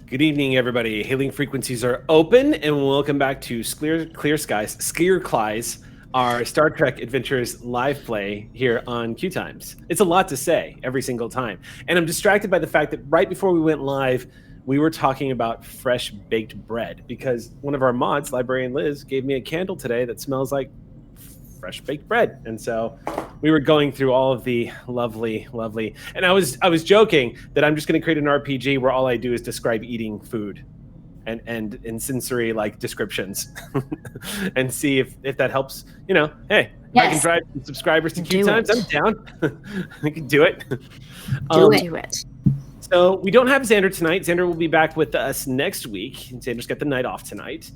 Good evening, everybody. Hailing frequencies are open, and welcome back to Clear Skies, our Star Trek Adventures live play here on QueueTimes. It's a lot to say every single time, and I'm distracted by the fact that right before we went live, we were talking about fresh baked bread because one of our mods, Librarian Liz, gave me a candle today that smells like fresh baked bread, and so we were going through all of the lovely, and I was joking that I'm just going to create an RPG where all I do is describe eating food and sensory like descriptions and see if that helps. Hey, if I can drive subscribers to QueueTimes, I'm down. I can do it. Do it. So we don't have Xander tonight. Xander will be back with us next week. Xander's got the night off tonight.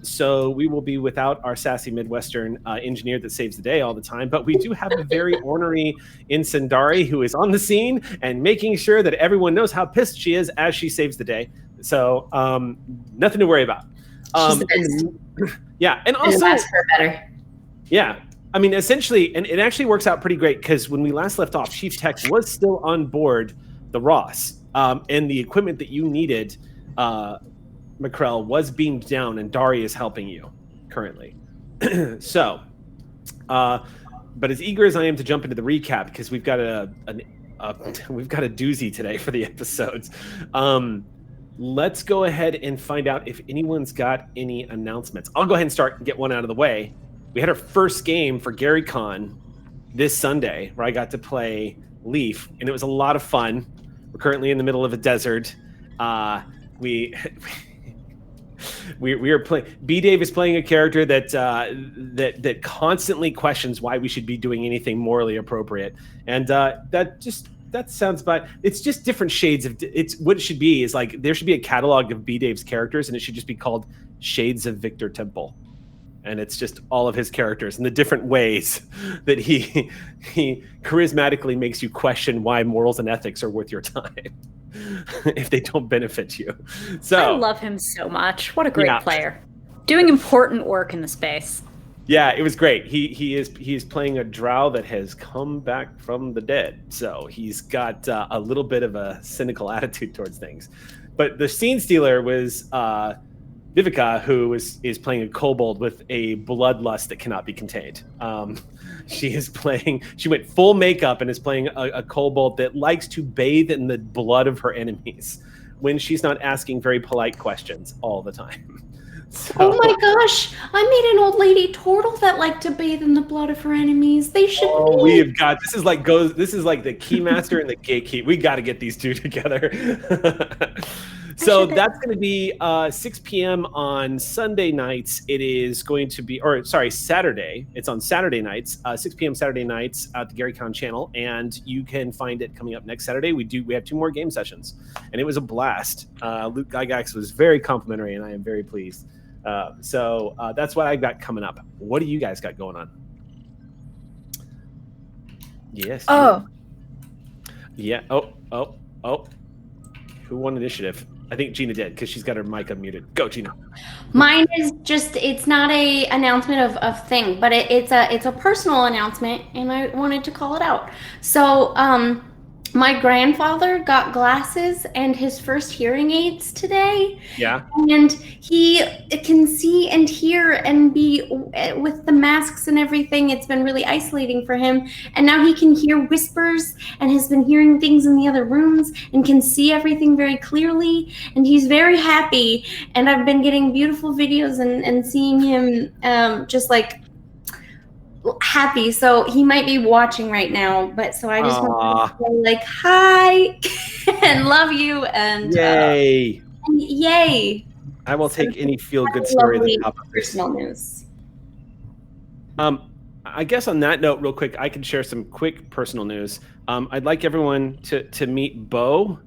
So we will be without our sassy Midwestern engineer that saves the day all the time. But we do have a very ornery Insendari who is on the scene and making sure that everyone knows how pissed she is as she saves the day. So nothing to worry about. Yeah, and also better. Yeah. I mean, essentially, and it actually works out pretty great because when we last left off, Chief Tech was still on board the Ross, and the equipment that you needed, McCrell, was beamed down, and Dari is helping you currently. So, but as eager as I am to jump into the recap, because we've got we've got a doozy today for the episodes. Let's go ahead and find out if anyone's got any announcements. I'll go ahead and start and get one out of the way. We had our first game for GaryCon this Sunday, where I got to play Leaf, and it was a lot of fun. We're currently in the middle of a desert. We are playing. B. Dave is playing a character that constantly questions why we should be doing anything morally appropriate, and that sounds about. It's just different shades of. It's what it should be is like there should be a catalog of B. Dave's characters, and it should just be called Shades of Victor Temple. And it's just all of his characters and the different ways that he charismatically makes you question why morals and ethics are worth your time if they don't benefit you. So I love him so much. What a great player. Doing important work in the space. Yeah, it was great. He is playing a drow that has come back from the dead. So he's got a little bit of a cynical attitude towards things. But the scene stealer was Vivica, who is playing a kobold with a bloodlust that cannot be contained. She went full makeup and is playing a kobold that likes to bathe in the blood of her enemies when she's not asking very polite questions all the time. So, oh my gosh, I made an old lady turtle that liked to bathe in the blood of her enemies. They should meet. We have got this is like the Keymaster and the Gatekeep. We got to get these two together. So that's going to be 6 p.m. on Sunday nights. It is going to be, Saturday. It's on Saturday nights, 6 p.m. Saturday nights at the GaryCon channel, and you can find it coming up next Saturday. We have 2 more game sessions, and it was a blast. Luke Gygax was very complimentary, and I am very pleased. So that's what I got coming up. What do you guys got going on? Yes. Oh. Yeah. Oh. Who won initiative? I think Gina did because she's got her mic unmuted. Go, Gina. Mine is just, it's not a announcement of thing, but it's a personal announcement, and I wanted to call it out. So my grandfather got glasses and his first hearing aids today. Yeah. And he can see and hear and be with the masks and everything. It's been really isolating for him. And now he can hear whispers and has been hearing things in the other rooms and can see everything very clearly. And he's very happy. And I've been getting beautiful videos and seeing him just like happy. So he might be watching right now, but so I just want to say like hi and love you and yay. Yay. I will take any feel-good story at the top of this. Personal news. I guess on that note, real quick, I can share some quick personal news. I'd like everyone to meet Bo.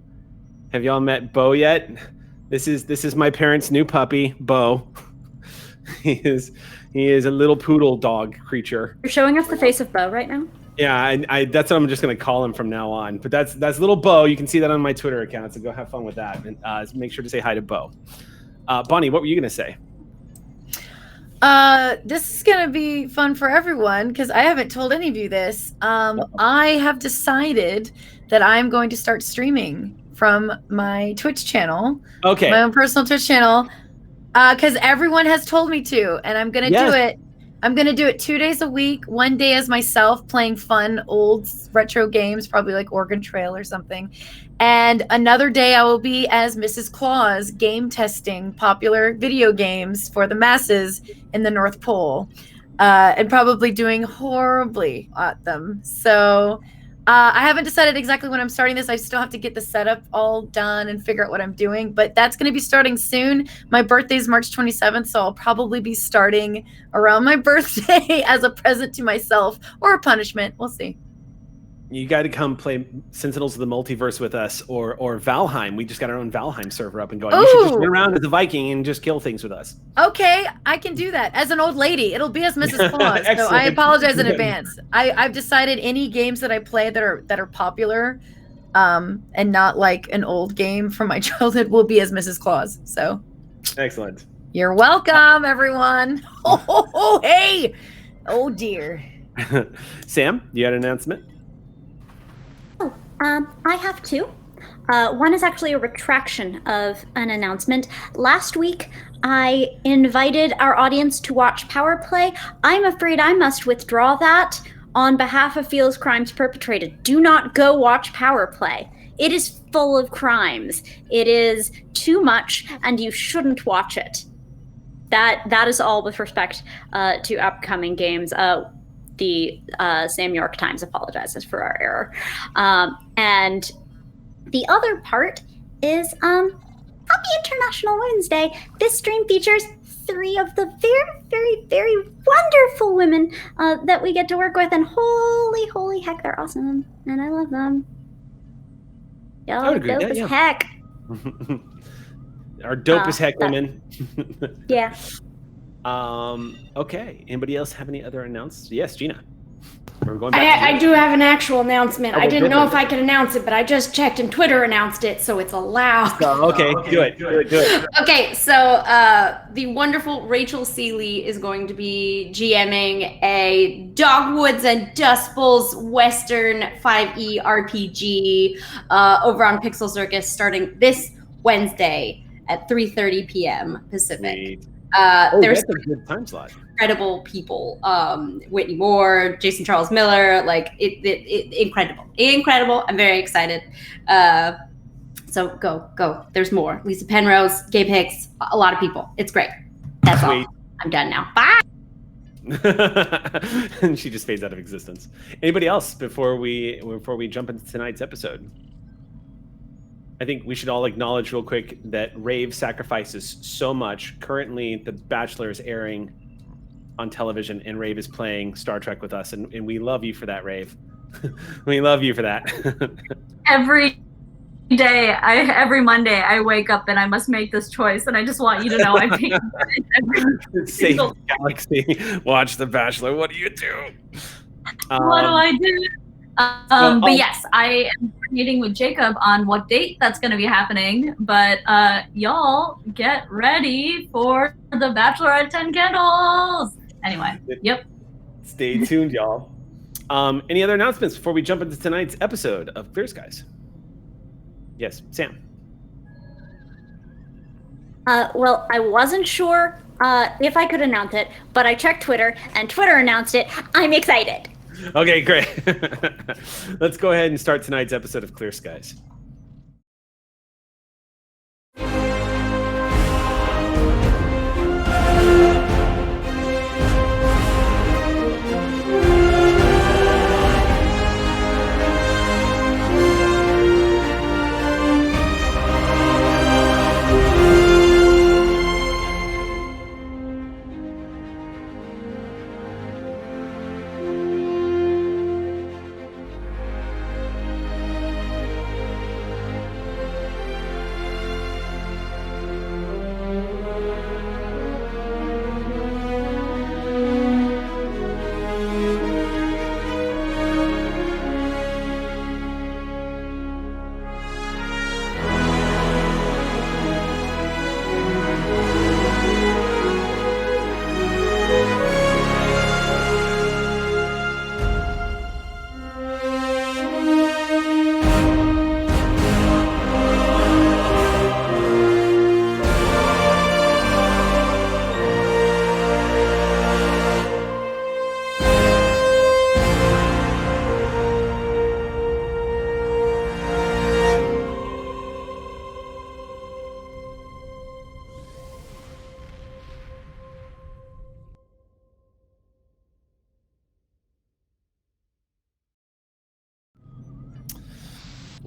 Have y'all met Bo yet? This is my parents' new puppy, Bo. He is a little poodle dog creature. You're showing us the face of Bo right now? Yeah, I that's what I'm just going to call him from now on. But that's little Bo. You can see that on my Twitter account, so go have fun with that. And make sure to say hi to Bo. Bonnie, what were you going to say? This is going to be fun for everyone because I haven't told any of you this. I have decided that I'm going to start streaming from my Twitch channel. Okay. My own personal Twitch channel. Because everyone has told me to, and I'm going to do it. I'm going to do it 2 days a week. 1 day as myself playing fun old retro games, probably like Oregon Trail or something. And another day I will be as Mrs. Claus, game testing popular video games for the masses in the North Pole. And probably doing horribly at them. So I haven't decided exactly when I'm starting this. I still have to get the setup all done and figure out what I'm doing. But that's going to be starting soon. My birthday is March 27th, so I'll probably be starting around my birthday as a present to myself or a punishment. We'll see. You got to come play Sentinels of the Multiverse with us, or Valheim. We just got our own Valheim server up and going. You should just run around as a Viking and just kill things with us. Okay, I can do that. As an old lady, it'll be as Mrs. Claus. So I apologize in advance. I've decided any games that I play that are popular, and not like an old game from my childhood, will be as Mrs. Claus. So excellent. You're welcome, everyone. Oh, hey. Oh dear. Sam, you had an announcement? I have two. One is actually a retraction of an announcement. Last week, I invited our audience to watch Power Play. I'm afraid I must withdraw that on behalf of Feels Crimes Perpetrated. Do not go watch Power Play. It is full of crimes. It is too much, and you shouldn't watch it. That is all with respect to upcoming games. The Sam York Times apologizes for our error. And the other part is Happy International Women's Day. This stream features 3 of the very, very, very wonderful women that we get to work with, and holy heck, they're awesome, and I love them. Yo, dope as heck. Our dope as heck women. Yeah. Okay. Anybody else have any other announcements? Yes, Gina. We're going back I do have an actual announcement. I didn't know if I could announce it, but I just checked and Twitter announced it, so it's allowed. Okay, do it. Okay, so the wonderful Rachel Seeley is going to be GMing a Dogwoods and Dust Bowls Western 5e RPG over on Pixel Circus starting this Wednesday at 3:30 p.m. Pacific. There's a good time slot. Incredible people, Whitney Moore, Jason Charles Miller, like incredible. I'm very excited. So go. There's more. Lisa Penrose, Gabe Hicks, a lot of people. It's great. That's all. I'm done now. Bye. And she just fades out of existence. Anybody else before we jump into tonight's episode? I think we should all acknowledge real quick that Rave sacrifices so much. Currently, The Bachelor is airing on television, and Rave is playing Star Trek with us, and we love you for that, Rave. We love you for that. Every Monday, I wake up and I must make this choice, and I just want you to know I picked Save the galaxy. Watch The Bachelor. What do you do? What do I do? But yes, I am coordinating with Jacob on what date that's going to be happening. But y'all get ready for The Bachelor at 10 Candles. Anyway, yep. Stay tuned, y'all. Any other announcements before we jump into tonight's episode of Clear Skies? Yes, Sam. Well, I wasn't sure if I could announce it, but I checked Twitter, and Twitter announced it. I'm excited. Okay, great. Let's go ahead and start tonight's episode of Clear Skies.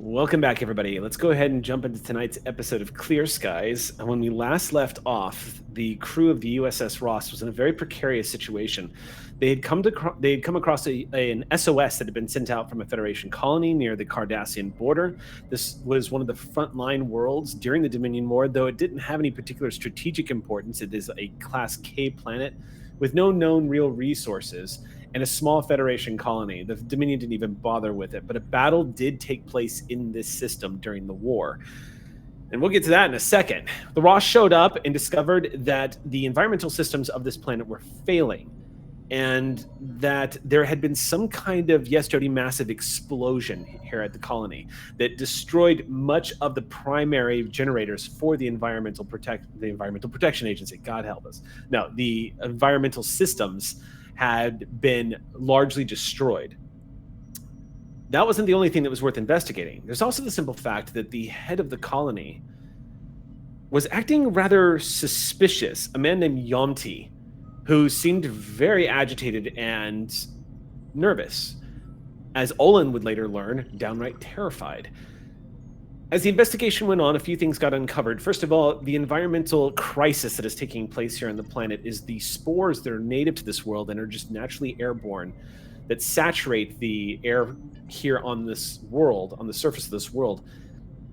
Welcome back, everybody. Let's go ahead and jump into tonight's episode of Clear Skies. And when we last left off, the crew of the USS Ross was in a very precarious situation. They had come across an SOS that had been sent out from a Federation colony near the Cardassian border. This was one of the frontline worlds during the Dominion War, though it didn't have any particular strategic importance. It is a Class K planet with no known real resources and a small Federation colony. The Dominion didn't even bother with it, but a battle did take place in this system during the war. And we'll get to that in a second. The Ross showed up and discovered that the environmental systems of this planet were failing, and that there had been some kind of, yes, Jody, massive explosion here at the colony that destroyed much of the primary generators for the Environmental Protection Agency. God help us. No, the environmental systems had been largely destroyed. That wasn't the only thing that was worth investigating. There's also the simple fact that the head of the colony was acting rather suspicious, a man named Yomti, who seemed very agitated and nervous. As Olin would later learn, downright terrified. As the investigation went on, a few things got uncovered. First of all, the environmental crisis that is taking place here on the planet is the spores that are native to this world and are just naturally airborne that saturate the air here on this world, on the surface of this world.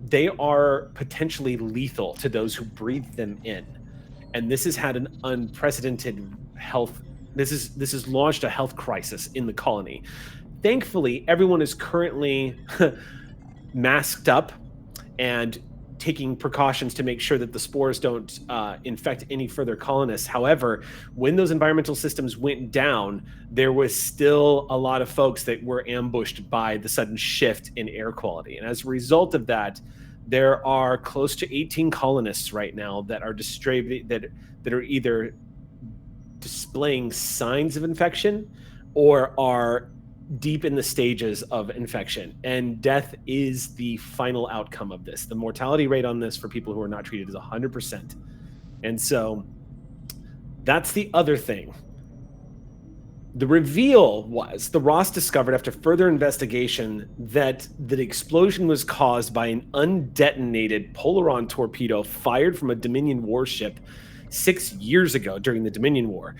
They are potentially lethal to those who breathe them in. And this has had an unprecedented this has launched a health crisis in the colony. Thankfully, everyone is currently masked up and taking precautions to make sure that the spores don't infect any further colonists. However, when those environmental systems went down, there was still a lot of folks that were ambushed by the sudden shift in air quality. And as a result of that, there are close to 18 colonists right now that are that are either displaying signs of infection or are deep in the stages of infection, and death is the final outcome of this. The mortality rate on this for people who are not treated is 100%. And so that's the other thing. The reveal was the Ross discovered after further investigation that the explosion was caused by an undetonated Polaron torpedo fired from a Dominion warship 6 years ago during the Dominion War.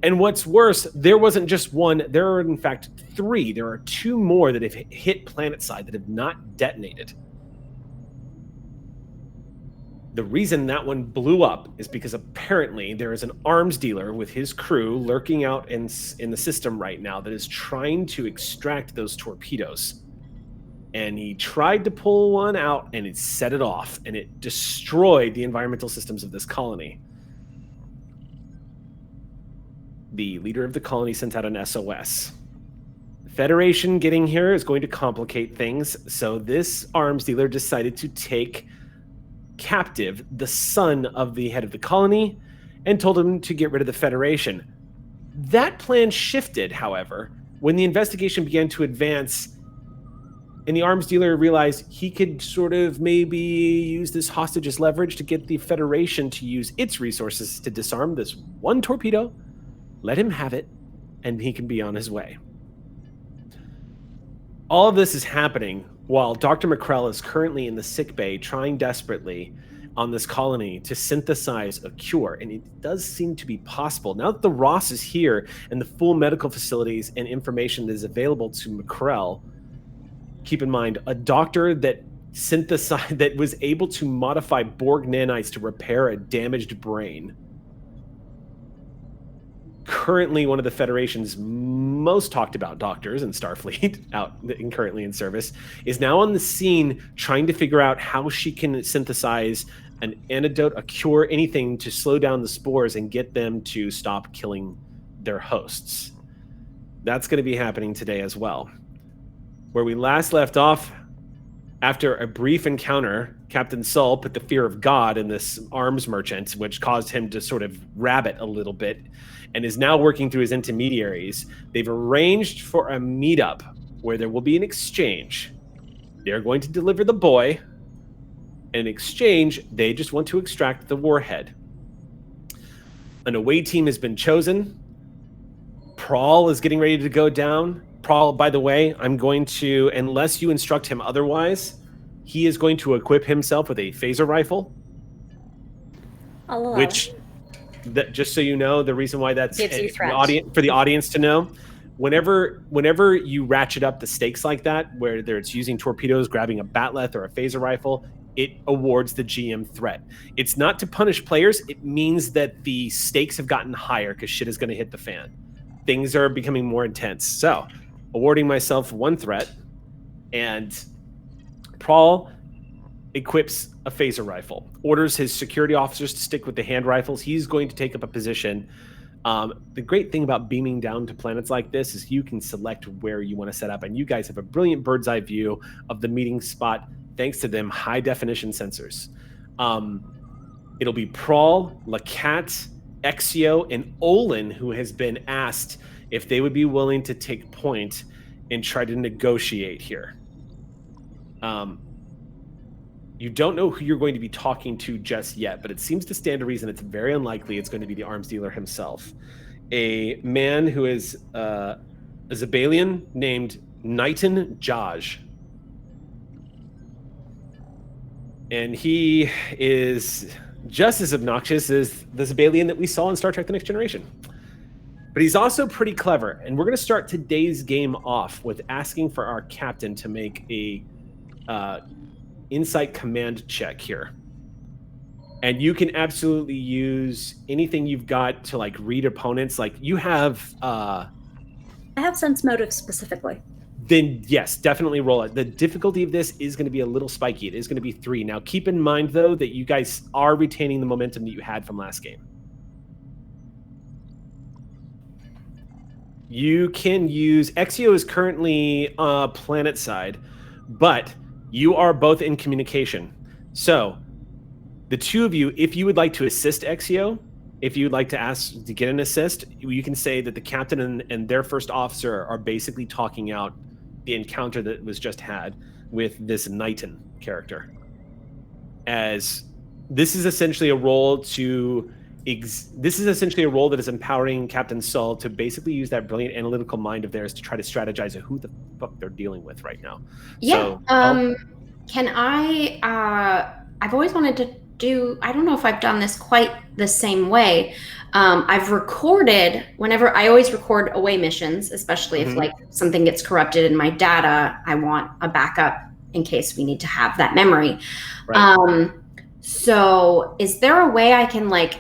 And what's worse, there wasn't just one, there are in fact 3. There are 2 more that have hit planetside that have not detonated. The reason that one blew up is because apparently there is an arms dealer with his crew lurking out in the system right now that is trying to extract those torpedoes. And he tried to pull one out and it set it off, and it destroyed the environmental systems of this colony. The leader of the colony sent out an SOS. The Federation getting here is going to complicate things, so this arms dealer decided to take captive the son of the head of the colony and told him to get rid of the Federation. That plan shifted, however, when the investigation began to advance and the arms dealer realized he could sort of maybe use this hostage as leverage to get the Federation to use its resources to disarm this one torpedo. Let him have it, and he can be on his way. All of this is happening while Dr. McCrell is currently in the sickbay trying desperately on this colony to synthesize a cure, and it does seem to be possible. Now that the Ross is here and the full medical facilities and information that is available to McCrell, keep in mind, a doctor that was able to modify Borg nanites to repair a damaged brain, currently one of the Federation's most talked about doctors in Starfleet, out and currently in service, is now on the scene trying to figure out how she can synthesize an antidote, a cure, anything to slow down the spores and get them to stop killing their hosts. That's going to be happening today as well. Where we last left off, after a brief encounter, Captain Sull put the fear of God in this arms merchant, which caused him to sort of rabbit a little bit, and is now working through his intermediaries. They've arranged for a meetup where there will be an exchange. They're going to deliver the boy. In exchange, they just want to extract the warhead. An away team has been chosen. Prawl is getting ready to go down. Prawl, by the way, I'm going to, unless you instruct him otherwise, he is going to equip himself with a phaser rifle. Which, just so you know, the reason why that's gives you for the audience to know, whenever you ratchet up the stakes like that, whether it's using torpedoes, grabbing a batleth, or a phaser rifle, it awards the GM threat. It's not to punish players. It means that the stakes have gotten higher because shit is going to hit the fan. Things are becoming more intense. So, awarding myself 1 threat, and Prawl equips a phaser rifle, orders his security officers to stick with the hand rifles. He's going to take up a position. The great thing about beaming down to planets like this is you can select where you want to set up, and you guys have a brilliant bird's eye view of the meeting spot thanks to them high definition sensors. It'll be Prawl, Lacat, Exio, and Olin who has been asked if they would be willing to take point and try to negotiate here. You don't know who you're going to be talking to just yet, but it seems to stand to reason it's very unlikely it's going to be the arms dealer himself. A man who is a Zabalian named Knighton Jaj. And he is just as obnoxious as the Zabalian that we saw in Star Trek The Next Generation. But he's also pretty clever, and we're going to start today's game off with asking for our captain to make a insight command check here. And you can absolutely use anything you've got to like read opponents. Like you have I have sense motive specifically. Then yes, definitely roll it. The difficulty of this is going to be a little spiky. It is going to be 3. Now keep in mind though that you guys are retaining the momentum that you had from last game. You can use Exio is currently planet side, but you are both in communication. So the two of you, if you would like to assist Exio, if you'd like to ask to get an assist, you can say that the captain and their first officer are basically talking out the encounter that was just had with this Knighton character. As this is essentially a role to this is essentially a role that is empowering Captain Sull to basically use that brilliant analytical mind of theirs to try to strategize who the fuck they're dealing with right now. Yeah. So, can I've always wanted to do, I don't know if I've done this quite the same way. I've recorded, whenever I always record away missions, especially if like something gets corrupted in my data, I want a backup in case we need to have that memory. Right. So is there a way I can like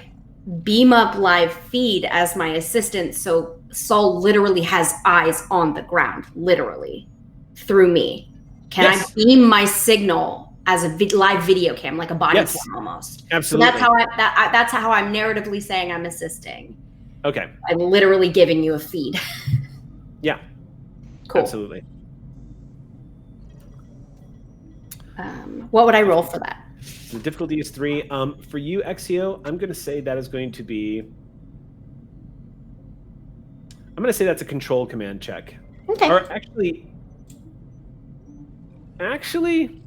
beam up live feed as my assistant so Sull literally has eyes on the ground, literally, through me? Can I beam my signal as a live video cam, like a body cam almost? Absolutely. So that's how I'm narratively saying I'm assisting. Okay. I'm literally giving you a feed. Yeah. Cool. Absolutely. What would I roll for that? The difficulty is 3. For you, Exio, I'm going to say that is going to be... I'm going to say that's a control command check. Okay. Or actually... I can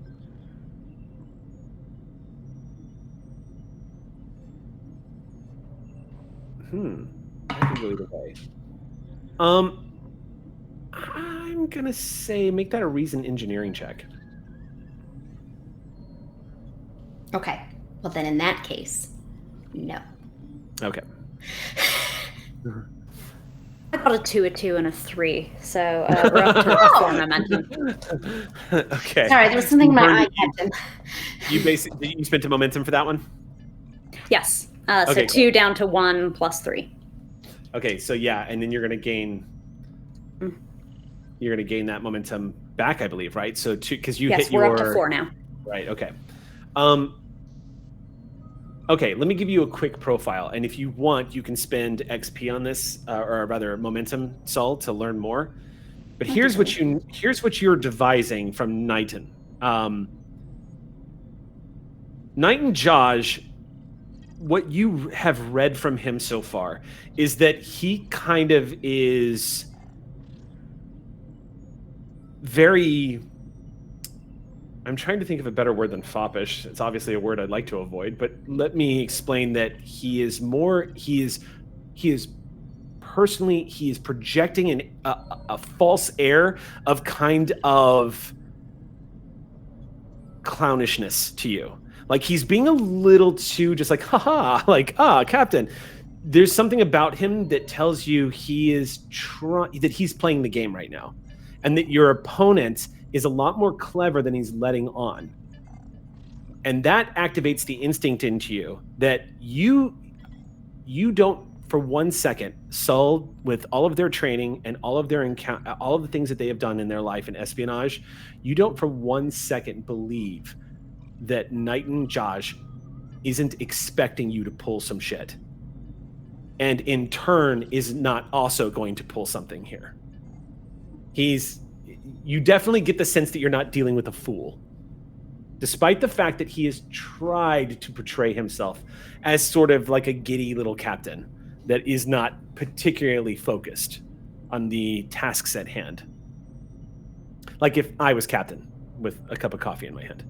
go either way. I'm going to say make that a reason engineering check. Okay. Well, then in that case, no. Okay. I got a 2, a 2, and a 3, so we're up to 4 momentum. Okay. Sorry, there was something in my eye, Captain. You spent a momentum for that one? Yes. So okay, 2 down to 1 plus 3. Okay, so yeah, and then you're going to gain. You're going to gain that momentum back, I believe, right? So 2, because you hit your. Yes, we're up to 4 now. Right. Okay. Okay, let me give you a quick profile, and if you want, you can spend XP on this, or rather, momentum, Sull, to learn more. But here's what you're devising from Knighton. Knighton Jaj, what you have read from him so far is that he kind of is very... I'm trying to think of a better word than foppish. It's obviously a word I'd like to avoid, but let me explain that he is projecting a false air of kind of clownishness to you. Like he's being a little too just like, haha, like, Captain. There's something about him that tells you he is that he's playing the game right now, and that your opponent is a lot more clever than he's letting on. And that activates the instinct into you that you don't for 1 second, Sol, with all of their training and all of their all of the things that they have done in their life in espionage, you don't for 1 second believe that Knighton Josh isn't expecting you to pull some shit. And in turn is not also going to pull something here. You definitely get the sense that you're not dealing with a fool. Despite the fact that he has tried to portray himself as sort of like a giddy little captain that is not particularly focused on the tasks at hand. Like if I was captain with a cup of coffee in my hand.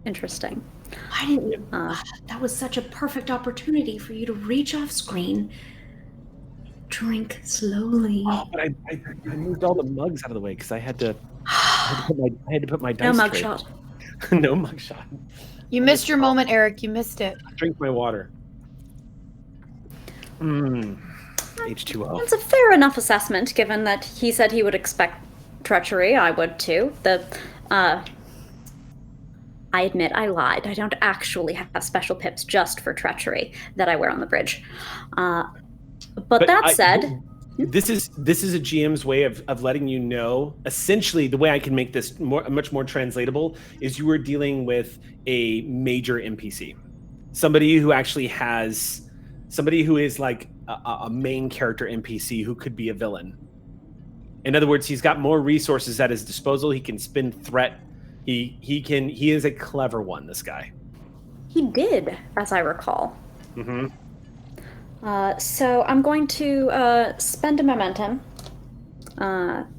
Interesting. Why didn't you? That was such a perfect opportunity for you to reach off screen. Drink slowly. Oh, but I moved all the mugs out of the way because I had to put my dice. No tray. mugshot. No mugshot. You missed your moment, Eric. You missed it. Drink my water. H2O. It's a fair enough assessment, given that he said he would expect treachery. I would too. I admit I lied. I don't actually have special pips just for treachery that I wear on the bridge. But that said, this is a GM's way of letting you know. Essentially, the way I can make this much more translatable is you are dealing with a major NPC, somebody who actually has somebody who is like a main character NPC who could be a villain. In other words, he's got more resources at his disposal. He can spin threat. He is a clever one. This guy. he did, as I recall. Mm-hmm. So I'm going to spend a momentum,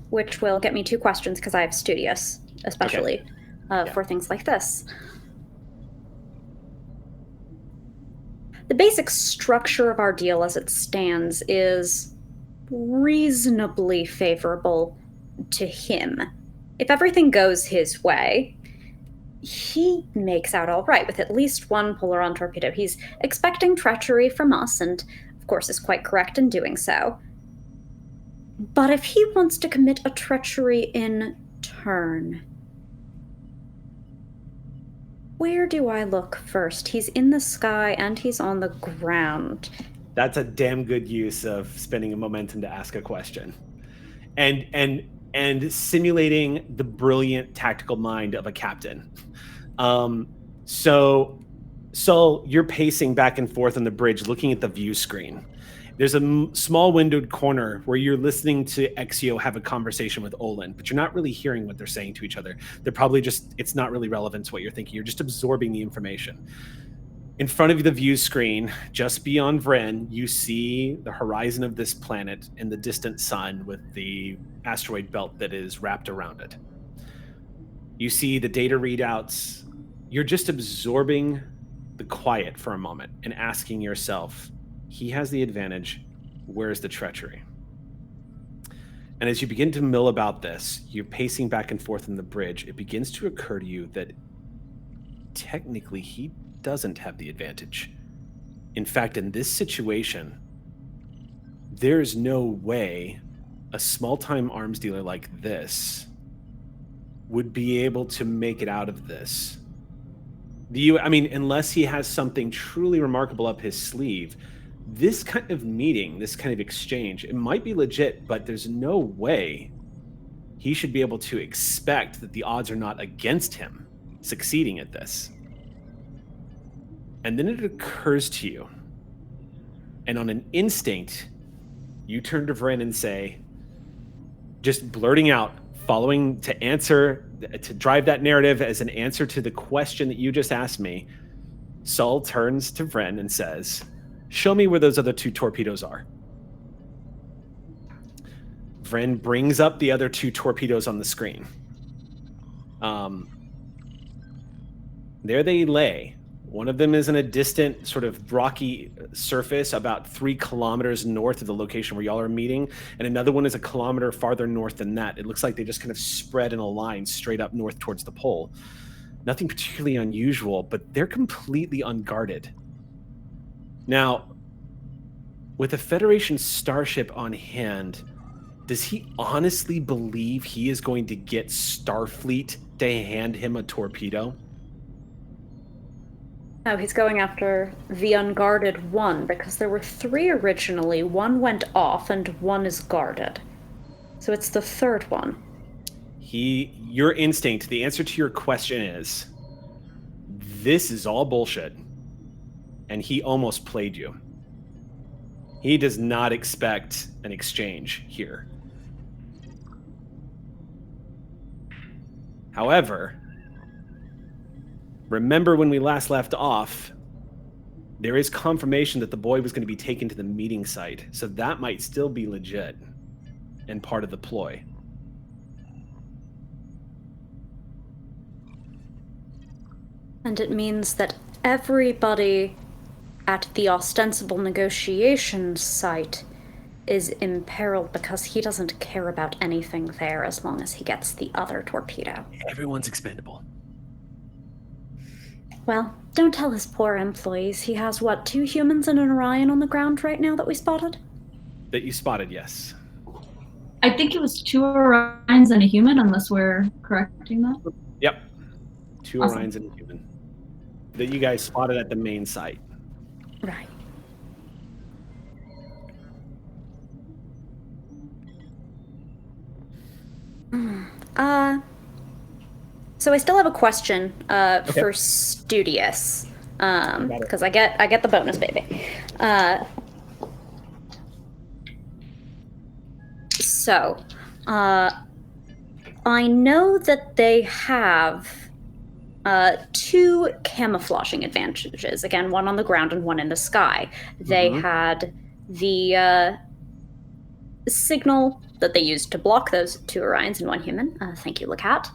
which will get me 2 questions because I have studious, especially for things like this. The basic structure of our deal as it stands is reasonably favorable to him. If everything goes his way, he makes out all right with at least 1 puller on Torpedo. He's expecting treachery from us, and of course is quite correct in doing so. But if he wants to commit a treachery in turn, where do I look first? He's in the sky and he's on the ground. That's a damn good use of spending a momentum to ask a question. And simulating the brilliant tactical mind of a captain. So you're pacing back and forth on the bridge, looking at the view screen. There's a small windowed corner where you're listening to Exio have a conversation with Olin, but you're not really hearing what they're saying to each other. They're probably just, it's not really relevant to what you're thinking. You're just absorbing the information. In front of the view screen, just beyond Vren, you see the horizon of this planet and the distant sun with the asteroid belt that is wrapped around it. You see the data readouts. You're just absorbing the quiet for a moment and asking yourself, he has the advantage, where's the treachery? And as you begin to mill about this, you're pacing back and forth on the bridge, it begins to occur to you that technically he doesn't have the advantage. In fact, in this situation, there's no way a small-time arms dealer like this would be able to make it out of this. Unless he has something truly remarkable up his sleeve, this kind of meeting, this kind of exchange, it might be legit, but there's no way he should be able to expect that the odds are not against him succeeding at this. And then it occurs to you, and on an instinct, you turn to Vren and say, just blurting out, following to drive that narrative as an answer to the question that you just asked me, Saul turns to Vren and says, show me where those other 2 torpedoes are. Vren brings up the other 2 torpedoes on the screen. There they lay, One of them is in a distant sort of rocky surface about 3 kilometers north of the location where y'all are meeting. And another one is a kilometer farther north than that. It looks like they just kind of spread in a line straight up north towards the pole. Nothing particularly unusual, but they're completely unguarded. Now, with a Federation starship on hand, does he honestly believe he is going to get Starfleet to hand him a torpedo? No, he's going after the unguarded one, because there were 3 originally. 1 went off, and 1 is guarded. So it's the 3rd one. Your instinct, the answer to your question is, this is all bullshit. And he almost played you. He does not expect an exchange here. However, remember when we last left off, there is confirmation that the boy was going to be taken to the meeting site, so that might still be legit and part of the ploy. And it means that everybody at the ostensible negotiation site is imperiled because he doesn't care about anything there as long as he gets the other torpedo. Everyone's expendable. Well, don't tell his poor employees. He has, 2 humans and an Orion on the ground right now that we spotted? That you spotted, yes. I think it was 2 Orions and a human, unless we're correcting that. Yep. 2 Awesome. Orions and a human. That you guys spotted at the main site. Right. So I still have a question for Studious, because I get the bonus, baby. So I know that they have 2 camouflaging advantages. Again, 1 on the ground and 1 in the sky. They had the signal that they used to block those 2 Orions and 1 human. Thank you, Lacat.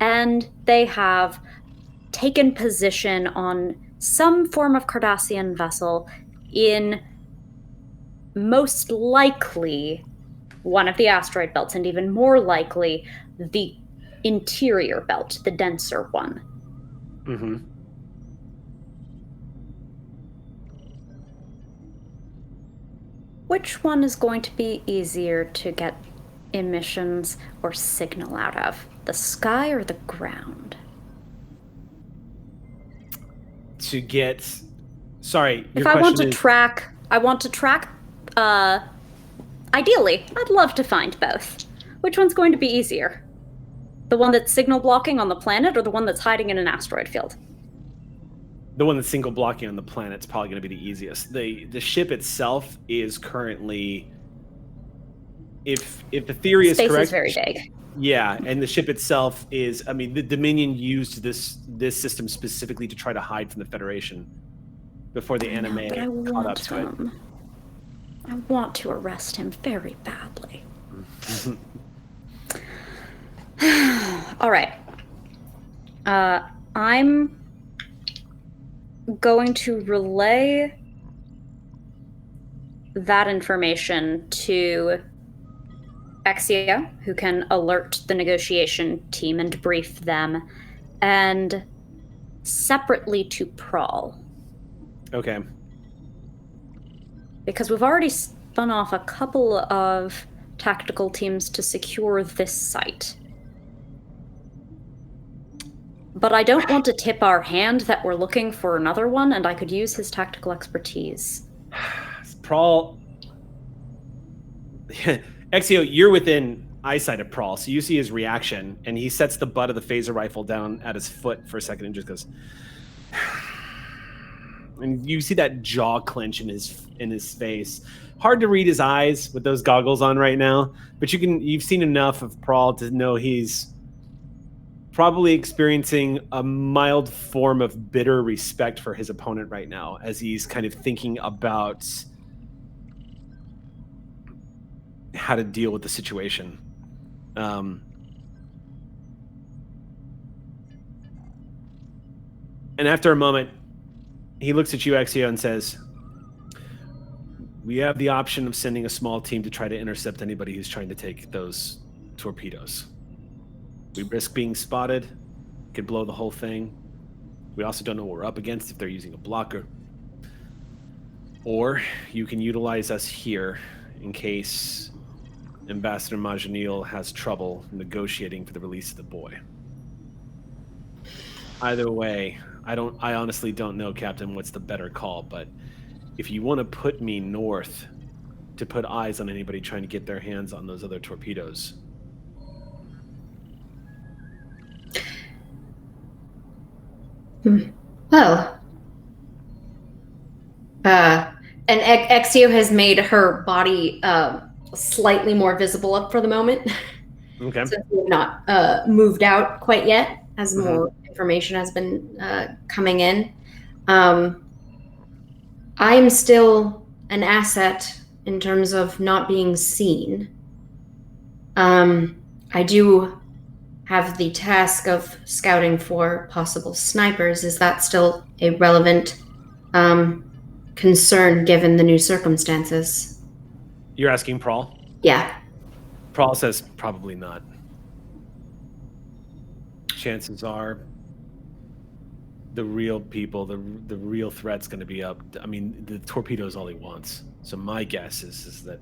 And they have taken position on some form of Cardassian vessel in most likely one of the asteroid belts, and even more likely the interior belt, the denser one. Mm-hmm. Which one is going to be easier to get emissions or signal out of? The sky or the ground? To get... Sorry, your if I question want to is... track... Ideally, I'd love to find both. Which one's going to be easier? The one that's signal blocking on the planet, or the one that's hiding in an asteroid field? The one that's single blocking on the planet's probably going to be the easiest. The ship itself is currently... If the theory is Space correct... is very vague. Yeah, and the ship itself is... I mean, the Dominion used this system specifically to try to hide from the Federation before the anime caught up to it. I want to arrest him very badly. All right. I'm going to relay that information to Exia, who can alert the negotiation team and brief them, and separately to Prawl. Okay. Because we've already spun off a couple of tactical teams to secure this site. But I don't want to tip our hand that we're looking for another one, and I could use his tactical expertise. Prawl... Exio, you're within eyesight of Prawl, so you see his reaction, and he sets the butt of the phaser rifle down at his foot for a second and just goes... And you see that jaw clench in his face. Hard to read his eyes with those goggles on right now, but you've seen enough of Prawl to know he's probably experiencing a mild form of bitter respect for his opponent right now, as he's kind of thinking about how to deal with the situation. And after a moment, He looks at you, Exio, and says, we have the option of sending a small team to try to intercept anybody who's trying to take those torpedoes. We risk being spotted, could blow the whole thing. We also don't know what we're up against if they're using a blocker. Or you can utilize us here in case Ambassador Majanil has trouble negotiating for the release of the boy. Either way, I honestly don't know, Captain, what's the better call, but if you want to put me north to put eyes on anybody trying to get their hands on those other torpedoes. Well, and Exio has made her body slightly more visible up for the moment. Okay. Since we have not moved out quite yet, as more information has been coming in. I'm still an asset in terms of not being seen. I do have the task of scouting for possible snipers. Is that still a relevant concern given the new circumstances? You're asking Prawl? Yeah. Prawl says probably not. Chances are the real people, the real threat's going to be up. I mean, the torpedo is all he wants. So my guess is that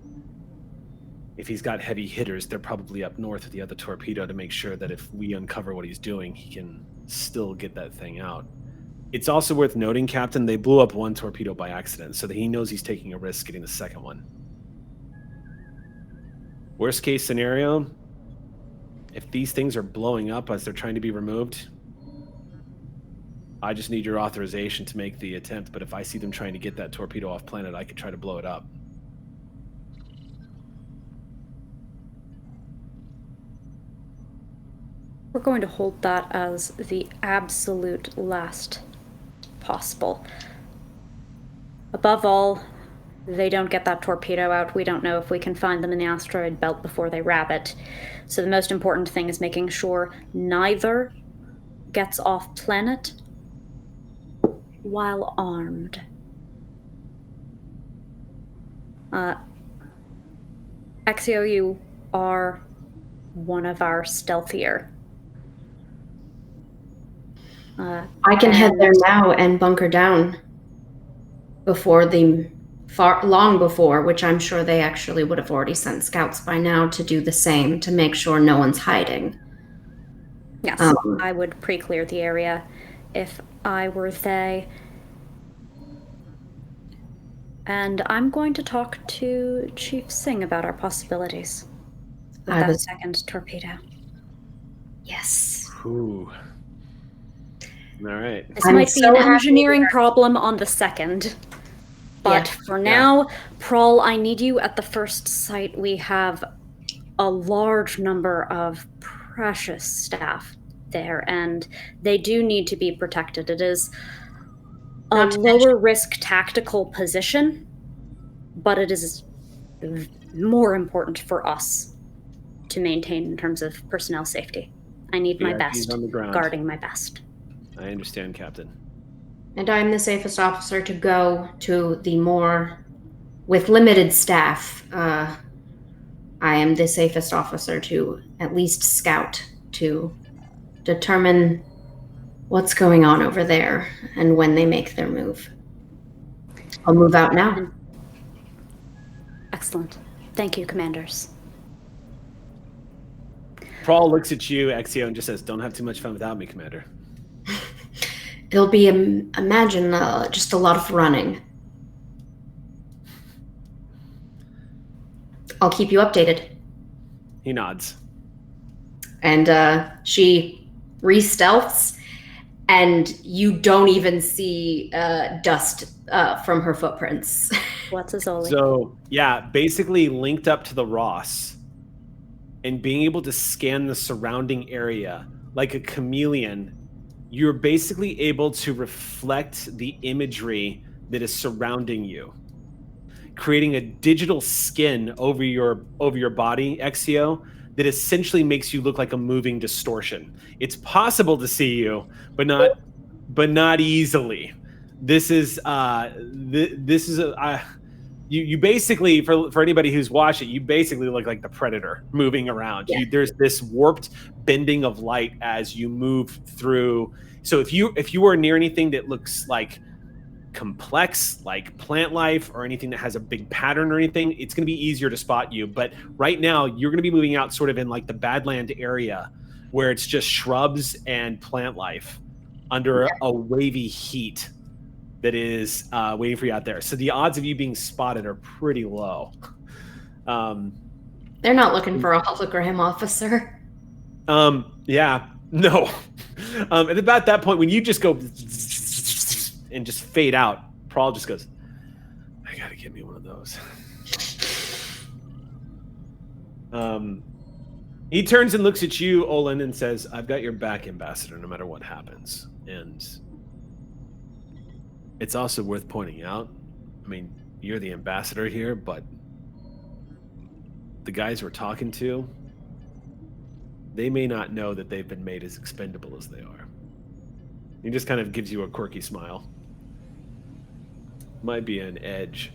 if he's got heavy hitters, they're probably up north with the other torpedo to make sure that if we uncover what he's doing, he can still get that thing out. It's also worth noting, Captain, they blew up one torpedo by accident, so that he knows he's taking a risk getting the second one. Worst case scenario, if these things are blowing up as they're trying to be removed, I just need your authorization to make the attempt, but if I see them trying to get that torpedo off planet, I could try to blow it up. We're going to hold that as the absolute last possible. Above all, they don't get that torpedo out. We don't know if we can find them in the asteroid belt before they wrap it. So the most important thing is making sure neither gets off planet while armed. Exio, you are one of our stealthier. I can head there now and bunker down before long before, which I'm sure they actually would have already sent scouts by now to do the same, to make sure no one's hiding. Yes, I would pre-clear the area if I were they. And I'm going to talk to Chief Singh about our possibilities with that second torpedo. Yes. Ooh. All right. This might be an engineering problem on the second. But for now, Prawl, I need you at the first site. We have a large number of precious staff there, and they do need to be protected. It is a lower risk tactical position, but it is more important for us to maintain in terms of personnel safety. I need my best guarding my best. I understand, Captain. And I'm the safest officer to go to the with limited staff. I am the safest officer to at least scout to determine what's going on over there and when they make their move. I'll move out now. Excellent. Thank you, commanders. Prawl looks at you, Exio, and just says, "Don't have too much fun without me, Commander." It'll be, imagine, just a lot of running. I'll keep you updated. He nods. And she re-stealths, and you don't even see dust from her footprints. What's a Zoli? So, yeah, basically linked up to the Ross and being able to scan the surrounding area like a chameleon, you're basically able to reflect the imagery that is surrounding you, creating a digital skin over your body, Exio, that essentially makes you look like a moving distortion. It's possible to see you, but not easily. This is you basically, for anybody who's watched it, you basically look like the Predator moving around. Yeah. There's this warped bending of light as you move through. So if you are near anything that looks like complex, like plant life or anything that has a big pattern or anything, it's going to be easier to spot you. But right now, you're going to be moving out sort of in like the Badland area where it's just shrubs and plant life under a wavy heat that is waiting for you out there. So the odds of you being spotted are pretty low. They're not looking for a hologram officer. Yeah, no. At about that point, when you just go and just fade out, Prawl just goes, I gotta get me one of those. He turns and looks at you, Olin, and says, I've got your back, Ambassador, no matter what happens. And it's also worth pointing out, I mean, you're the ambassador here, but the guys we're talking to, they may not know that they've been made as expendable as they are. He just kind of gives you a quirky smile. Might be an edge.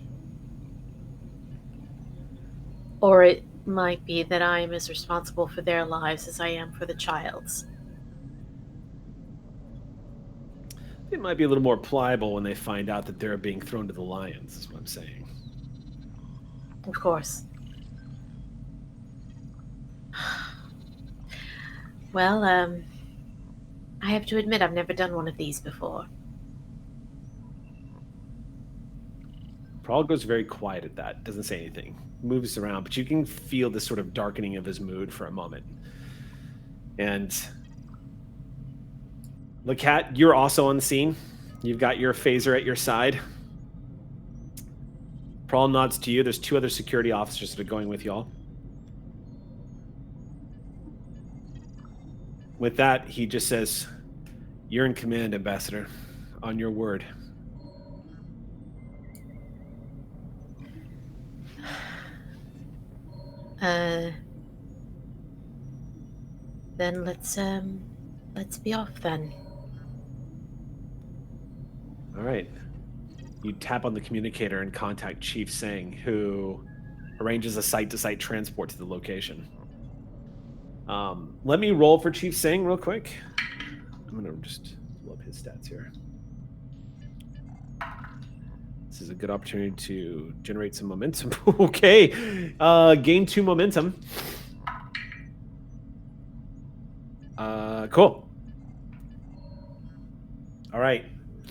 Or it might be that I am as responsible for their lives as I am for the child's. It might be a little more pliable when they find out that they're being thrown to the lions, is what I'm saying. Of course. Well, I have to admit I've never done one of these before. Prawl goes very quiet at that, doesn't say anything, moves around, but you can feel this sort of darkening of his mood for a moment. And Lacat, you're also on the scene. You've got your phaser at your side. Prawl nods to you. There's 2 other security officers that are going with y'all. With that, he just says, you're in command, Ambassador. On your word. Then let's be off then. All right. You tap on the communicator and contact Chief Singh, who arranges a site-to-site transport to the location. Let me roll for Chief Singh real quick. I'm going to just pull up his stats here. This is a good opportunity to generate some momentum. Okay. Gain 2 momentum. Cool. All right.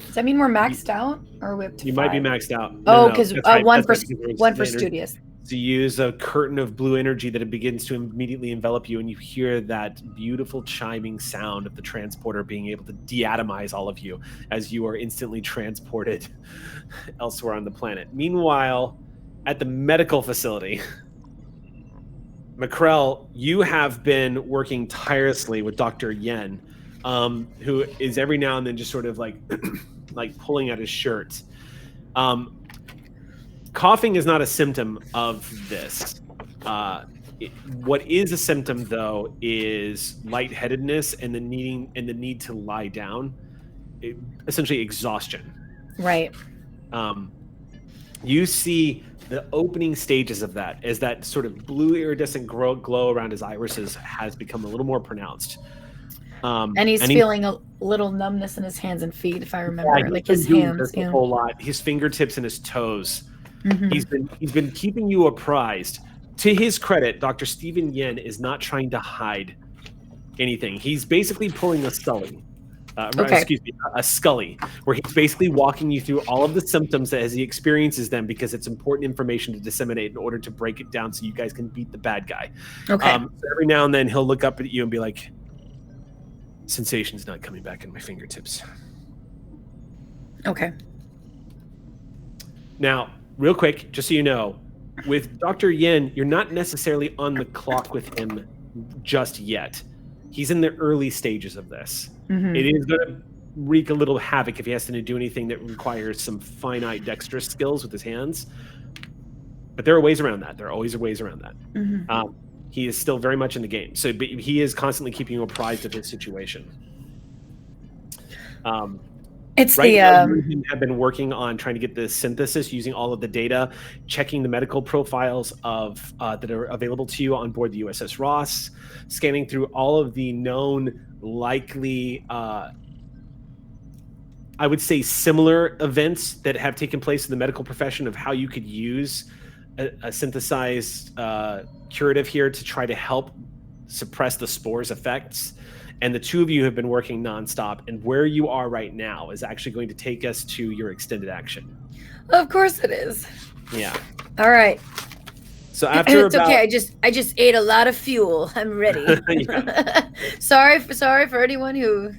Does that mean we're maxed out, or are we up to You 5? might be maxed out. Oh, because one for standard. studious. So you use a curtain of blue energy that it begins to immediately envelop you, and you hear that beautiful chiming sound of the transporter being able to deatomize all of you as you are instantly transported elsewhere on the planet. Meanwhile, at the medical facility, Macrell, you have been working tirelessly with Dr. Yen, who is every now and then just sort of like like pulling at his shirt. Coughing is not a symptom of this. What is a symptom, though, is lightheadedness and the need to lie down, essentially exhaustion. Right. You see the opening stages of that as that sort of blue iridescent glow around his irises has become a little more pronounced. And he's feeling a little numbness in his hands and feet, if I remember, like his hands. A whole lot. His fingertips and his toes. Mm-hmm. He's been keeping you apprised. To his credit, Dr. Stephen Yen is not trying to hide anything. He's basically pulling a Scully. A Scully, where he's basically walking you through all of the symptoms as he experiences them, because it's important information to disseminate in order to break it down so you guys can beat the bad guy. Okay. So every now and then he'll look up at you and be like, sensation's not coming back in my fingertips. Okay. Now, real quick, just so you know, with Dr. Yen, you're not necessarily on the clock with him just yet. He's in the early stages of this. Mm-hmm. It is going to wreak a little havoc if he has to do anything that requires some finite dexterous skills with his hands. But there are ways around that. There are always ways around that. Mm-hmm. He is still very much in the game. But he is constantly keeping you apprised of his situation. It's right the now, you have been working on trying to get the synthesis using all of the data, checking the medical profiles of that are available to you on board the USS Ross, scanning through all of the known likely, I would say, similar events that have taken place in the medical profession of how you could use a synthesized curative here to try to help suppress the spore's effects. And the two of you have been working nonstop, and where you are right now is actually going to take us to your extended action. Of course it is. Yeah. All right. So after it's okay. I just ate a lot of fuel. I'm ready. Sorry for anyone who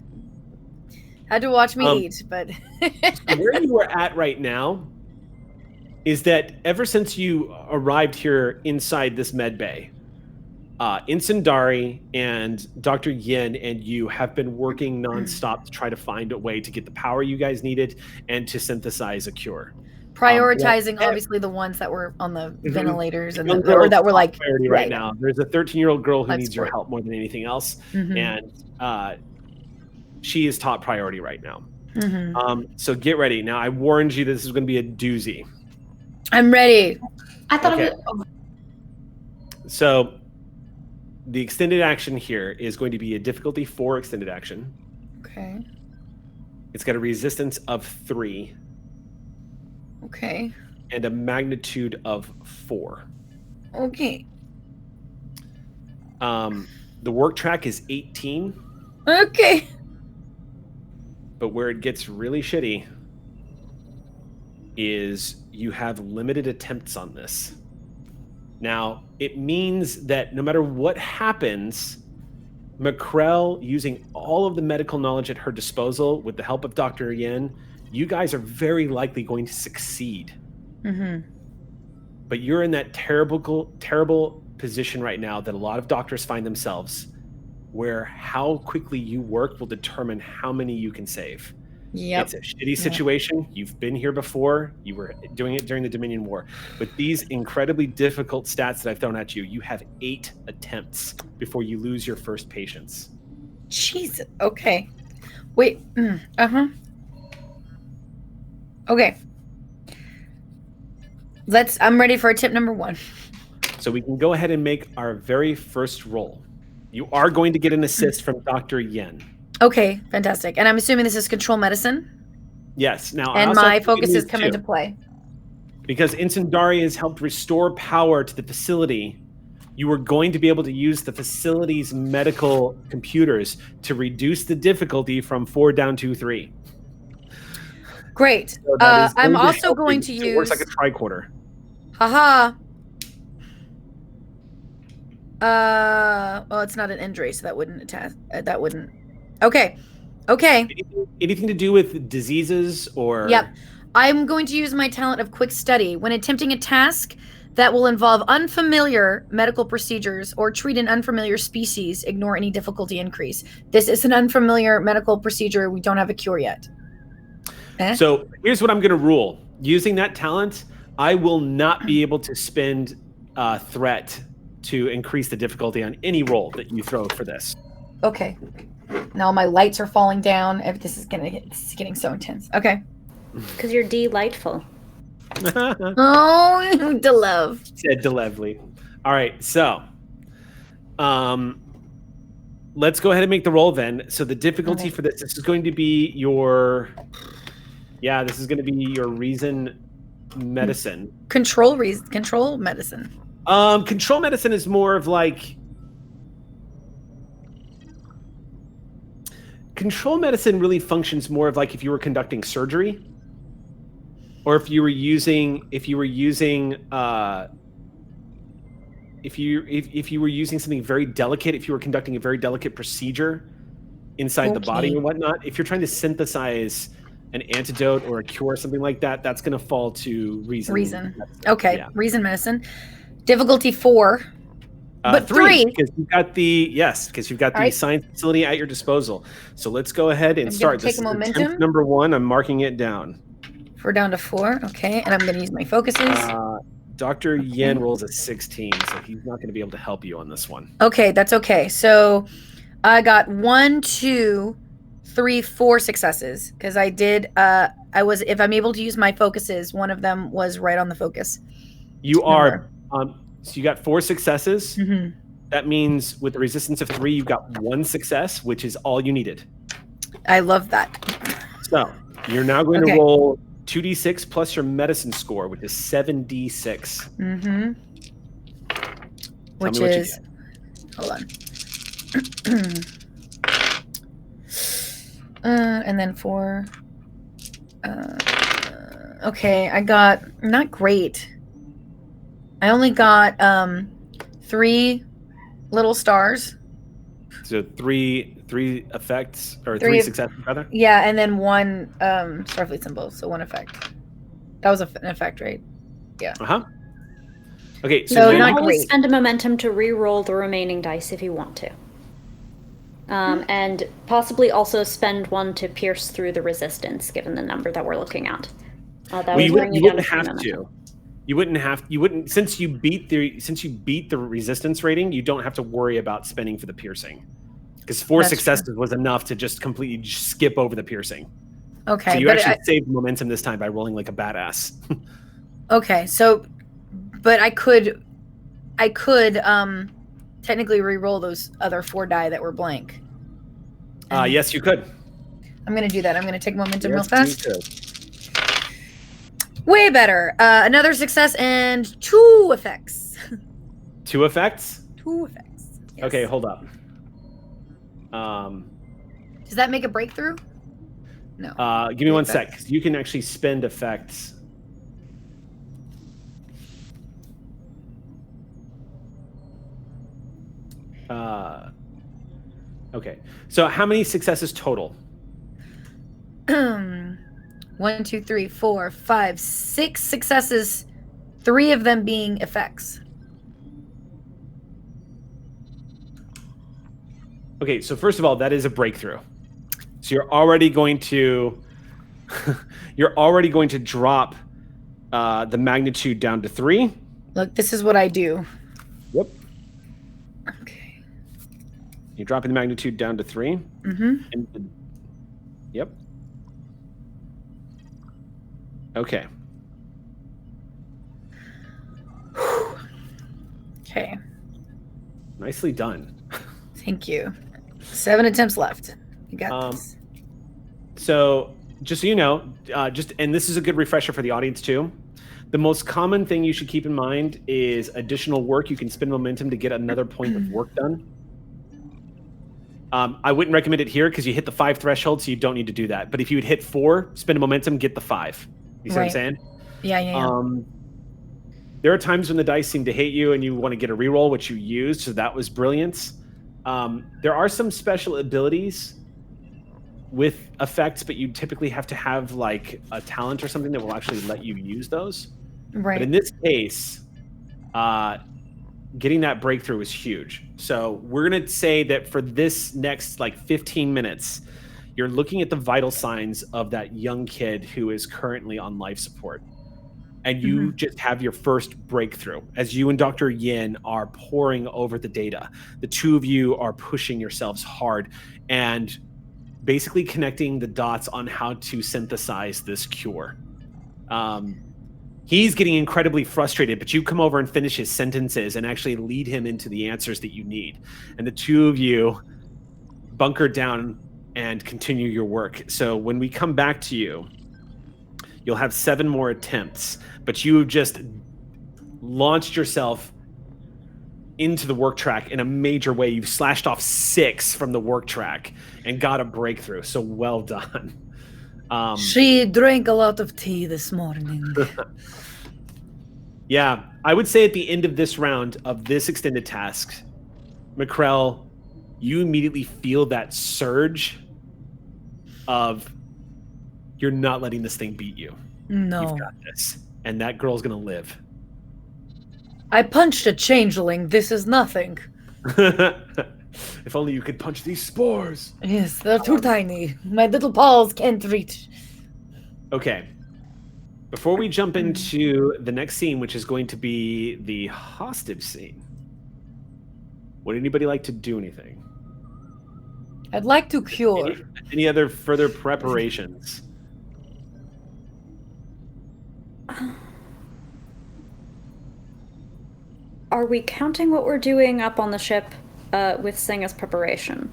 had to watch me eat, but so where you are at right now is that ever since you arrived here inside this med bay, Insandari and Dr. Yin and you have been working nonstop to try to find a way to get the power you guys needed and to synthesize a cure. Prioritizing obviously the ones that were on the ventilators and or that were like priority right now. There's a 13-year-old girl who needs your help more than anything else, and she is top priority right now. So get ready. Now I warned you this is going to be a doozy. I'm ready. I thought it was. So the extended action here is going to be a difficulty 4 extended action. Okay. It's got a resistance of 3. Okay. And a magnitude of 4. Okay. The work track is 18. Okay. But where it gets really shitty is you have limited attempts on this. Now, it means that no matter what happens, McCrell, using all of the medical knowledge at her disposal with the help of Dr. Yin, you guys are very likely going to succeed. But you're in that terrible position right now that a lot of doctors find themselves, where how quickly you work will determine how many you can save. It's a shitty situation. You've been here before. You were doing it during the Dominion War. With these incredibly difficult stats that I've thrown at you, you have 8 attempts before you lose your first patients. Jesus. Okay. Wait. Okay. I'm ready for tip number 1. So we can go ahead and make our very first roll. You are going to get an assist from Dr. Yen. Okay, fantastic. And I'm assuming this is control medicine? Yes. Now, and my focus has come into play. Because Insandari has helped restore power to the facility, you are going to be able to use the facility's medical computers to reduce the difficulty from 4 down to 3. Great. So I'm also going to use... It works like a tricorder. Haha. Well, it's not an injury, so that wouldn't attach. That wouldn't. Okay. Anything to do with diseases or? Yep. I'm going to use my talent of quick study when attempting a task that will involve unfamiliar medical procedures or treat an unfamiliar species. Ignore any difficulty increase. This is an unfamiliar medical procedure. We don't have a cure yet. So here's what I'm going to rule. Using that talent, I will not be able to spend threat to increase the difficulty on any roll that you throw for this. Okay. Now my lights are falling down. This is getting so intense. Okay. Because you're delightful. Oh, DeLove. Said DeLevely. All right, so let's go ahead and make the roll then. So the difficulty for this is going to be your reason medicine. Control medicine. Control medicine is more of like control medicine really functions more of like if you were conducting surgery, or if you were using something very delicate, if you were conducting a very delicate procedure inside the body and whatnot. If you're trying to synthesize an antidote or a cure, something like that, that's going to fall to reason. Medicine. Okay, yeah. Reason medicine. Difficulty 4. But 3 because you've got the science facility at your disposal. So let's go ahead and start. Take a momentum. Number 1. I'm marking it down. We're down to 4. Okay, and I'm going to use my focuses. Dr. Yen rolls a 16, so he's not going to be able to help you on this one. Okay, that's okay. So I got 1, 2, 4 successes because I did. If I'm able to use my focuses, one of them was right on the focus. You are. So you got 4 successes. Mm-hmm. That means with the resistance of 3, you've got 1 success, which is all you needed. I love that. So you're now going to roll 2d6 plus your medicine score, which is 7d6. Mm-hmm. Which is, hold on. And then 4. Okay, I got not great. I only got 3 little stars. So 3 effects or 3 successes rather. Yeah, and then 1 Starfleet symbol, so 1 effect. That was an effect, right? Yeah. Okay, so you can always spend a momentum to re-roll the remaining dice if you want to. And possibly also spend 1 to pierce through the resistance, given the number that we're looking at. You wouldn't have to. You wouldn't since you beat the resistance rating, you don't have to worry about spending for the piercing. Because 4 successes was enough to just completely skip over the piercing. Okay. So you actually saved momentum this time by rolling like a badass. Okay, so but I could technically re-roll those other 4 die that were blank. Yes, you could. I'm gonna do that. I'm gonna take momentum real Yes, fast. you could. Way better. Another success and 2 effects. 2 effects? 2 effects. Yes. Okay, hold up. Does that make a breakthrough? No. Give me 1 sec. 'Cause you can actually spend effects. Okay. So how many successes total? 1, 2, 3, 4, 5, 6 successes, 3 of them being effects. Okay, so first of all, that is a breakthrough. So you're already going to drop the magnitude down to 3. Look, this is what I do. Yep. Okay. You're dropping the magnitude down to 3. Mm-hmm. Yep. Okay. Okay. Nicely done. Thank you. 7 attempts left. You got this. So, just so you know, and this is a good refresher for the audience too. The most common thing you should keep in mind is additional work. You can spend momentum to get another point of work done. I wouldn't recommend it here because you hit the 5 threshold, so you don't need to do that. But if you would hit 4, spend a momentum, get the 5. You see what I'm saying? Yeah. There are times when the dice seem to hate you and you want to get a reroll, which you used, so that was brilliant. There are some special abilities with effects, but you typically have to have like a talent or something that will actually let you use those. Right. But in this case, getting that breakthrough is huge. So we're going to say that for this next like 15 minutes, you're looking at the vital signs of that young kid who is currently on life support. And you just have your first breakthrough as you and Dr. Yin are poring over the data. The two of you are pushing yourselves hard and basically connecting the dots on how to synthesize this cure. He's getting incredibly frustrated, but you come over and finish his sentences and actually lead him into the answers that you need. And the two of you bunker down and continue your work. So when we come back to you, you'll have 7 more attempts, but you've just launched yourself into the work track in a major way. You've slashed off 6 from the work track and got a breakthrough. So well done. She drank a lot of tea this morning. Yeah, I would say at the end of this round of this extended task, McCrell, you immediately feel that surge of you're not letting this thing beat you. No. You've got this. And that girl's going to live. I punched a changeling. This is nothing. If only you could punch these spores. Yes, they're too tiny. My little paws can't reach. Okay. Before we jump into the next scene, which is going to be the hostage scene, would anybody like to do anything? I'd like to cure. Any other further preparations? Are we counting what we're doing up on the ship with Sing as preparation?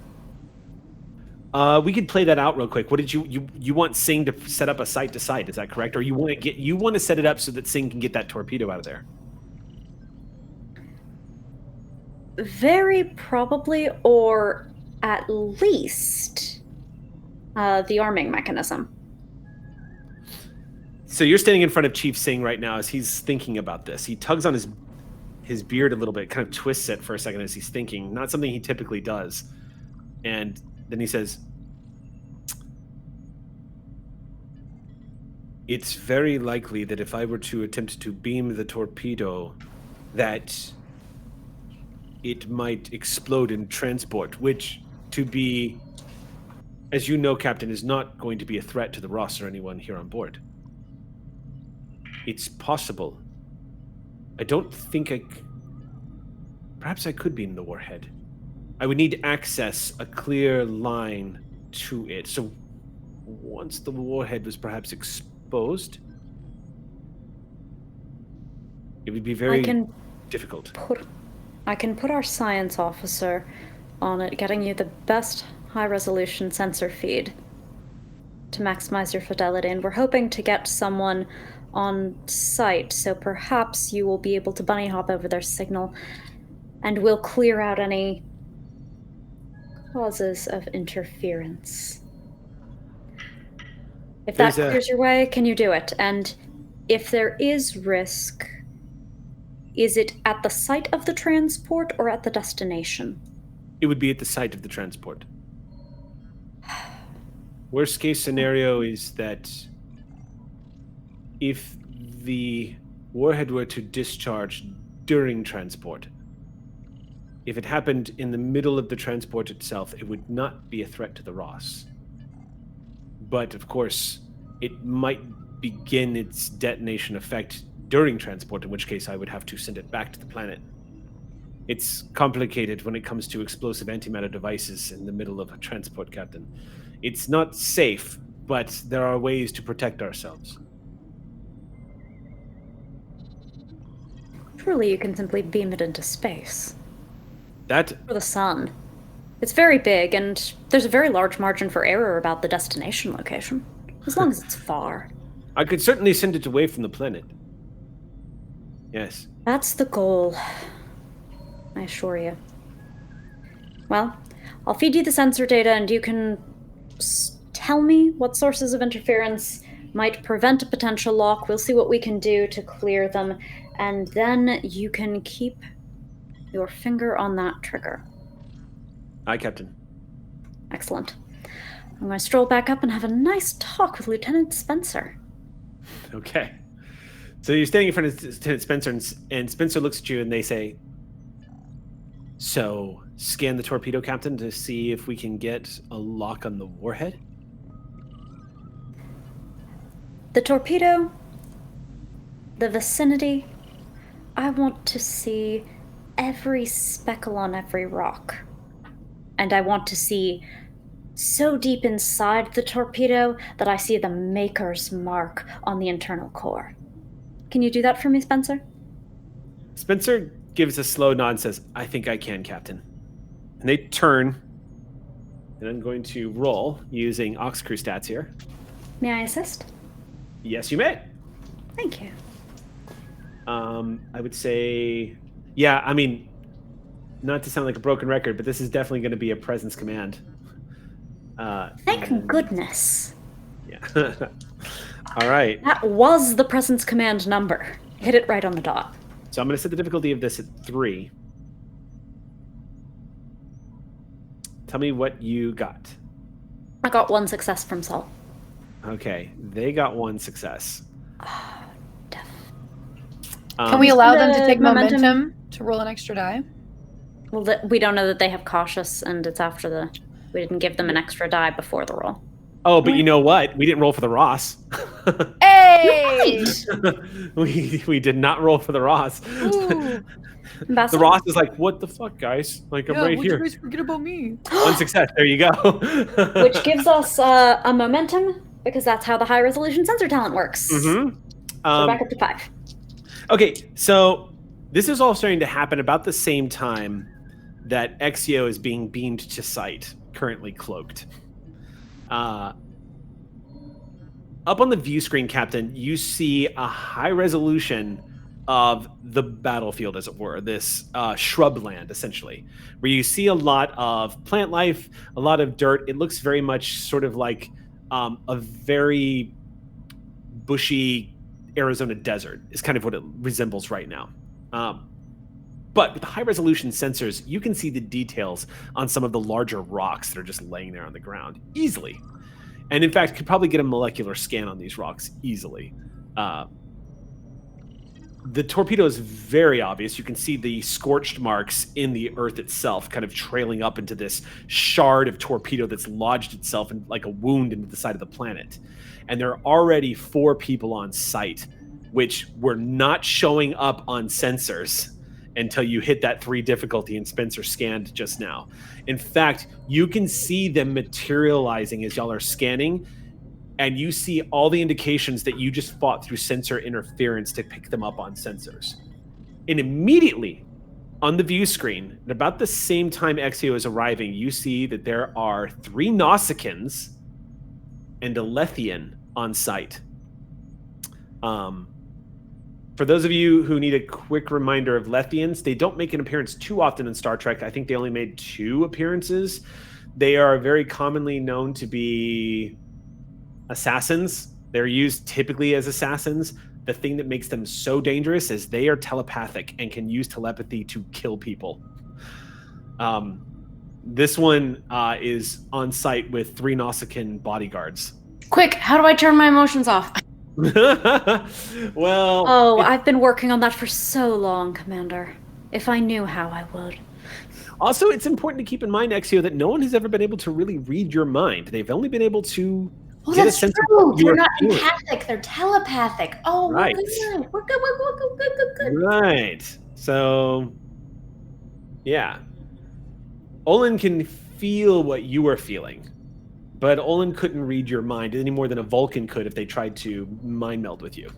We could play that out real quick. What did you want Sing to set up a site to site? Is that correct, or you want to set it up so that Sing can get that torpedo out of there? Very probably, or at least the arming mechanism. So you're standing in front of Chief Sing right now as he's thinking about this. He tugs on his beard a little bit, kind of twists it for a second as he's thinking. Not something he typically does. And then he says, "It's very likely that if I were to attempt to beam the torpedo, that it might explode in transport, which, to be, as you know, Captain, is not going to be a threat to the Ross or anyone here on board. It's possible. I don't think perhaps I could beam the warhead. I would need to access a clear line to it. So once the warhead was perhaps exposed, it would be very difficult. I can put our science officer on it, getting you the best high-resolution sensor feed to maximize your fidelity, and we're hoping to get someone on site, so perhaps you will be able to bunny hop over their signal, and we'll clear out any causes of interference. If that clears your way, can you do it? And if there is risk, is it at the site of the transport or at the destination? It would be at the site of the transport. Worst case scenario is that if the warhead were to discharge during transport, if it happened in the middle of the transport itself, it would not be a threat to the Ross. But, of course, it might begin its detonation effect during transport, in which case I would have to send it back to the planet. It's complicated when it comes to explosive antimatter devices in the middle of a transport, Captain. It's not safe, but there are ways to protect ourselves. Surely you can simply beam it into space. That... Or the sun. It's very big, and there's a very large margin for error about the destination location, as long as it's far. I could certainly send it away from the planet. Yes. That's the goal, I assure you. Well, I'll feed you the sensor data, and you can tell me what sources of interference might prevent a potential lock. We'll see what we can do to clear them, and then you can keep your finger on that trigger. Aye, Captain. Excellent. I'm going to stroll back up and have a nice talk with Lieutenant Spencer. Okay. So you're standing in front of Lieutenant Spencer, and Spencer looks at you and they say, "So, scan the torpedo, Captain, to see if we can get a lock on the warhead?" The torpedo, the vicinity, I want to see every speckle on every rock. And I want to see so deep inside the torpedo that I see the maker's mark on the internal core. Can you do that for me, Spencer? Spencer gives a slow nod and says, "I think I can, Captain." And they turn, and I'm going to roll using Aux Crew stats here. May I assist? Yes, you may. Thank you. I would say, yeah, I mean, not to sound like a broken record, but this is definitely going to be a presence command. Thank goodness. Yeah. All right. That was the presence command number. Hit it right on the dot. So I'm going to set the difficulty of this at 3. Tell me what you got. I got 1 success from Sol. Okay, they got 1 success. Can we allow them to take momentum to roll an extra die? Well, we don't know that they have cautious, and it's after we didn't give them an extra die before the roll. Oh, but you know what? We didn't roll for the Ross. Hey! Yay! we did not roll for the Ross. The Ambassador? Ross is like, what the fuck, guys? Like, I'm right here. You guys forget about me? One success. There you go. Which gives us a momentum, because that's how the high resolution sensor talent works. Mm-hmm. We're back up to 5. Okay, so this is all starting to happen about the same time that Exio is being beamed to sight, currently cloaked. Up on the view screen, Captain, you see a high resolution of the battlefield, as it were, this shrubland, essentially, where you see a lot of plant life, a lot of dirt. It looks very much sort of like a very bushy Arizona desert is kind of what it resembles right now. But with the high resolution sensors, you can see the details on some of the larger rocks that are just laying there on the ground easily. And in fact, could probably get a molecular scan on these rocks easily. The torpedo is very obvious. You can see the scorched marks in the earth itself, kind of trailing up into this shard of torpedo that's lodged itself in like a wound into the side of the planet. And there are already 4 people on site, which were not showing up on sensors until you hit that 3 difficulty and Spencer scanned just now. In fact, you can see them materializing as y'all are scanning, and you see all the indications that you just fought through sensor interference to pick them up on sensors. And immediately on the view screen, at about the same time Exio is arriving, you see that there are 3 Nausicaans and a Lethian on site. For those of you who need a quick reminder of Lethians, they don't make an appearance too often in Star Trek. I think they only made 2 appearances. They are very commonly known to be assassins. They're used typically as assassins. The thing that makes them so dangerous is they are telepathic and can use telepathy to kill people. This one is on site with 3 Nausicaan bodyguards. Quick, how do I turn my emotions off? Well... Oh, I've been working on that for so long, Commander. If I knew how, I would. Also, it's important to keep in mind, Exio, that no one has ever been able to really read your mind. They've only been able to get a sense true. of They're your not feelings. empathic, they're telepathic. Oh, Right. We're good. Right. So, yeah. Olin can feel what you are feeling, but Olin couldn't read your mind any more than a Vulcan could if they tried to mind meld with you.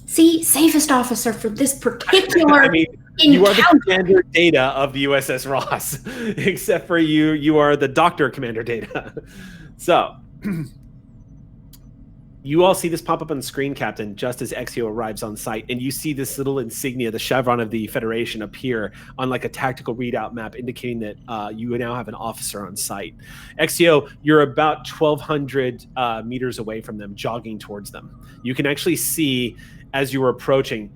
See, safest officer for this particular I mean, you are the Commander Data of the USS Ross, except for you are the Doctor Commander Data. So, you all see this pop up on the screen, Captain, just as Exio arrives on site, and you see this little insignia, the chevron of the Federation, appear on like a tactical readout map, indicating that you now have an officer on site. Exio, you're about 1,200 meters away from them, jogging towards them. You can actually see, as you were approaching,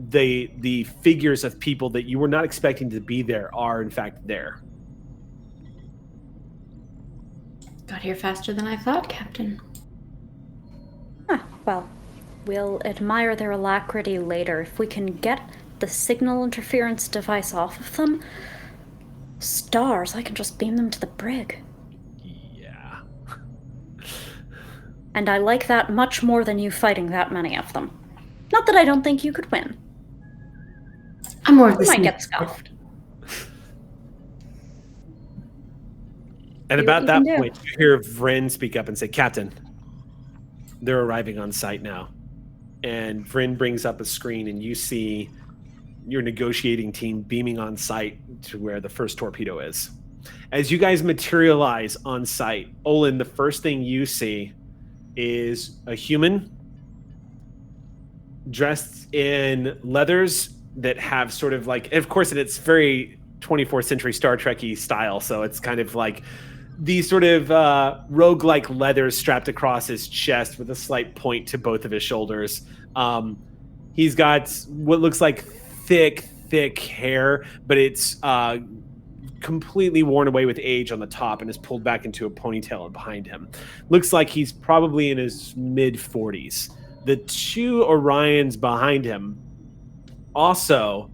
the figures of people that you were not expecting to be there are in fact there. Got here faster than I thought, Captain. Well, we'll admire their alacrity later. If we can get the signal interference device off of them, stars, I can just beam them to the brig. Yeah. And I like that much more than you fighting that many of them. Not that I don't think you could win. I'm more of You the might sneak. get scuffed. And Do about what that you can do. point, you hear Vryn speak up and say, Captain, they're arriving on site now. And Vryn brings up a screen, and you see your negotiating team beaming on site to where the first torpedo is. As you guys materialize on site, Olin, the first thing you see is a human dressed in leathers that have sort of like, of course, it's very 24th century Star Trek-y style, so it's kind of like these sort of rogue-like leathers strapped across his chest with a slight point to both of his shoulders. He's got what looks like thick hair, but it's completely worn away with age on the top and is pulled back into a ponytail behind him. Looks like he's probably in his mid-40s. The 2 Orions behind him, also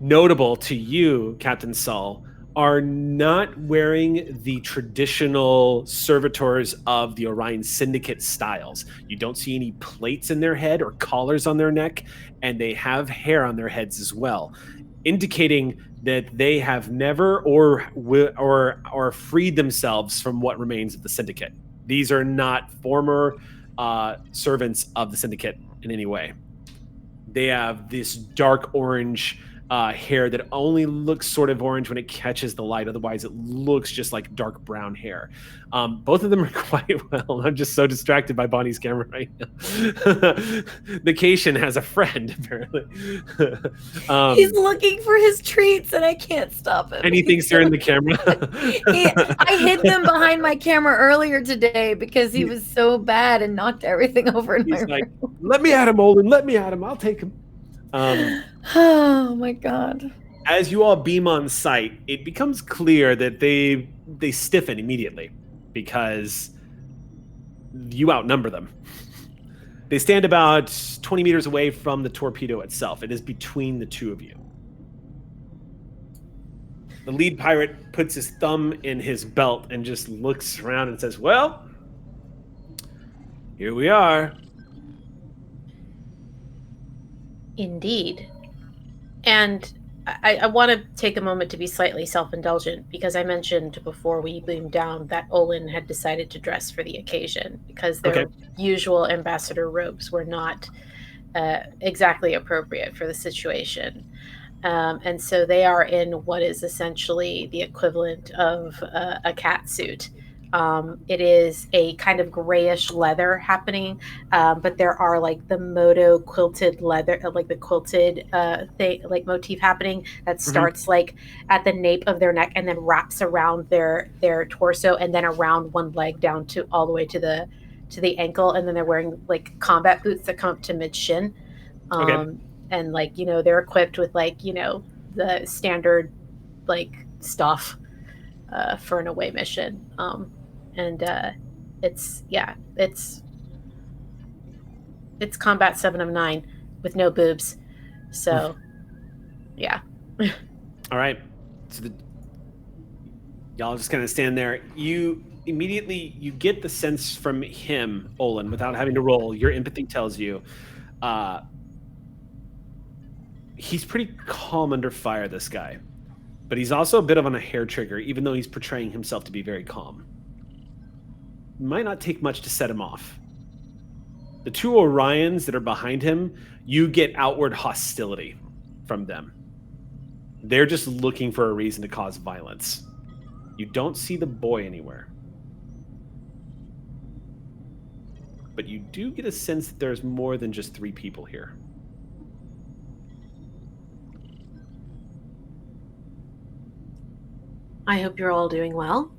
notable to you, Captain Sull, are not wearing the traditional servitors of the Orion Syndicate styles. You don't see any plates in their head or collars on their neck, and they have hair on their heads as well, indicating that they have never or freed themselves from what remains of the Syndicate. These are not former servants of the Syndicate in any way. They have this dark orange hair that only looks sort of orange when it catches the light. Otherwise, it looks just like dark brown hair. Both of them are quite well. I'm just so distracted by Bonnie's camera right now. The Cation has a friend, apparently. He's looking for his treats, and I can't stop him. And he thinks they're in the camera. I hid them behind my camera earlier today because he was so bad and knocked everything over in my room. Let me at him, Olin. Let me at him. I'll take him. Oh my god. As you all beam on sight, it becomes clear that they stiffen immediately because you outnumber them. They stand about 20 meters away from the torpedo itself. It is between the two of you. The lead pirate puts his thumb in his belt and just looks around and says, well, here we are. Indeed. And I want to take a moment to be slightly self-indulgent because I mentioned before we beamed down that Olin had decided to dress for the occasion because their usual ambassador robes were not exactly appropriate for the situation. And so they are in what is essentially the equivalent of a cat suit. It is a kind of grayish leather happening, but there are like the moto quilted leather, like the quilted thing, like motif happening that starts like at the nape of their neck and then wraps around their torso and then around one leg down to all the way to the ankle, and then they're wearing like combat boots that come up to mid shin, and like, you know, they're equipped with like, you know, the standard like stuff for an away mission. And it's combat 7 of 9 with no boobs. So, yeah. All right. So y'all just kind of stand there. You immediately, you get the sense from him, Olin, without having to roll. Your empathy tells you he's pretty calm under fire, this guy. But he's also a bit of on a hair trigger, even though he's portraying himself to be very calm. Might not take much to set him off. The two Orions that are behind him, you get outward hostility from them. They're just looking for a reason to cause violence. You don't see the boy anywhere. But you do get a sense that there's more than just 3 people here. I hope you're all doing well.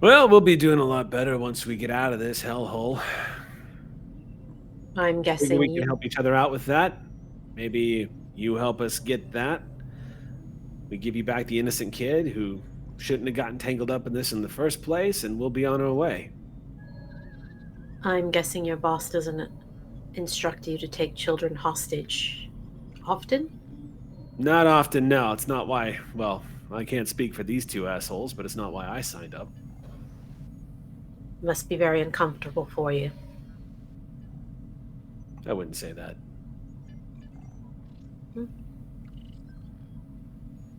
Well, we'll be doing a lot better once we get out of this hellhole. I'm guessing maybe we can help each other out with that. Maybe you help us get that. We give you back the innocent kid who shouldn't have gotten tangled up in this in the first place, and we'll be on our way. I'm guessing your boss doesn't instruct you to take children hostage often? Not often, no. It's not why, well, I can't speak for these 2 assholes, but it's not why I signed up. Must be very uncomfortable for you. I wouldn't say that.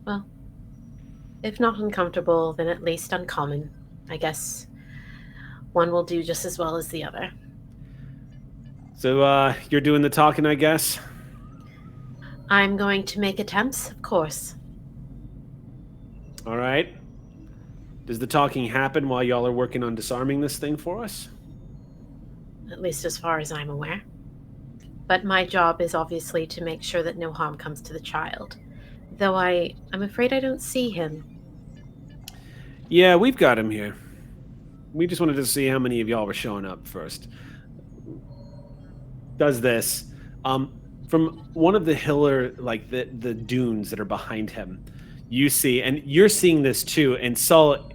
Well, if not uncomfortable, then at least uncommon. I guess one will do just as well as the other. So, you're doing the talking, I guess? I'm going to make attempts, of course. All right. Does the talking happen while y'all are working on disarming this thing for us? At least as far as I'm aware. But my job is obviously to make sure that no harm comes to the child. Though I'm afraid I don't see him. Yeah, we've got him here. We just wanted to see how many of y'all were showing up first. Does this. From one of the like the dunes that are behind him, you see, and you're seeing this too, and Saul,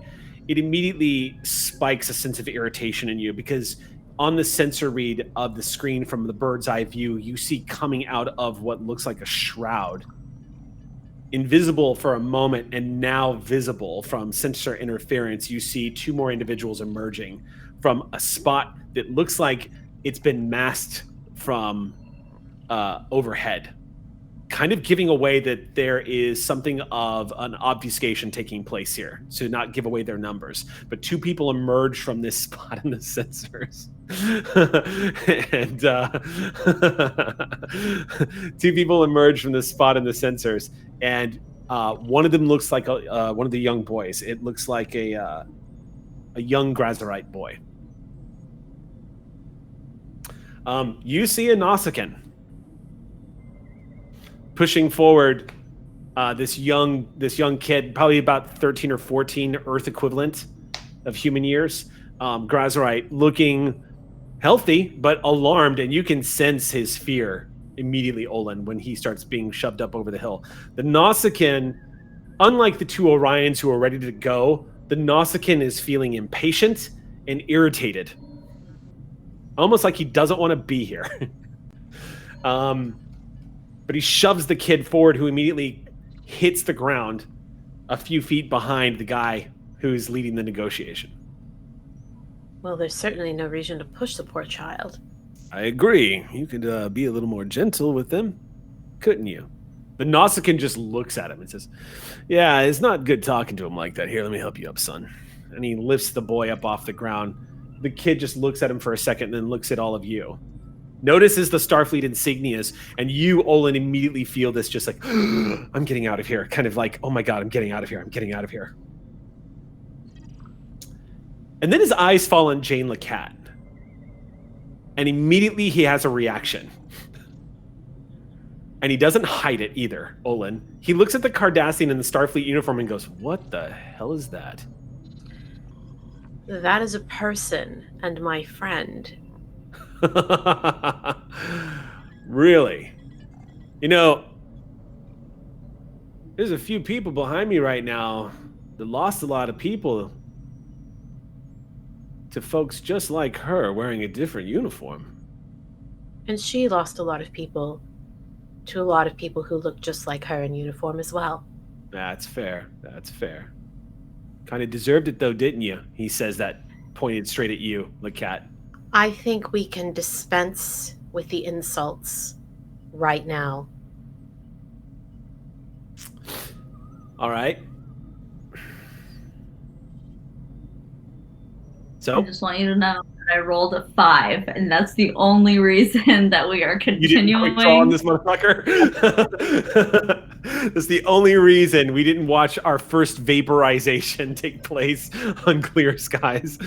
it immediately spikes a sense of irritation in you because on the sensor read of the screen from the bird's eye view, you see coming out of what looks like a shroud invisible for a moment and now visible from sensor interference, you see two more individuals emerging from a spot that looks like it's been masked from overhead, kind of giving away that there is something of an obfuscation taking place here, to not give away their numbers. But two people emerge from this spot in the sensors. And two people emerge from this spot in the sensors, and one of them looks like one of the young boys. It looks like a young Grazerite boy. You see a Nausicaan pushing forward this young kid, probably about 13 or 14 Earth equivalent of human years. Grazerite, looking healthy but alarmed, and you can sense his fear immediately, Olin, when he starts being shoved up over the hill. The Nausicaan, unlike the two Orions who are ready to go, the Nausicaan is feeling impatient and irritated, almost like he doesn't want to be here. But he shoves the kid forward, who immediately hits the ground a few feet behind the guy who's leading the negotiation. Well, there's certainly no reason to push the poor child. I agree. You could be a little more gentle with them, couldn't you? The Nausicaan just looks at him and says, yeah, it's not good talking to him like that. Here, let me help you up, son. And he lifts the boy up off the ground. The kid just looks at him for a second and then looks at all of you. Notices the Starfleet insignias, and you, Olin, immediately feel this just like, I'm getting out of here. Kind of like, oh my God, I'm getting out of here. I'm getting out of here. And then his eyes fall on Jane LeCat. And immediately he has a reaction. And he doesn't hide it either, Olin. He looks at the Cardassian in the Starfleet uniform and goes, what the hell is that? That is a person and my friend. Really? You know, there's a few people behind me right now that lost a lot of people to folks just like her wearing a different uniform. And she lost a lot of people to a lot of people who look just like her in uniform as well. That's fair. That's fair. Kind of deserved it though, didn't you? He says that, pointed straight at you, LeCat. I think we can dispense with the insults right now. All right. So I just want you to know that I rolled a 5, and that's the only reason that we are continuing. You didn't quick draw on this motherfucker? That's the only reason we didn't watch our first vaporization take place on Clear Skies.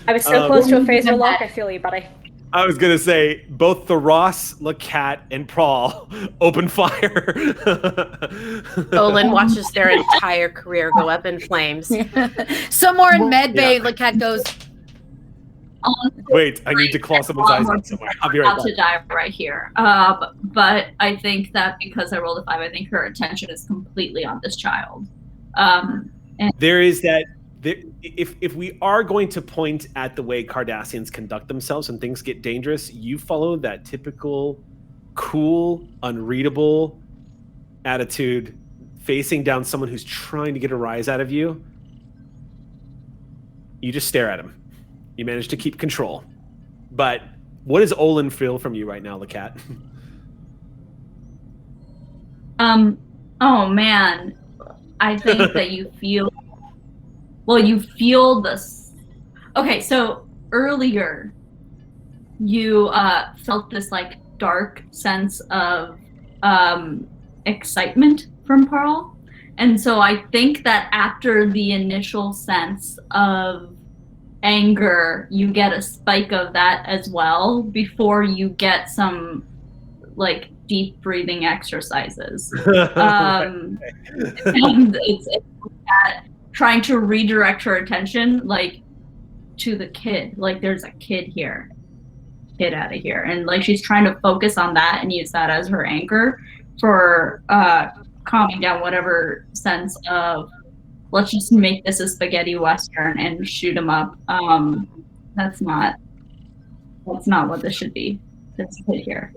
I was so close to a phaser lock. I feel you, buddy. I was going to say, both the Ross, LeCat, and Prawl open fire. Olin watches their entire career go up in flames. Somewhere in medbay, LeCat goes, Wait, I need to claw someone's eyes out somewhere. I'll be right back. To die right here. But I think that because I rolled a 5, I think her attention is completely on this child. And there is that. If we are going to point at the way Cardassians conduct themselves when things get dangerous, you follow that typical cool, unreadable attitude, facing down someone who's trying to get a rise out of you. You just stare at him. You manage to keep control. But what does Olin feel from you right now, LeCat? Oh man, I think that you feel. Well, you feel this. Okay, so earlier you felt this like dark sense of excitement from Pearl. And so I think that after the initial sense of anger, you get a spike of that as well before you get some like deep breathing exercises. And it's that trying to redirect her attention like to the kid, like there's a kid here, get out of here, and like she's trying to focus on that and use that as her anchor for calming down whatever sense of let's just make this a spaghetti western and shoot him up. That's not what this should be. This kid here.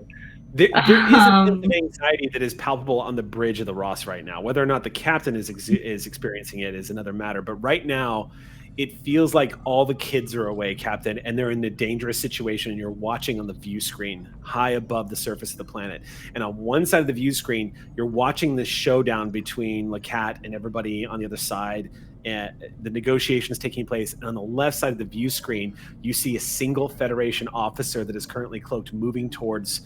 There is a sense of anxiety that is palpable on the bridge of the Ross right now. Whether or not the captain is experiencing it is another matter. But right now, it feels like all the kids are away, Captain, and they're in a dangerous situation. And you're watching on the view screen high above the surface of the planet. And on one side of the view screen, you're watching this showdown between Lacat and everybody on the other side. And the negotiations taking place. And on the left side of the view screen, you see a single Federation officer that is currently cloaked moving towards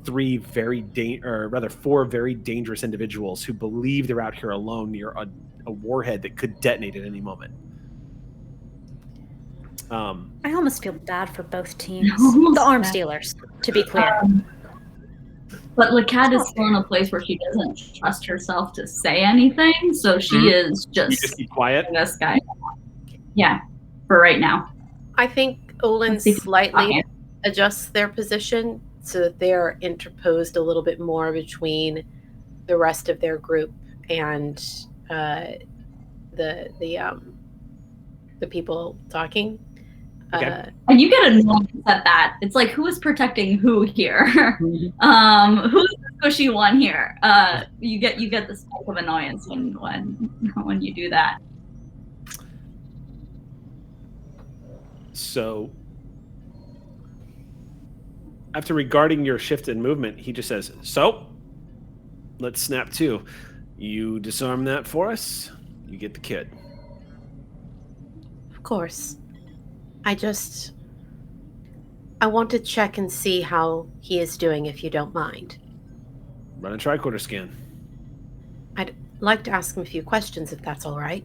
four very dangerous individuals who believe they're out here alone near a warhead that could detonate at any moment. I almost feel bad for both teams. The arms dealers, to be clear. But Lacat is still in a place where she doesn't trust herself to say anything, so she is just keep quiet. This guy. Yeah, for right now. I think Olin slightly adjusts their position so that they're interposed a little bit more between the rest of their group and the people talking. Okay. And you get annoyed at that. It's like, who is protecting who here? Who's the squishy one here? You get this type of annoyance when you do that. So, after regarding your shift in movement, he just says, "So, let's snap to. You disarm that for us. You get the kid." Of course. I want to check and see how he is doing, if you don't mind. Run a tricorder scan. I'd like to ask him a few questions, if that's all right.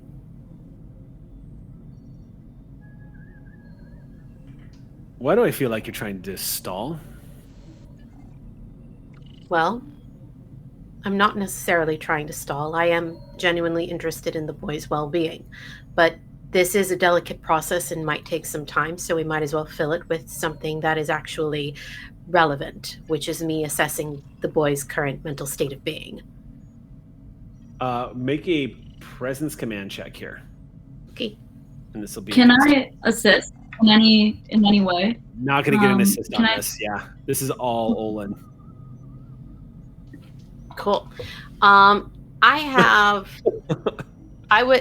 Why do I feel like you're trying to stall? Well, I'm not necessarily trying to stall. I am genuinely interested in the boy's well-being. But this is a delicate process and might take some time, so we might as well fill it with something that is actually relevant, which is me assessing the boy's current mental state of being. Make a presence command check here. Okay. And this will be. Can I assist in any way? Not going to get an assist on this. Yeah, this is all Olin. Cool.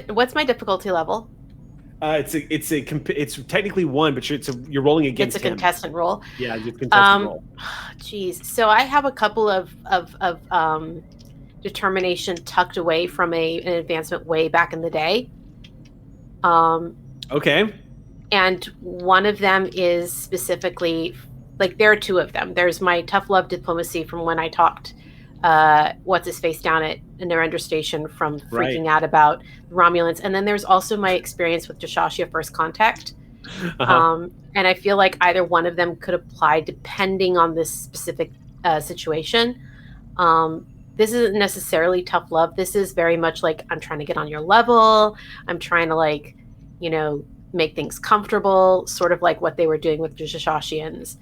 What's my difficulty level? It's technically 1, but you're rolling against him. It's a contestant roll. Yeah, it's a contestant roll. Geez. So I have a couple of determination tucked away from an advancement way back in the day. Okay. And one of them is specifically, there are 2 of them. There's my tough love diplomacy from when I talked what's-his-face down at Narendra Station from freaking out about Romulans. And then there's also my experience with Jashashia First Contact. And I feel like either one of them could apply depending on this specific situation. This isn't necessarily tough love. This is very much like, I'm trying to get on your level. I'm trying to, make things comfortable, sort of like what they were doing with Jashashians.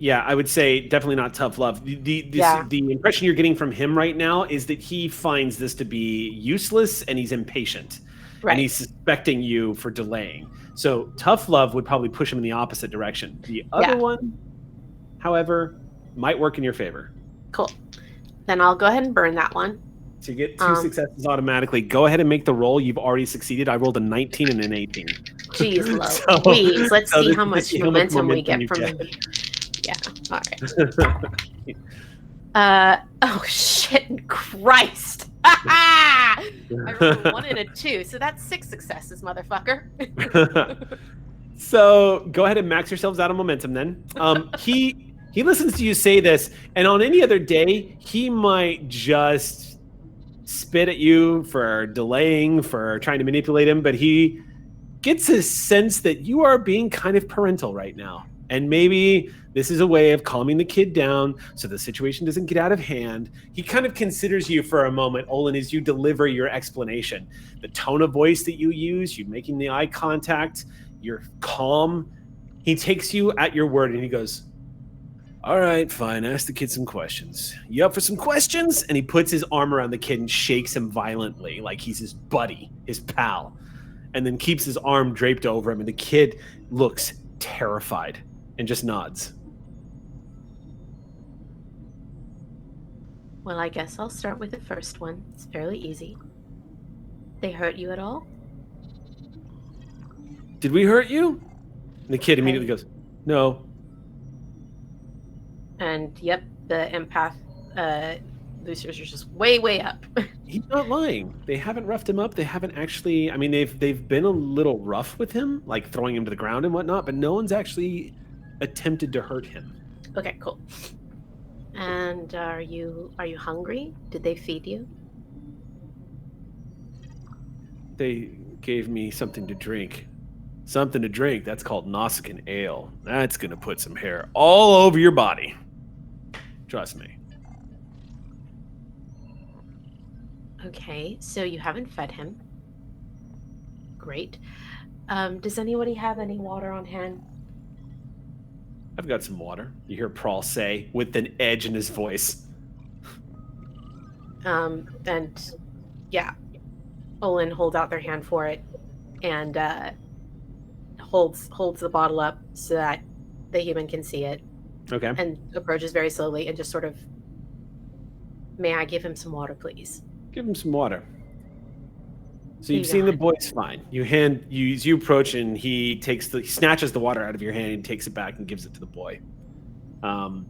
Yeah, I would say definitely not tough love. The impression you're getting from him right now is that he finds this to be useless and he's impatient. Right. And he's suspecting you for delaying. So tough love would probably push him in the opposite direction. The other one, however, might work in your favor. Cool. Then I'll go ahead and burn that one. So you get 2 successes automatically. Go ahead and make the roll. You've already succeeded. I rolled a 19 and an 18. Jeez, Louise. Let's see how much momentum we get from him. Yeah. All right. Oh shit! Christ! I rolled a 1 and a 2, so that's 6 successes, motherfucker. So go ahead and max yourselves out of momentum. Then he listens to you say this, and on any other day, he might just spit at you for delaying, for trying to manipulate him. But he gets a sense that you are being kind of parental right now. And maybe this is a way of calming the kid down so the situation doesn't get out of hand. He kind of considers you for a moment, Olin, as you deliver your explanation. The tone of voice that you use, you making the eye contact, you're calm. He takes you at your word and he goes, "All right, fine, ask the kid some questions. You up for some questions?" And he puts his arm around the kid and shakes him violently like he's his buddy, his pal, and then keeps his arm draped over him. And the kid looks terrified and just nods. Well, I guess I'll start with the first one. It's fairly easy. They hurt you at all? Did we hurt you? And the kid immediately goes, no. And yep, the empath boosters are just way up. He's not lying. They haven't roughed him up. They haven't actually. I mean, they've been a little rough with him, like throwing him to the ground and whatnot. But no one's actually attempted to hurt him. Okay, cool. And are you hungry? Did they feed you? They gave me something to drink. Something to drink. That's called Nausicaan ale. That's gonna put some hair all over your body. Trust me. Okay, so you haven't fed him. Great. Does anybody have any water on hand? I've got some water. You hear Prawl say with an edge in his voice. And yeah, Olin holds out their hand for it and holds the bottle up so that the human can see it. Okay. And approaches very slowly and just sort of, may I give him some water, please? Give him some water. So you've seen the boy's fine. You approach and he snatches the water out of your hand and takes it back and gives it to the boy. The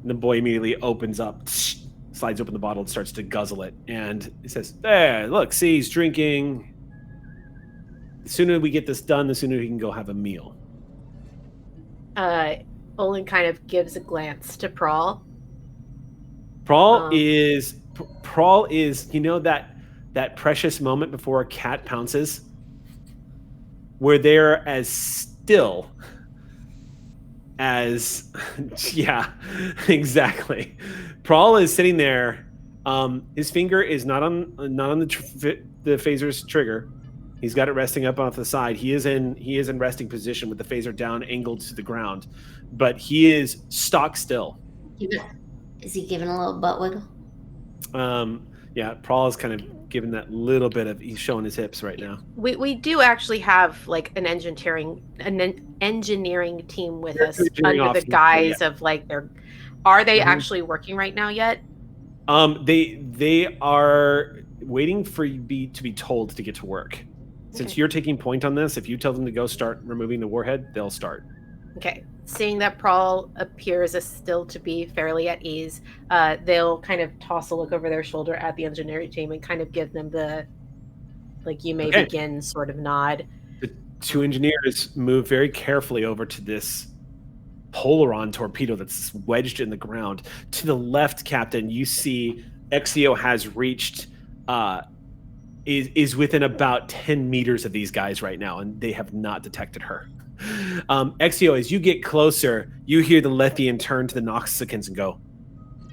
boy immediately opens up, slides open the bottle and starts to guzzle it. And he says, there, look, see, he's drinking. The sooner we get this done, the sooner he can go have a meal. Olin kind of gives a glance to Prawl. Prawl is, you know, that precious moment before a cat pounces, where they're as still as, yeah, exactly. Prawl is sitting there. His finger is not on the phaser's trigger. He's got it resting up off the side. He is in resting position with the phaser down, angled to the ground, but he is stock still. Is he giving a little butt wiggle? Yeah, Prawl is kind of giving that little bit of, he's showing his hips right now. We do actually have like an engineering team with us under the guise of like are they actually working right now yet? They are waiting for you to be told to get to work. Since you're taking point on this, if you tell them to go start removing the warhead, they'll start. Okay. Seeing that Prawl appears as still to be fairly at ease, they'll kind of toss a look over their shoulder at the engineering team and kind of give them the, like, you may begin sort of nod. The two engineers move very carefully over to this Polaron torpedo that's wedged in the ground. To the left, Captain, you see Exio has reached, is within about 10 meters of these guys right now, and they have not detected her. Exio, as you get closer, you hear the Lethian turn to the Noxicans and go,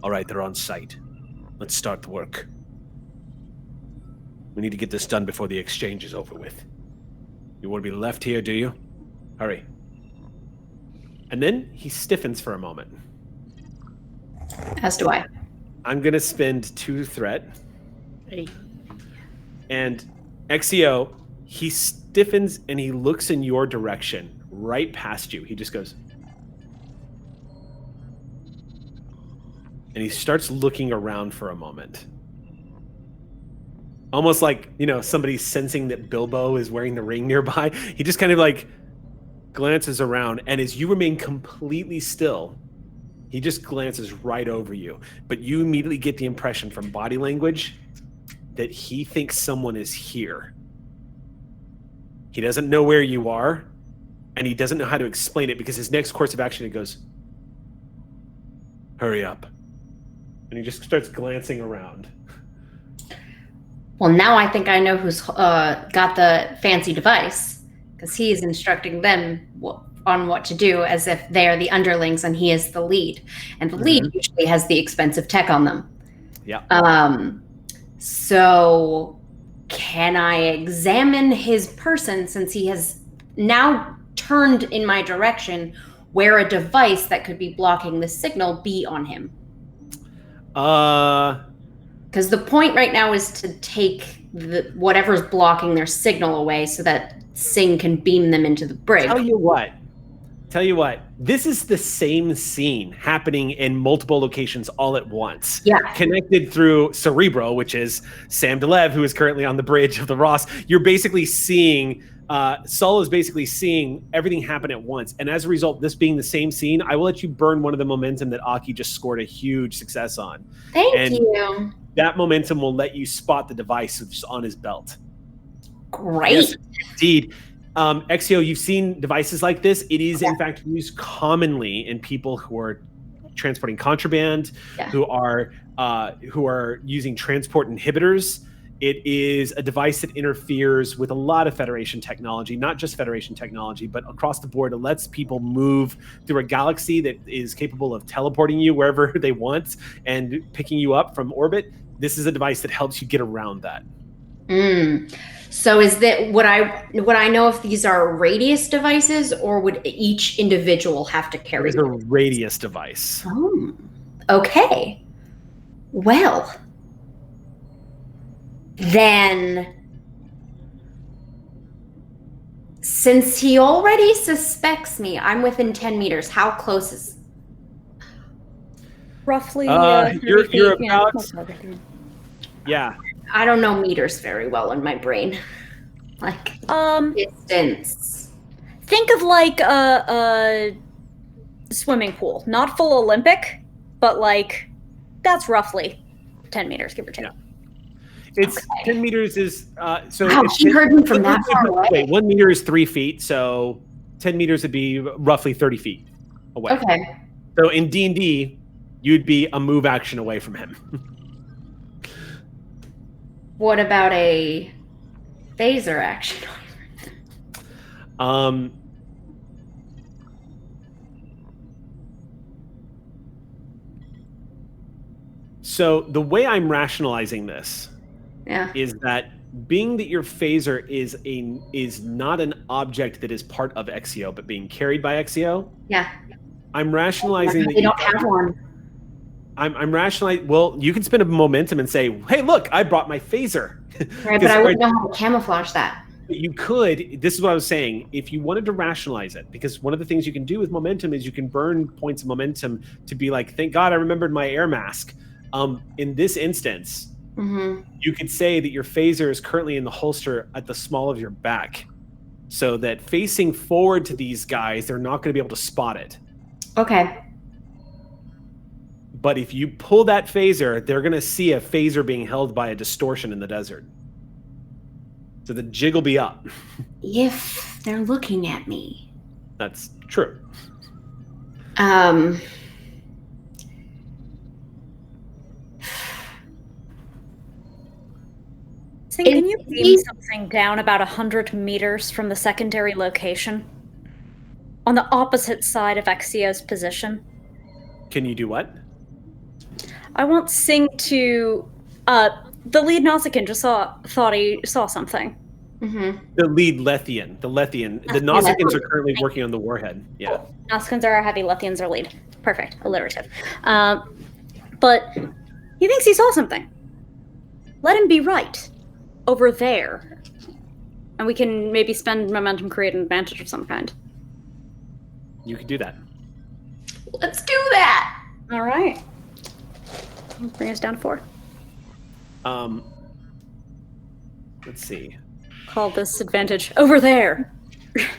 all right, they're on site. Let's start the work. We need to get this done before the exchange is over with. You want to be left here, do you? Hurry. And then he stiffens for a moment. As do I. I'm going to spend 2 threat. And Exio, he stiffens and he looks in your direction, right past you. He just goes. And he starts looking around for a moment. Almost like, you know, somebody's sensing that Bilbo is wearing the ring nearby. He just kind of like glances around, and as you remain completely still, he just glances right over you. But you immediately get the impression from body language that he thinks someone is here. He doesn't know where you are, and he doesn't know how to explain it, because his next course of action, it goes, hurry up. And he just starts glancing around. Well, now I think I know who's got the fancy device, because he is instructing them on what to do as if they are the underlings and he is the lead. And the lead usually has the expensive tech on them. Yeah. So can I examine his person, since he has now turned in my direction, where a device that could be blocking the signal be on him? Because the point right now is to take whatever's blocking their signal away so that Singh can beam them into the brig. Tell you what, Tell you what, this is the same scene happening in multiple locations all at once. Yeah. Connected through Cerebro, which is Sam DeLev, who is currently on the bridge of the Ross. You're basically seeing, Saul is basically seeing everything happen at once. And as a result, this being the same scene, I will let you burn one of the momentum that Aki just scored a huge success on. Thank you. That momentum will let you spot the device that's on his belt. Great. Yes, indeed. Exio, you've seen devices like this. It is, in fact, used commonly in people who are transporting contraband, who are using transport inhibitors. It is a device that interferes with a lot of Federation technology, not just Federation technology, but across the board. It lets people move through a galaxy that is capable of teleporting you wherever they want and picking you up from orbit. This is a device that helps you get around that. So is that would I know if these are radius devices, or would each individual have to carry? It's a radius device. Oh, okay. Well, then, since he already suspects me, I'm within 10 meters. How close is? Roughly. You're about. Yeah. I don't know meters very well in my brain. Like distance. Think of like a swimming pool, not full Olympic, but like that's roughly 10 meters, give or take. Yeah. It's 10 meters is so. Wow, he heard me from that far away. Wait, 1 meter is 3 feet, so 10 meters would be roughly 30 feet away. Okay. So in D&D, you'd be a move action away from him. What about a phaser action? So the way I'm rationalizing this is that being that your phaser is not an object that is part of Exio, but being carried by Exio. Yeah. I'm rationalizing that they don't have one. I'm rationalizing. Well, you can spin a momentum and say, "Hey, look, I brought my phaser." Right, but I wouldn't know how to camouflage that. You could. This is what I was saying. If you wanted to rationalize it, because one of the things you can do with momentum is you can burn points of momentum to be like, "Thank God I remembered my air mask." In this instance, you could say that your phaser is currently in the holster at the small of your back, so that facing forward to these guys, they're not going to be able to spot it. Okay. But if you pull that phaser, they're going to see a phaser being held by a distortion in the desert. So the jig will be up. If they're looking at me. That's true. Can you beam something down about 100 meters from the secondary location? On the opposite side of Exio's position? Can you do what? I want Sing to... the lead Nausicaan just thought he saw something. The lead Lethian. The Nausicaans are currently working on the warhead. Yeah. Nausicaans are heavy, Lethians are lead. Perfect. Alliterative. But he thinks he saw something. Let him be right. Over there. And we can maybe spend momentum, create an advantage of some kind. You could do that. Let's do that. All right. Bring us down to 4. Let's see. Call this advantage over there.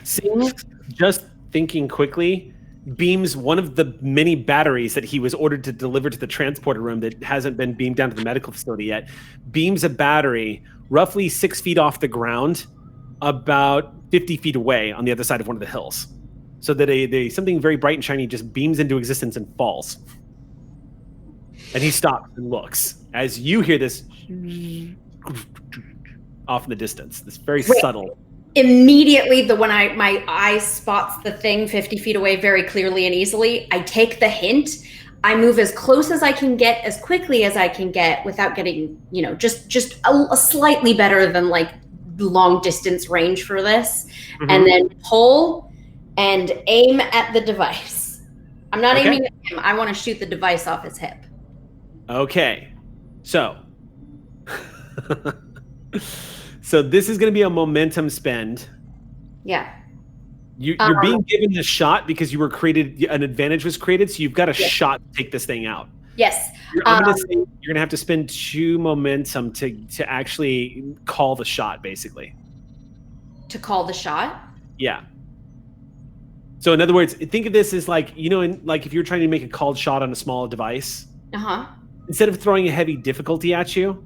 Sing, just thinking quickly, beams one of the many batteries that he was ordered to deliver to the transporter room that hasn't been beamed down to the medical facility yet. Beams a battery roughly 6 feet off the ground, about 50 feet away on the other side of one of the hills. So that something very bright and shiny just beams into existence and falls. And he stops and looks as you hear this off in the distance. This very subtle. Immediately, when my eye spots the thing 50 feet away very clearly and easily, I take the hint. I move as close as I can get, as quickly as I can get, without getting, just a slightly better than like long distance range for this, and then pull and aim at the device. I'm not aiming at him. I want to shoot the device off his hip. Okay, so this is going to be a momentum spend. Yeah. You're being given the shot because you were created. An advantage was created, so you've got a shot to take this thing out. Yes. I'm going to say you're going to have to spend 2 momentum to actually call the shot, basically. To call the shot? Yeah. So in other words, think of this as like, if you're trying to make a called shot on a small device. Instead of throwing a heavy difficulty at you,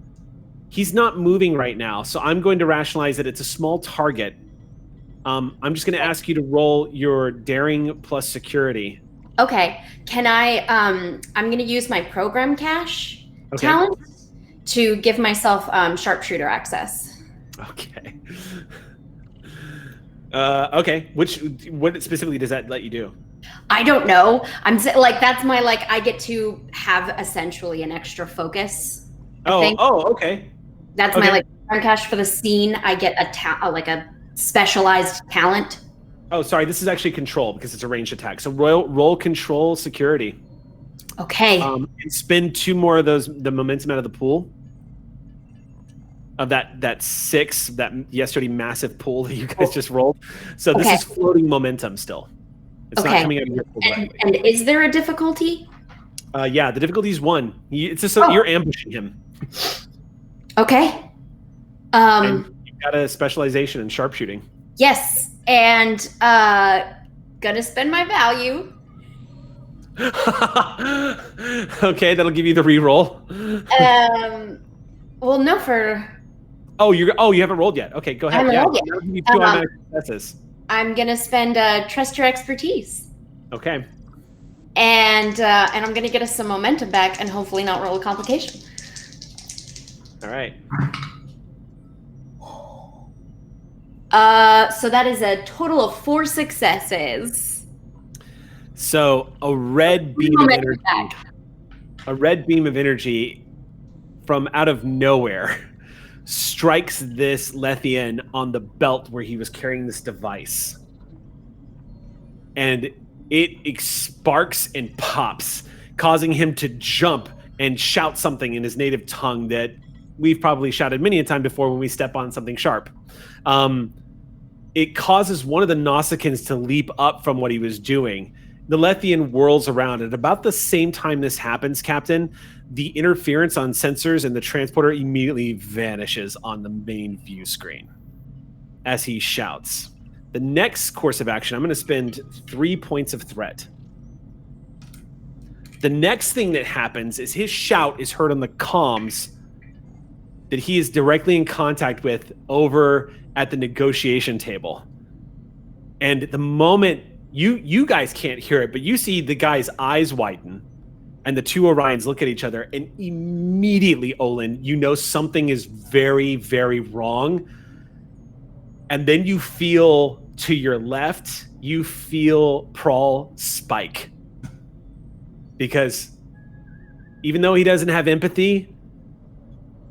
he's not moving right now. So I'm going to rationalize that it's a small target. I'm just going to ask you to roll your daring plus security. Okay. Can I, I'm going to use my program cache talent to give myself sharpshooter access. Okay. Okay. What specifically does that let you do? I don't know. That's my, I get to have essentially an extra focus. Okay. That's my program cache for the scene. I get a specialized talent. Oh, sorry. This is actually control because it's a ranged attack. So roll control security. Okay. And spend 2 more of the momentum out of the pool. Of that 6, that yesterday massive pool that you guys just rolled. So this is floating momentum still. It's not coming out of your pool directly. And is there a difficulty? Yeah, the difficulty is 1. It's just you're ambushing him. Okay. And you've got a specialization in sharpshooting. Yes. And gonna spend my value. Okay, that'll give you the reroll. Well, no, for. You haven't rolled yet. Okay, go ahead. I haven't rolled yet. That'll give you 2 automatic successes. I'm gonna spend trust your expertise. Okay. And I'm gonna get us some momentum back and hopefully not roll a complication. All right. So that is a total of 4 successes. So a red beam of energy from out of nowhere strikes this Lethian on the belt where he was carrying this device. And it sparks and pops, causing him to jump and shout something in his native tongue that we've probably shouted many a time before when we step on something sharp. It causes one of the Nausicaans to leap up from what he was doing. The Lethian whirls around. At about the same time this happens, Captain, the interference on sensors and the transporter immediately vanishes on the main view screen as he shouts. The next course of action, I'm going to spend 3 points of threat. The next thing that happens is his shout is heard on the comms that he is directly in contact with over at the negotiation table. And the moment you guys can't hear it, but you see the guy's eyes widen and the 2 Orions look at each other, and immediately, Olin, you know something is very, very wrong. And then you feel to your left, you feel Prawl spike. Because even though he doesn't have empathy,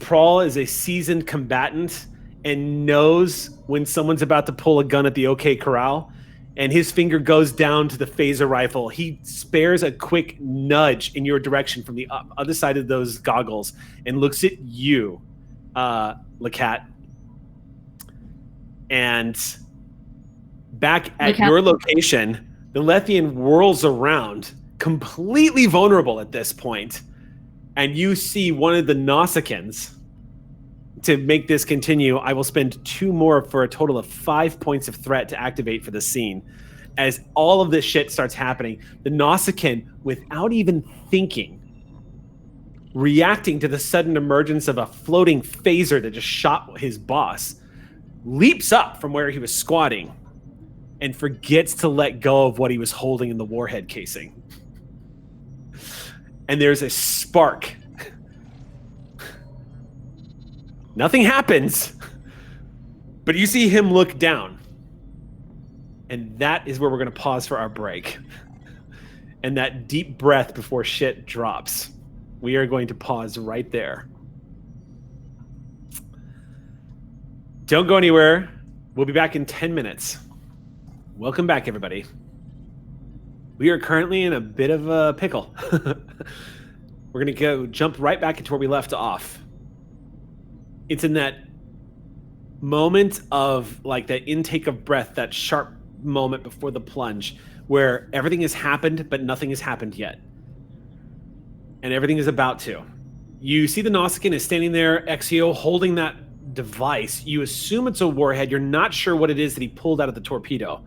Prawl is a seasoned combatant and knows when someone's about to pull a gun at the OK Corral, and his finger goes down to the phaser rifle. He spares a quick nudge in your direction from the other side of those goggles and looks at you, Lacat. And back at your location, the Lethian whirls around, completely vulnerable at this point, and you see one of the Nausicaans. To make this continue, I will spend 2 more for a total of 5 points of threat to activate for the scene. As all of this shit starts happening, the Nausicaan, without even thinking, reacting to the sudden emergence of a floating phaser that just shot his boss, leaps up from where he was squatting and forgets to let go of what he was holding in the warhead casing. And there's a spark. Nothing happens, but you see him look down. And that is where we're going to pause for our break. And that deep breath before shit drops. We are going to pause right there. Don't go anywhere. We'll be back in 10 minutes. Welcome back, everybody. We are currently in a bit of a pickle. We're going to jump right back into where we left off. It's in that moment of like that intake of breath, that sharp moment before the plunge where everything has happened, but nothing has happened yet. And everything is about to. You see the Nausicaan is standing there, Exio, holding that device. You assume it's a warhead. You're not sure what it is that he pulled out of the torpedo.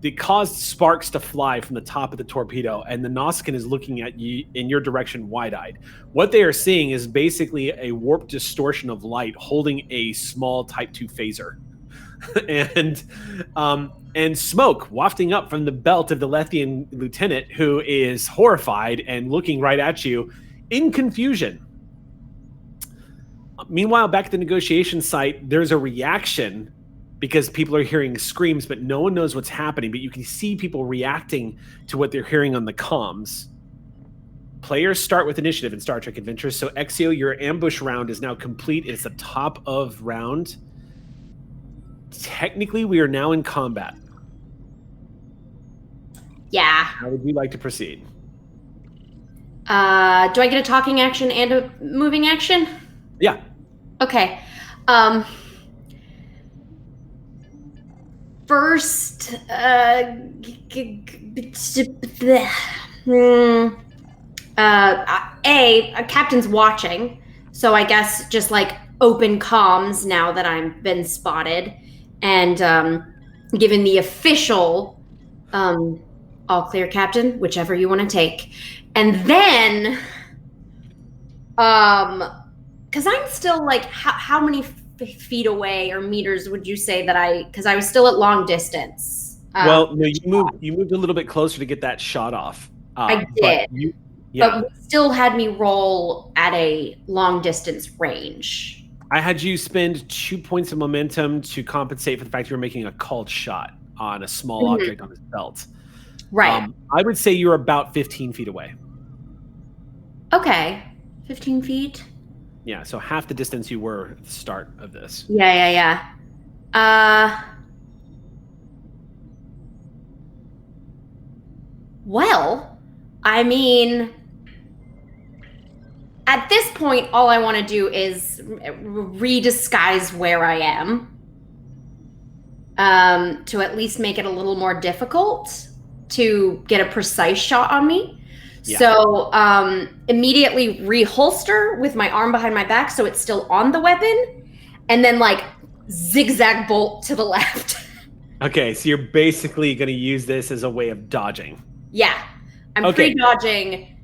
It caused sparks to fly from the top of the torpedo, and the Nausicaan is looking at you in your direction wide-eyed. What they are seeing is basically a warped distortion of light holding a small Type 2 phaser. and smoke wafting up from the belt of the Lethian lieutenant, who is horrified and looking right at you in confusion. Meanwhile, back at the negotiation site, there's a reaction because people are hearing screams, but no one knows what's happening. But you can see people reacting to what they're hearing on the comms. Players start with initiative in Star Trek Adventures. So, Exio, your ambush round is now complete. It's the top of round. Technically, we are now in combat. Yeah. How would you like to proceed? Do I get a talking action and a moving action? Yeah. Okay. First, a captain's watching, so I guess just like open comms now that I've been spotted, and given the official all clear, Captain, whichever you want to take, and then because I'm still like how many feet away or meters would you say that because I was still at long distance. Well, no, you moved a little bit closer to get that shot off. I did. But we still had me roll at a long distance range. I had you spend 2 points of momentum to compensate for the fact you were making a called shot on a small object on his belt. Right. I would say you're about 15 feet away. Okay. 15 feet? Yeah, so half the distance you were at the start of this. Yeah. Well, I mean, at this point, all I want to do is redisguise where I am, to at least make it a little more difficult to get a precise shot on me. Yeah. So immediately reholster with my arm behind my back so it's still on the weapon, and then like zigzag bolt to the left. Okay, so you're basically going to use this as a way of dodging. Yeah, I'm pre-dodging.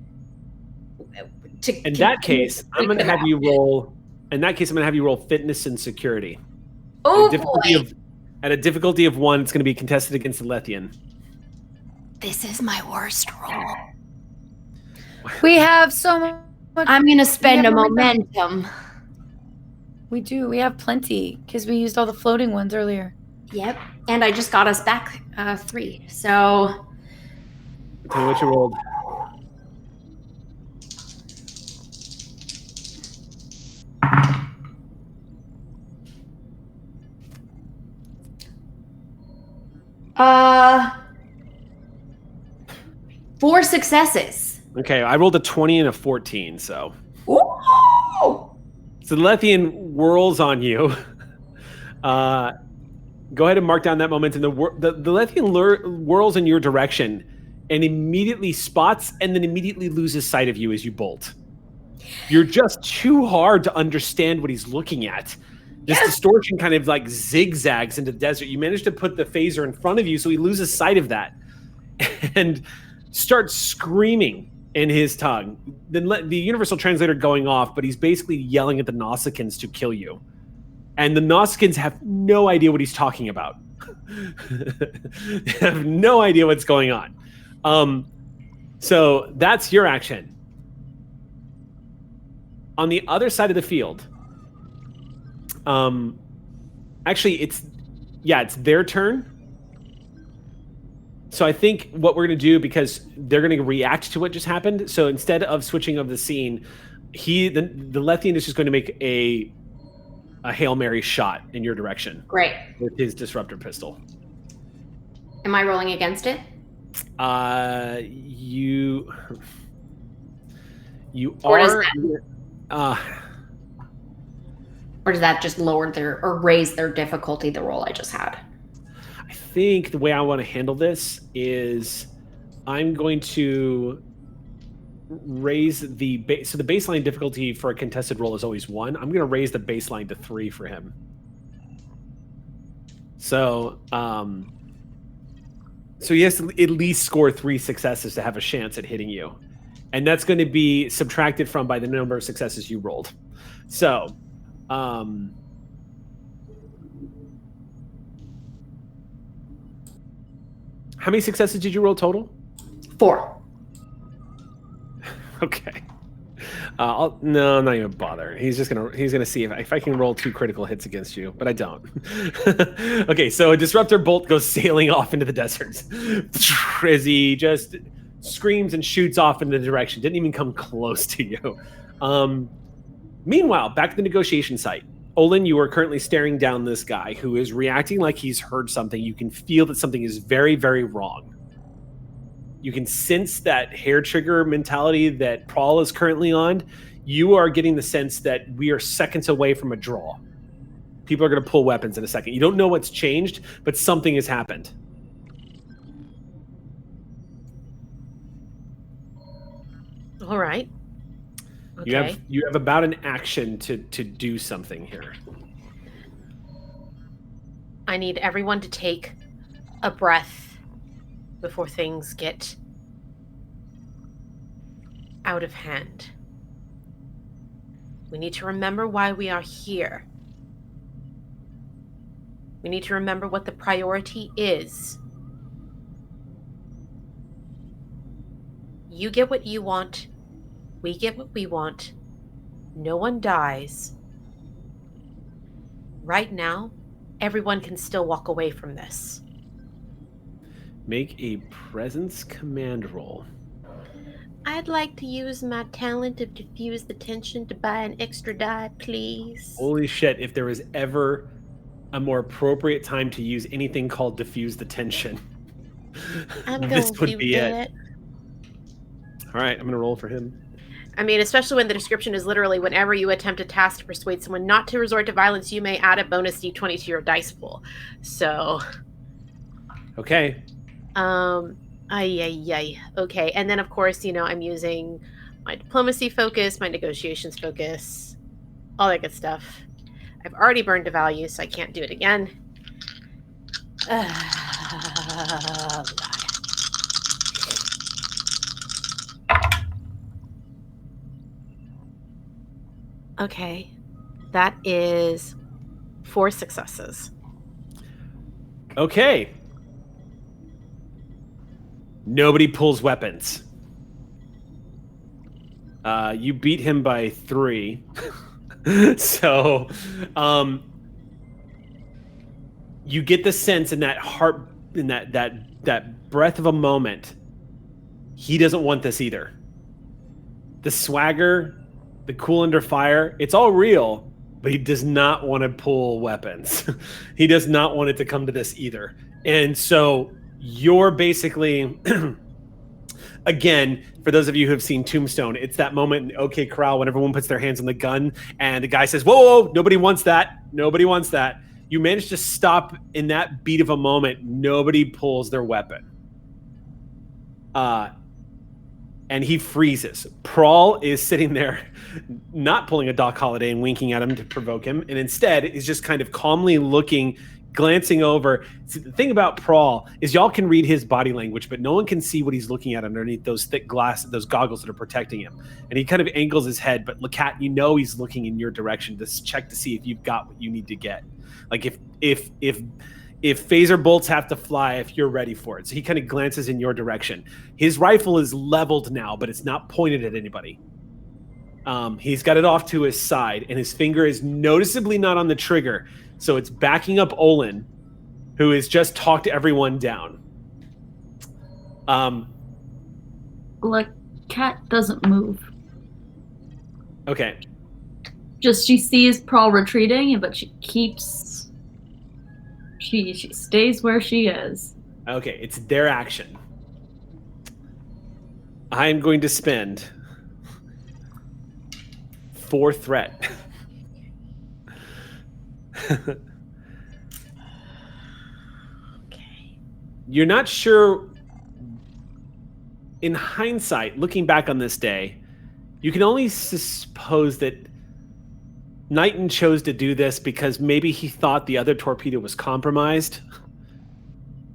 In that case, I'm going to have you roll. In that case, I'm going to have you roll fitness and security. Oh boy! At a difficulty of 1, it's going to be contested against the Lethian. This is my worst roll. We have so much. I'm going to spend a momentum. We do. We have plenty because we used all the floating ones earlier. Yep. And I just got us back 3. So. Tell me what you rolled. Uh, 4 successes. Okay, I rolled a 20 and a 14, so. Ooh! So the Lethian whirls on you. Go ahead and mark down that momentum. The Lethian whirls in your direction and immediately spots and then immediately loses sight of you as you bolt. You're just too hard to understand what he's looking at. This distortion kind of like zigzags into the desert. You manage to put the phaser in front of you, so he loses sight of that and starts screaming in his tongue. The universal translator going off, but he's basically yelling at the Nausicaans to kill you. And the Nausicaans have no idea what he's talking about. They have no idea what's going on. So that's your action. On the other side of the field, actually, it's their turn. So I think what we're going to do, because they're going to react to what just happened. So instead of switching of the scene, the Lethian is just going to make a Hail Mary shot in your direction. Great. With his disruptor pistol. Am I rolling against it? You or are. Or does that just lower or raise their difficulty, the roll I just had? I think the way I want to handle this is I'm going to raise the so the baseline difficulty for a contested roll is always 1. I'm going to raise the baseline to 3 for him. So, so he has to at least score 3 successes to have a chance at hitting you, and that's going to be subtracted from by the number of successes you rolled. So, how many successes did you roll total? 4. Okay. No, I'm not even bother. He's gonna see if I can roll 2 critical hits against you, but I don't. Okay, so a disruptor bolt goes sailing off into the desert as he just screams and shoots off in the direction. Didn't even come close to you. Meanwhile, back at the negotiation site, Olin, you are currently staring down this guy who is reacting like he's heard something. You can feel that something is very, very wrong. You can sense that hair trigger mentality that Prawl is currently on. You are getting the sense that we are seconds away from a draw. People are going to pull weapons in a second. You don't know what's changed, but something has happened. All right. Okay. You have about an action to do something here. I need everyone to take a breath before things get out of hand. We need to remember why we are here. We need to remember what the priority is. You get what you want. We get what we want. No one dies. Right now, everyone can still walk away from this. Make a presence command roll. I'd like to use my talent to diffuse the tension to buy an extra die, please. Holy shit, if there was ever a more appropriate time to use anything called diffuse the tension, this would be it. All right, I'm going to roll for him. I mean, especially when the description is literally whenever you attempt a task to persuade someone not to resort to violence, you may add a bonus d20 to your dice pool. So... Okay. Okay, and then of course, I'm using my diplomacy focus, my negotiations focus, all that good stuff. I've already burned a value, so I can't do it again. Okay, that is 4 successes. Okay. Nobody pulls weapons. You beat him by 3. So, you get the sense in that heart, in that breath of a moment, he doesn't want this either. The swagger, the cool under fire, it's all real, but he does not want to pull weapons. He does not want it to come to this either. And so you're basically, again, for those of you who have seen Tombstone, it's that moment in OK Corral when everyone puts their hands on the gun and the guy says, whoa, whoa, whoa, nobody wants that. Nobody wants that. You manage to stop in that beat of a moment. Nobody pulls their weapon. And he freezes. Prawl is sitting there, not pulling a Doc Holliday and winking at him to provoke him, and instead is just kind of calmly looking, glancing over. See, the thing about Prawl is y'all can read his body language, but no one can see what he's looking at underneath those thick glasses, those goggles that are protecting him. And he kind of angles his head, but Lacat, he's looking in your direction to check to see if you've got what you need to get. Like if phaser bolts have to fly, if you're ready for it. So he kind of glances in your direction. His rifle is leveled now, but it's not pointed at anybody. He's got it off to his side, and his finger is noticeably not on the trigger. So it's backing up Olin, who has just talked everyone down. Cat doesn't move. Okay. Just she sees Prawl retreating, but she keeps... She stays where she is. Okay, it's their action. I'm going to spend 4 threat. Okay. You're not sure. In hindsight, looking back on this day, you can only suppose that Knighton chose to do this because maybe he thought the other torpedo was compromised.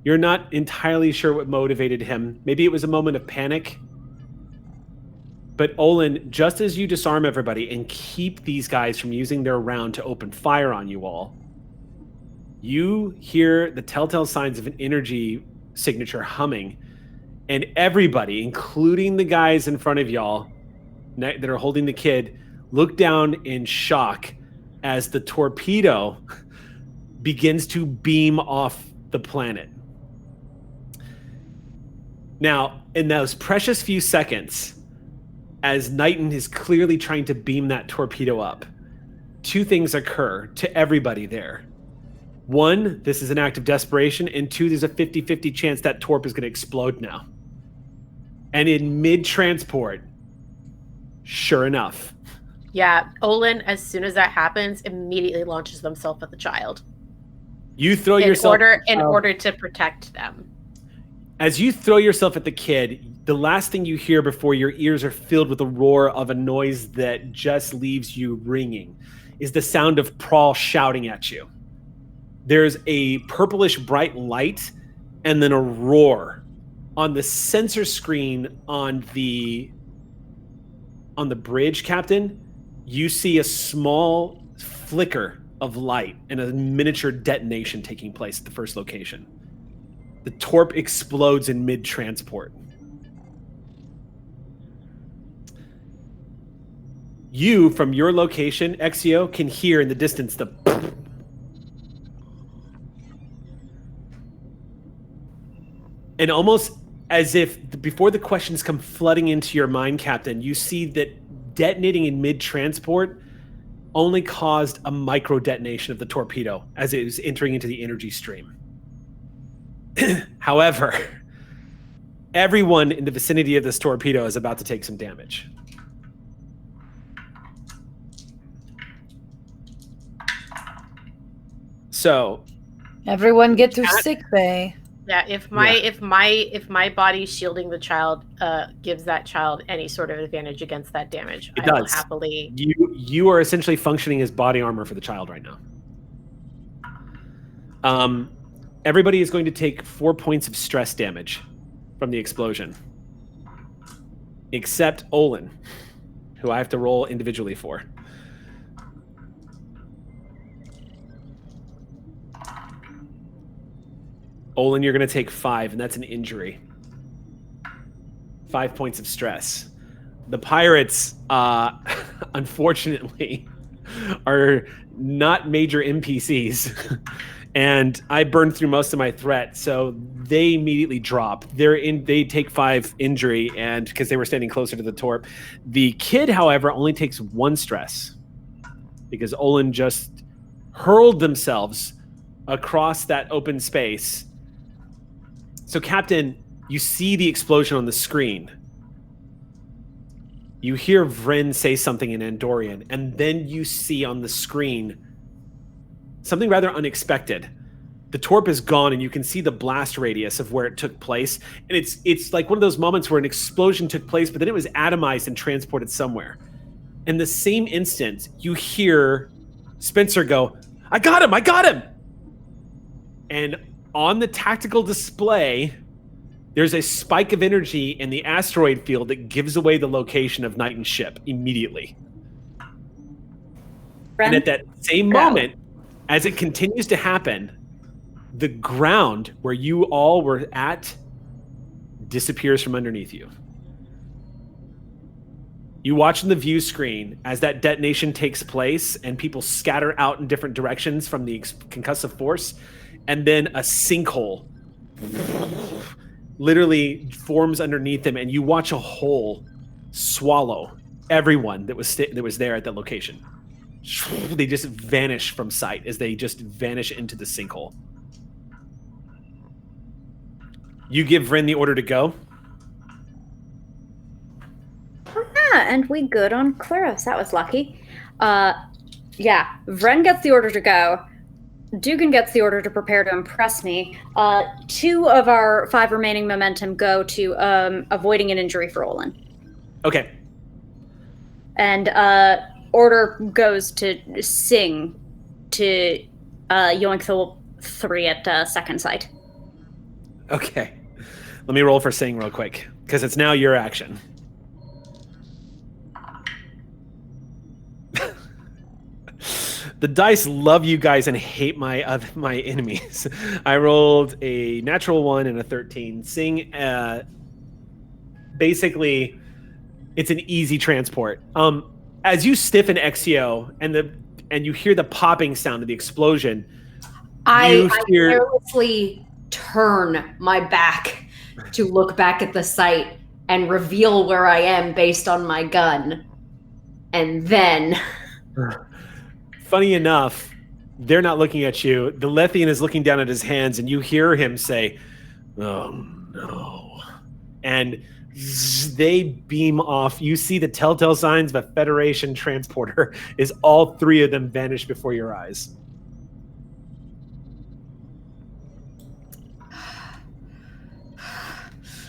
You're not entirely sure what motivated him. Maybe it was a moment of panic. But Olin, just as you disarm everybody and keep these guys from using their round to open fire on you all, you hear the telltale signs of an energy signature humming, and everybody, including the guys in front of y'all that are holding the kid, look down in shock as the torpedo begins to beam off the planet. Now, in those precious few seconds, as Knighton is clearly trying to beam that torpedo up, two things occur to everybody there. One, this is an act of desperation, and two, there's a 50-50 chance that torp is going to explode now. And in mid-transport, sure enough. Yeah, Olin, as soon as that happens, immediately launches themselves at the child. You throw yourself... in order to protect them. As you throw yourself at the kid, the last thing you hear before your ears are filled with the roar of a noise that just leaves you ringing is the sound of Prawl shouting at you. There's a purplish bright light and then a roar. On the sensor screen on the bridge, Captain, you see a small flicker of light and a miniature detonation taking place at the first location. The torp explodes in mid-transport. You, from your location, Exio, can hear in the distance the... And almost as if before the questions come flooding into your mind, Captain, you see that detonating in mid-transport only caused a micro-detonation of the torpedo as it was entering into the energy stream. However, everyone in the vicinity of this torpedo is about to take some damage. So, everyone get to sick bay. Yeah, if my body shielding the child gives that child any sort of advantage against that damage, it I does. will happily. You are essentially functioning as body armor for the child right now. Everybody is going to take 4 points of stress damage from the explosion, except Olin, who I have to roll individually for. Olin, you're going to take 5, and that's an injury. 5 points of stress. The pirates, unfortunately, are not major NPCs. And I burned through most of my threat, so they immediately drop. They take 5 injury, and because they were standing closer to the torp. The kid, however, only takes 1 stress because Olin just hurled themselves across that open space. So, Captain, you see the explosion on the screen. You hear Vryn say something in Andorian, and then you see on the screen something rather unexpected. The torp is gone, and you can see the blast radius of where it took place. And it's like one of those moments where an explosion took place, but then it was atomized and transported somewhere. In the same instant, you hear Spencer go, I got him! I got him! And on the tactical display, there's a spike of energy in the asteroid field that gives away the location of Knighton's ship immediately. And at that same moment, as it continues to happen, the ground where you all were at disappears from underneath you. You watch on the view screen as that detonation takes place and people scatter out in different directions from the concussive force, and then a sinkhole literally forms underneath them, and you watch a hole swallow everyone that was there at that location. They just vanish from sight as they just vanish into the sinkhole. You give Vryn the order to go. Oh, yeah, and we good on Claros. That was lucky. Yeah, Vryn gets the order to go. Dugan gets the order to prepare to impress me. 2 of our 5 remaining momentum go to avoiding an injury for Olin. Okay. And order goes to Sing to yoink the 3 at second sight. Okay. Let me roll for Sing real quick, because it's now your action. The dice love you guys and hate my enemies. I rolled a natural 1 and a 13. Sing, basically, it's an easy transport. As you stiffen Exio and you hear the popping sound of the explosion, I carelessly turn my back to look back at the site and reveal where I am based on my gun. And then... Funny enough, they're not looking at you. The Lethian is looking down at his hands, and you hear him say, "Oh, no." And they beam off. You see the telltale signs of a Federation transporter as all 3 of them vanish before your eyes.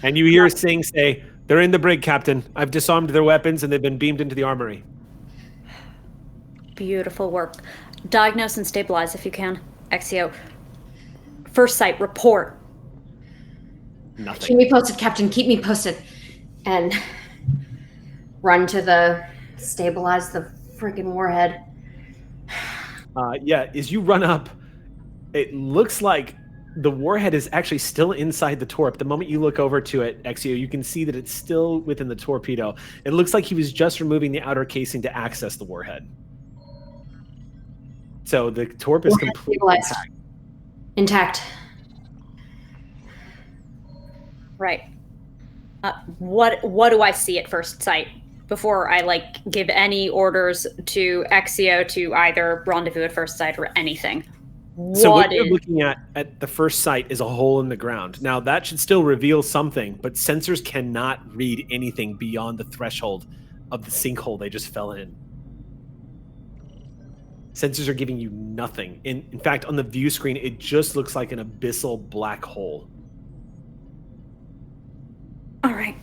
And you hear Sing say, "They're in the brig, Captain. I've disarmed their weapons, and they've been beamed into the armory." Beautiful work. Diagnose and stabilize if you can. Exio. First sight, report. Nothing. Keep me posted, Captain. Keep me posted. And run to stabilize the freaking warhead. Yeah, as you run up, it looks like the warhead is actually still inside the torp. The moment you look over to it, Exio, you can see that it's still within the torpedo. It looks like he was just removing the outer casing to access the warhead. So the torp is completely intact. Right. What do I see at first sight before I give any orders to Exio to either rendezvous at first sight or anything? So what you're looking at the first sight is a hole in the ground. Now that should still reveal something, but sensors cannot read anything beyond the threshold of the sinkhole they just fell in. Sensors are giving you nothing. In fact, on the view screen, it just looks like an abyssal black hole. All right.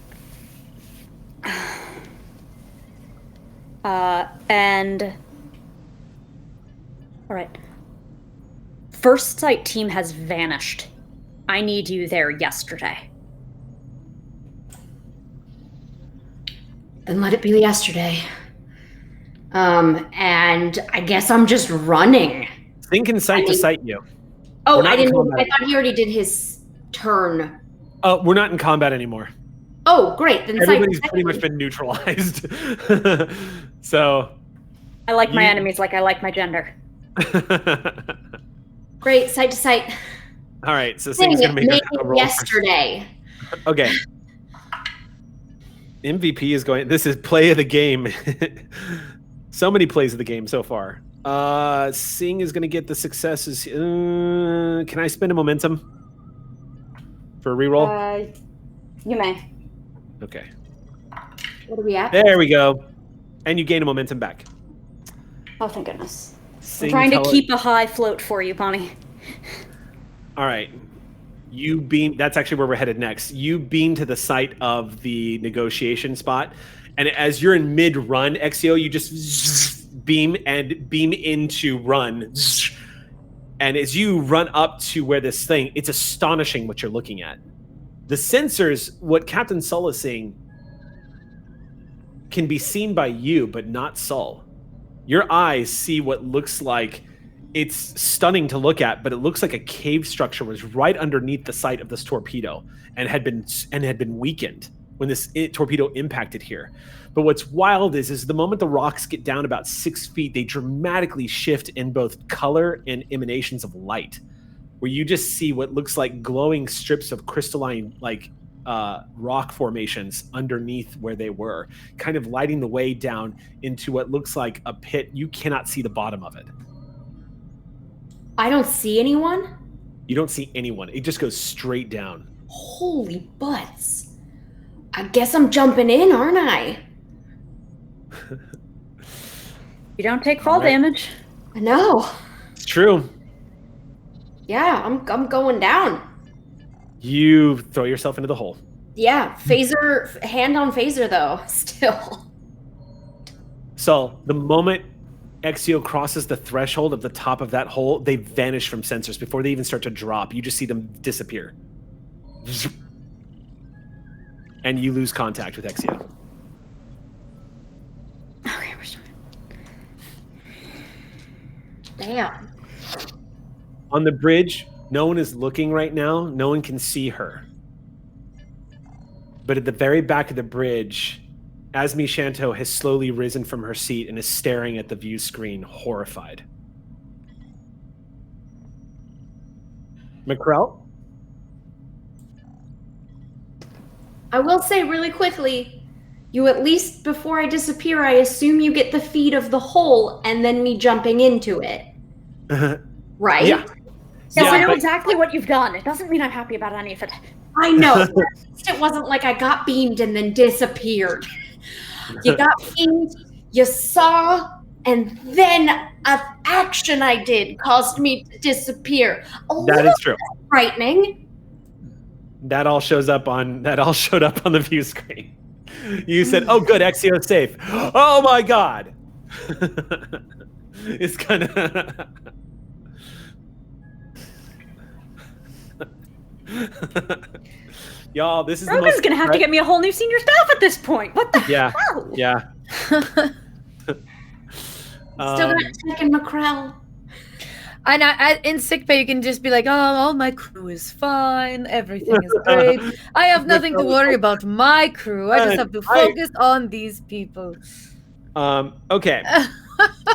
And... All right. First sight team has vanished. I need you there yesterday. Then let it be yesterday. And I guess I'm just running. Think in sight to sight you. Oh, I didn't know. I thought he already did his turn. We're not in combat anymore. Oh, great. Then everybody's pretty much been neutralized. So I like my enemies like I like my gender. Great, sight to sight. All right, so Sing's gonna make a roll yesterday. Okay. MVP is going. This is play of the game. So many plays of the game so far. Sing is going to get the successes. Can I spend a momentum for a reroll? You may. Okay. What are we at? There we go. And you gain a momentum back. Oh, thank goodness. Sing, I'm trying to keep a high float for you, Bonnie. All right. You beam. That's actually where we're headed next. You beam to the site of the negotiation spot. And as you're in mid-run, Exio, you just beam into run. And as you run up to where this thing, it's astonishing what you're looking at. The sensors, what Captain Sull is seeing, can be seen by you, but not Sull. Your eyes see what looks like, it's stunning to look at, but it looks like a cave structure was right underneath the site of this torpedo and had been weakened when this torpedo impacted here. But what's wild is the moment the rocks get down about 6 feet, they dramatically shift in both color and emanations of light, where you just see what looks like glowing strips of crystalline, rock formations underneath where they were, kind of lighting the way down into what looks like a pit. You cannot see the bottom of it. I don't see anyone? You don't see anyone. It just goes straight down. Holy butts. I guess I'm jumping in, aren't I? You don't take fall damage. I know. It's true. Yeah, I'm going down. You throw yourself into the hole. Yeah, phaser, hand on phaser though, still. So the moment Exio crosses the threshold of the top of that hole, they vanish from sensors before they even start to drop. You just see them disappear. And you lose contact with Exio. Okay, we're starting. Damn. On the bridge, no one is looking right now. No one can see her. But at the very back of the bridge, Asmi Shanto has slowly risen from her seat and is staring at the view screen, horrified. McCrell? I will say really quickly, you at least, before I disappear, I assume you get the feed of the hole and then me jumping into it. Right? Yeah. Yes, I know but- exactly what you've done. It doesn't mean I'm happy about any of it. I know. At least it wasn't like I got beamed and then disappeared. You got beamed, you saw, and then an action I did caused me to disappear. That is true. Frightening. That all showed up on the view screen. You said, "Oh, good, Exio's safe." Oh my God! It's kind of. Y'all, this is Rogan's gonna have to get me a whole new senior staff at this point. What the hell? Yeah. Still not taking McCrell. And in sickbay, you can just be like, "Oh, all my crew is fine. Everything is great. I have nothing to worry about my crew. I just have to focus on these people." Okay.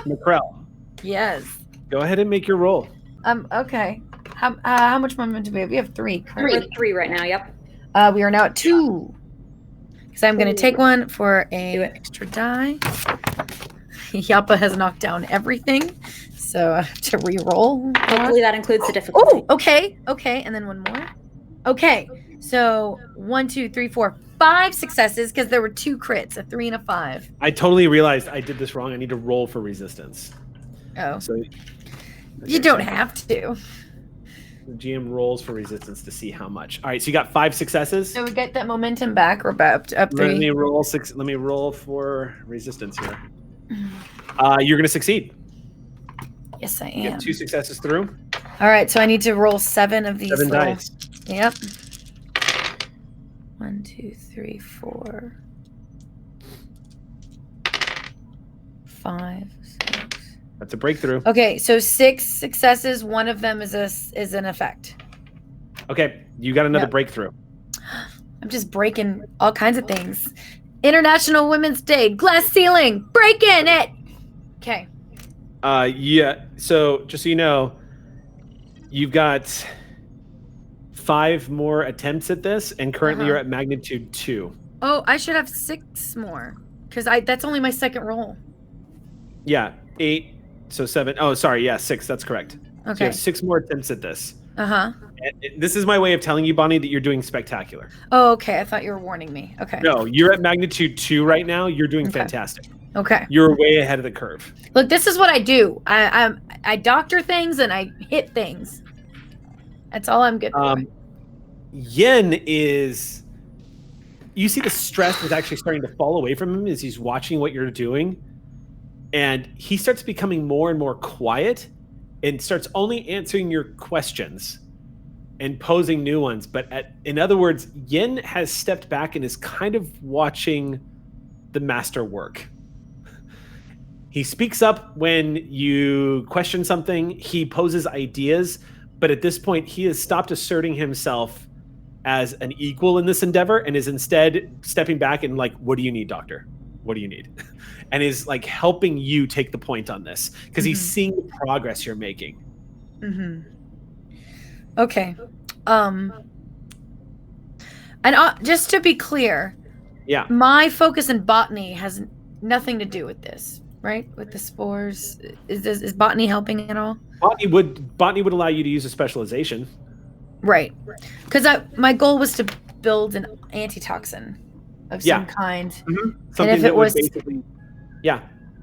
McCrell, Yes. go ahead and make your roll. Okay. How much momentum do we have? We have 3. We're at 3 right now, yep. We are now at 2. Because I'm going to take one for a extra die. Yappa has knocked down everything, so I have to re-roll. Hopefully that includes the difficulty. Oh, okay, and then one more. Okay, so 1, 2, 3, 4, 5 successes because there were 2 crits, a 3 and a 5. I totally realized I did this wrong. I need to roll for resistance. Oh, So you don't have to. The GM rolls for resistance to see how much. All right, so you got 5 successes. So we get that momentum back. We're up 3. Let me roll for resistance here. You're going to succeed. Yes, I You am. get 2 successes through. All right, so I need to roll 7 of these. 7 dice. Yep. 1, 2, 3, 4, 5, 6. That's a breakthrough. Okay, so 6 successes. 1 of them is an effect. Okay, you got another Yep. breakthrough. I'm just breaking all kinds of things. International Women's Day, glass ceiling, breaking it. Okay. Yeah. So just so you know, you've got 5 more attempts at this, and currently you're at magnitude 2. Oh, I should have 6 more because that's only my second roll. Yeah, 8. So 7. Oh, sorry. Yeah, 6. That's correct. So you Okay. have 6 more attempts at this. Uh-huh. And this is my way of telling you, Bonnie, that you're doing spectacular. Oh, okay. I thought you were warning me. Okay. No, you're at magnitude 2 right now. You're doing Okay. fantastic. Okay. You're way ahead of the curve. Look, this is what I do. I doctor things and I hit things. That's all I'm good for. Yen is. You see the stress is actually starting to fall away from him as he's watching what you're doing. And he starts becoming more and more quiet and starts only answering your questions and posing new ones. But in other words, Yen has stepped back and is kind of watching the master work. He speaks up when you question something. He poses ideas. But at this point, he has stopped asserting himself as an equal in this endeavor and is instead stepping back and like, what do you need, doctor? What do you need? And is like helping you take the point on this because he's seeing the progress you're making. Okay. And just to be clear, Yeah. my focus in botany has nothing to do with this, right? With the spores. Is botany helping at all? Botany would allow you to use a specialization. Right. Because my goal was to build an antitoxin of some kind. Something if that it would was- basically, yeah.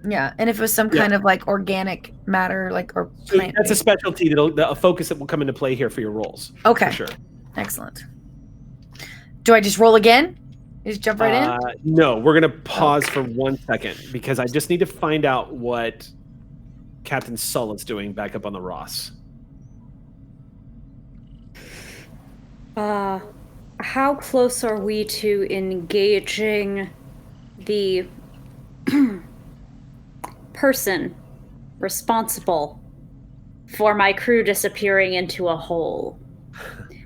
Yeah, and if it was some kind of like organic matter, like or plant. That's a specialty a focus that will come into play here for your rolls. Okay, for sure. Excellent. Do I just roll again? You just jump right in? No, we're gonna pause for 1 second because I just need to find out what Captain Sull is doing back up on the Ross. How close are we to engaging the person responsible for my crew disappearing into a hole?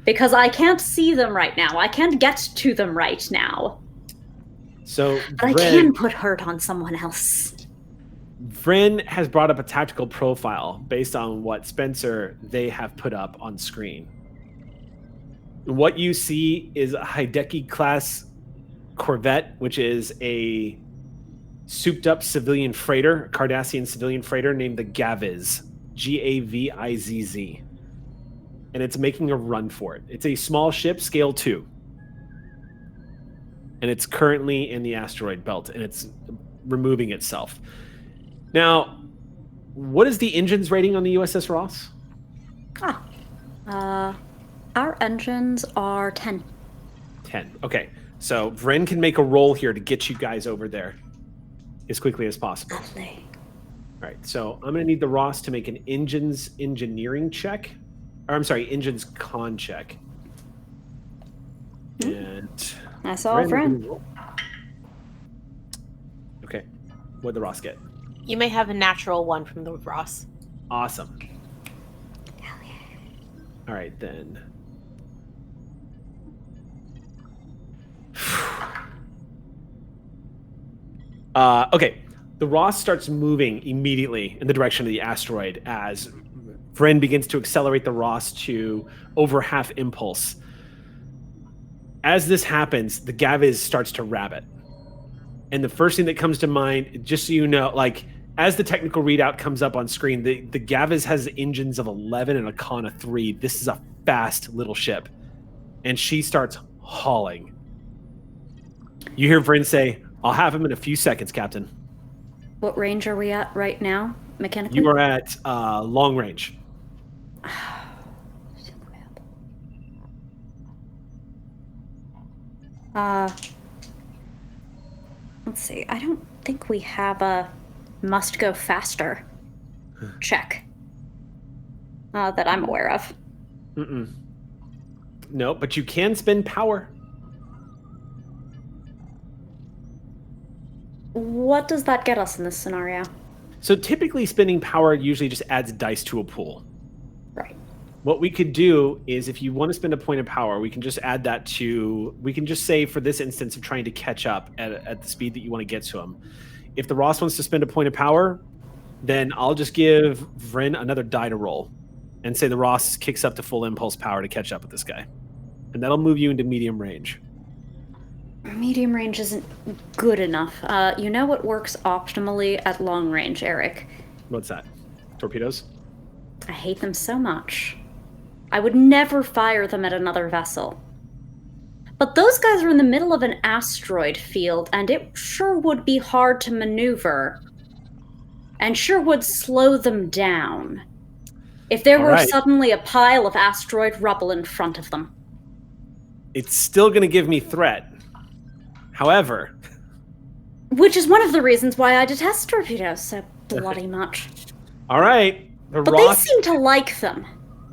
Because I can't see them right now. I can't get to them right now. So, but I can put hurt on someone else. Vryn has brought up a tactical profile based on what Spencer they have put up on screen. What you see is a Hideki class corvette, which is a souped up civilian freighter, Cardassian civilian freighter named the Gaviz, Gavizz. And it's making a run for it. It's a small ship, scale 2. And it's currently in the asteroid belt, and it's removing itself. Now, what is the engine's rating on the USS Ross? Our engines are 10. 10. Okay. So Vryn can make a roll here to get you guys over there as quickly as possible. Lovely. All right. So I'm going to need the Ross to make an engine's engineering check. Or I'm sorry, engine's con check. And that's all, Vryn. Okay. What'd the Ross get? You may have a natural 1 from the Ross. Awesome. All right, then. Okay, the Ross starts moving immediately in the direction of the asteroid as Vryn begins to accelerate the Ross to over half impulse. As this happens, the Gaviz starts to rabbit. And the first thing that comes to mind, just so you know, like, as the technical readout comes up on screen, the Gaviz has engines of 11 and a con of 3. This is a fast little ship. And she starts hauling. You hear Vryn say, "I'll have him in a few seconds, Captain." What range are we at right now, mechanically? You are at long range. Let's see. I don't think we have a must go faster check that I'm aware of. No, but you can spend power. What does that get us in this scenario? So typically spending power usually just adds dice to a pool. Right. What we could do is if you want to spend a point of power, we can just add that to, we can just say for this instance of trying to catch up at the speed that you want to get to him. If the Ross wants to spend a point of power, then I'll just give Vryn another die to roll and say the Ross kicks up to full impulse power to catch up with this guy. And that'll move you into medium range. Medium range isn't good enough. You know what works optimally at long range, Eric? What's that? Torpedoes? I hate them so much. I would never fire them at another vessel. But those guys are in the middle of an asteroid field, and it sure would be hard to maneuver. And sure would slow them down. If there were suddenly a pile of asteroid rubble in front of them. It's still going to give me threat. However... Which is one of the reasons why I detest torpedoes so bloody much. All right. But Ross, they seem to like them.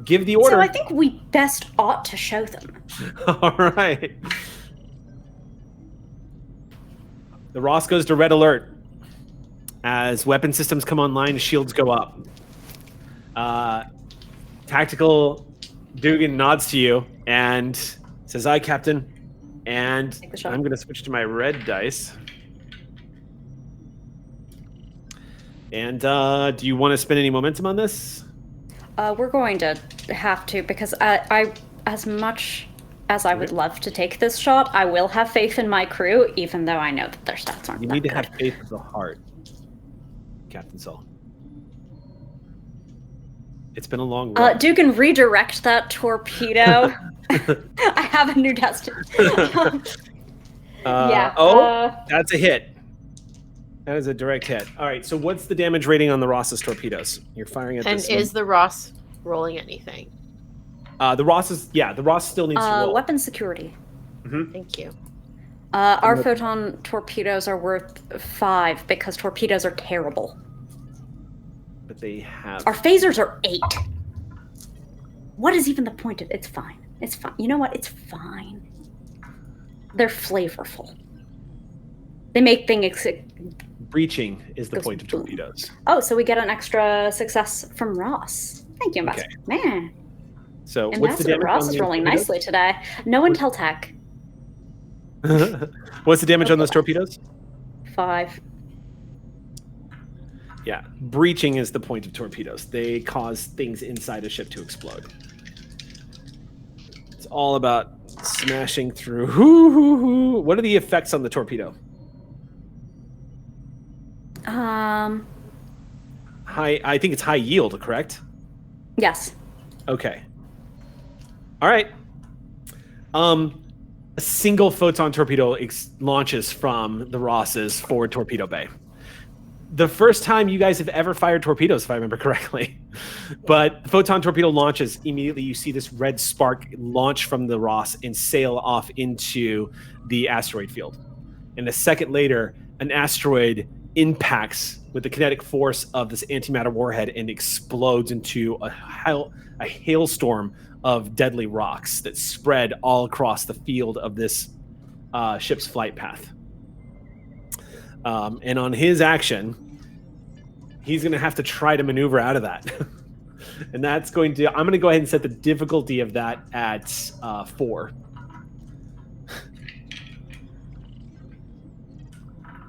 Give the order. So I think we best ought to show them. All right. The Ross goes to red alert. As weapon systems come online, shields go up. Tactical Dugan nods to you and says, "Aye, Captain." And I'm going to switch to my red dice. And do you want to spend any momentum on this? We're going to have to, because I as much as I would love to take this shot, I will have faith in my crew, even though I know that their stats aren't You need to have faith of the heart, Captain Sull. It's been a long run. Dugan, redirect that torpedo. I have a new destiny. That's a hit. That is a direct hit. All right, so what's the damage rating on the Ross's torpedoes? You're firing at And this. is the Ross rolling anything? The Ross still needs to roll. Weapon security. Thank you. Our photon torpedoes are worth 5 because torpedoes are terrible. But they have... Our phasers are 8. What is even the point of it? It's fine. It's fine. You know what? It's fine. They're flavorful. They make things... Breaching is the point of torpedoes. Oh, so we get an extra success from Ross. Thank you, Ambassador. Okay. Man. So And what's the damage Ross on is the rolling torpedoes? nicely today. No intel tech. What's the damage on those torpedoes? 5. Yeah, breaching is the point of torpedoes. They cause things inside a ship to explode. It's all about smashing through. What are the effects on the torpedo? I think it's high yield, correct? Yes. Okay. All right. A single photon torpedo launches from the Ross's forward torpedo bay. The first time you guys have ever fired torpedoes, if I remember correctly. But photon torpedo launches, immediately you see this red spark launch from the Ross and sail off into the asteroid field. And a second later, an asteroid impacts with the kinetic force of this antimatter warhead and explodes into a hailstorm of deadly rocks that spread all across the field of this ship's flight path. And on his action, he's going to have to try to maneuver out of that. And that's I'm going to go ahead and set the difficulty of that at 4.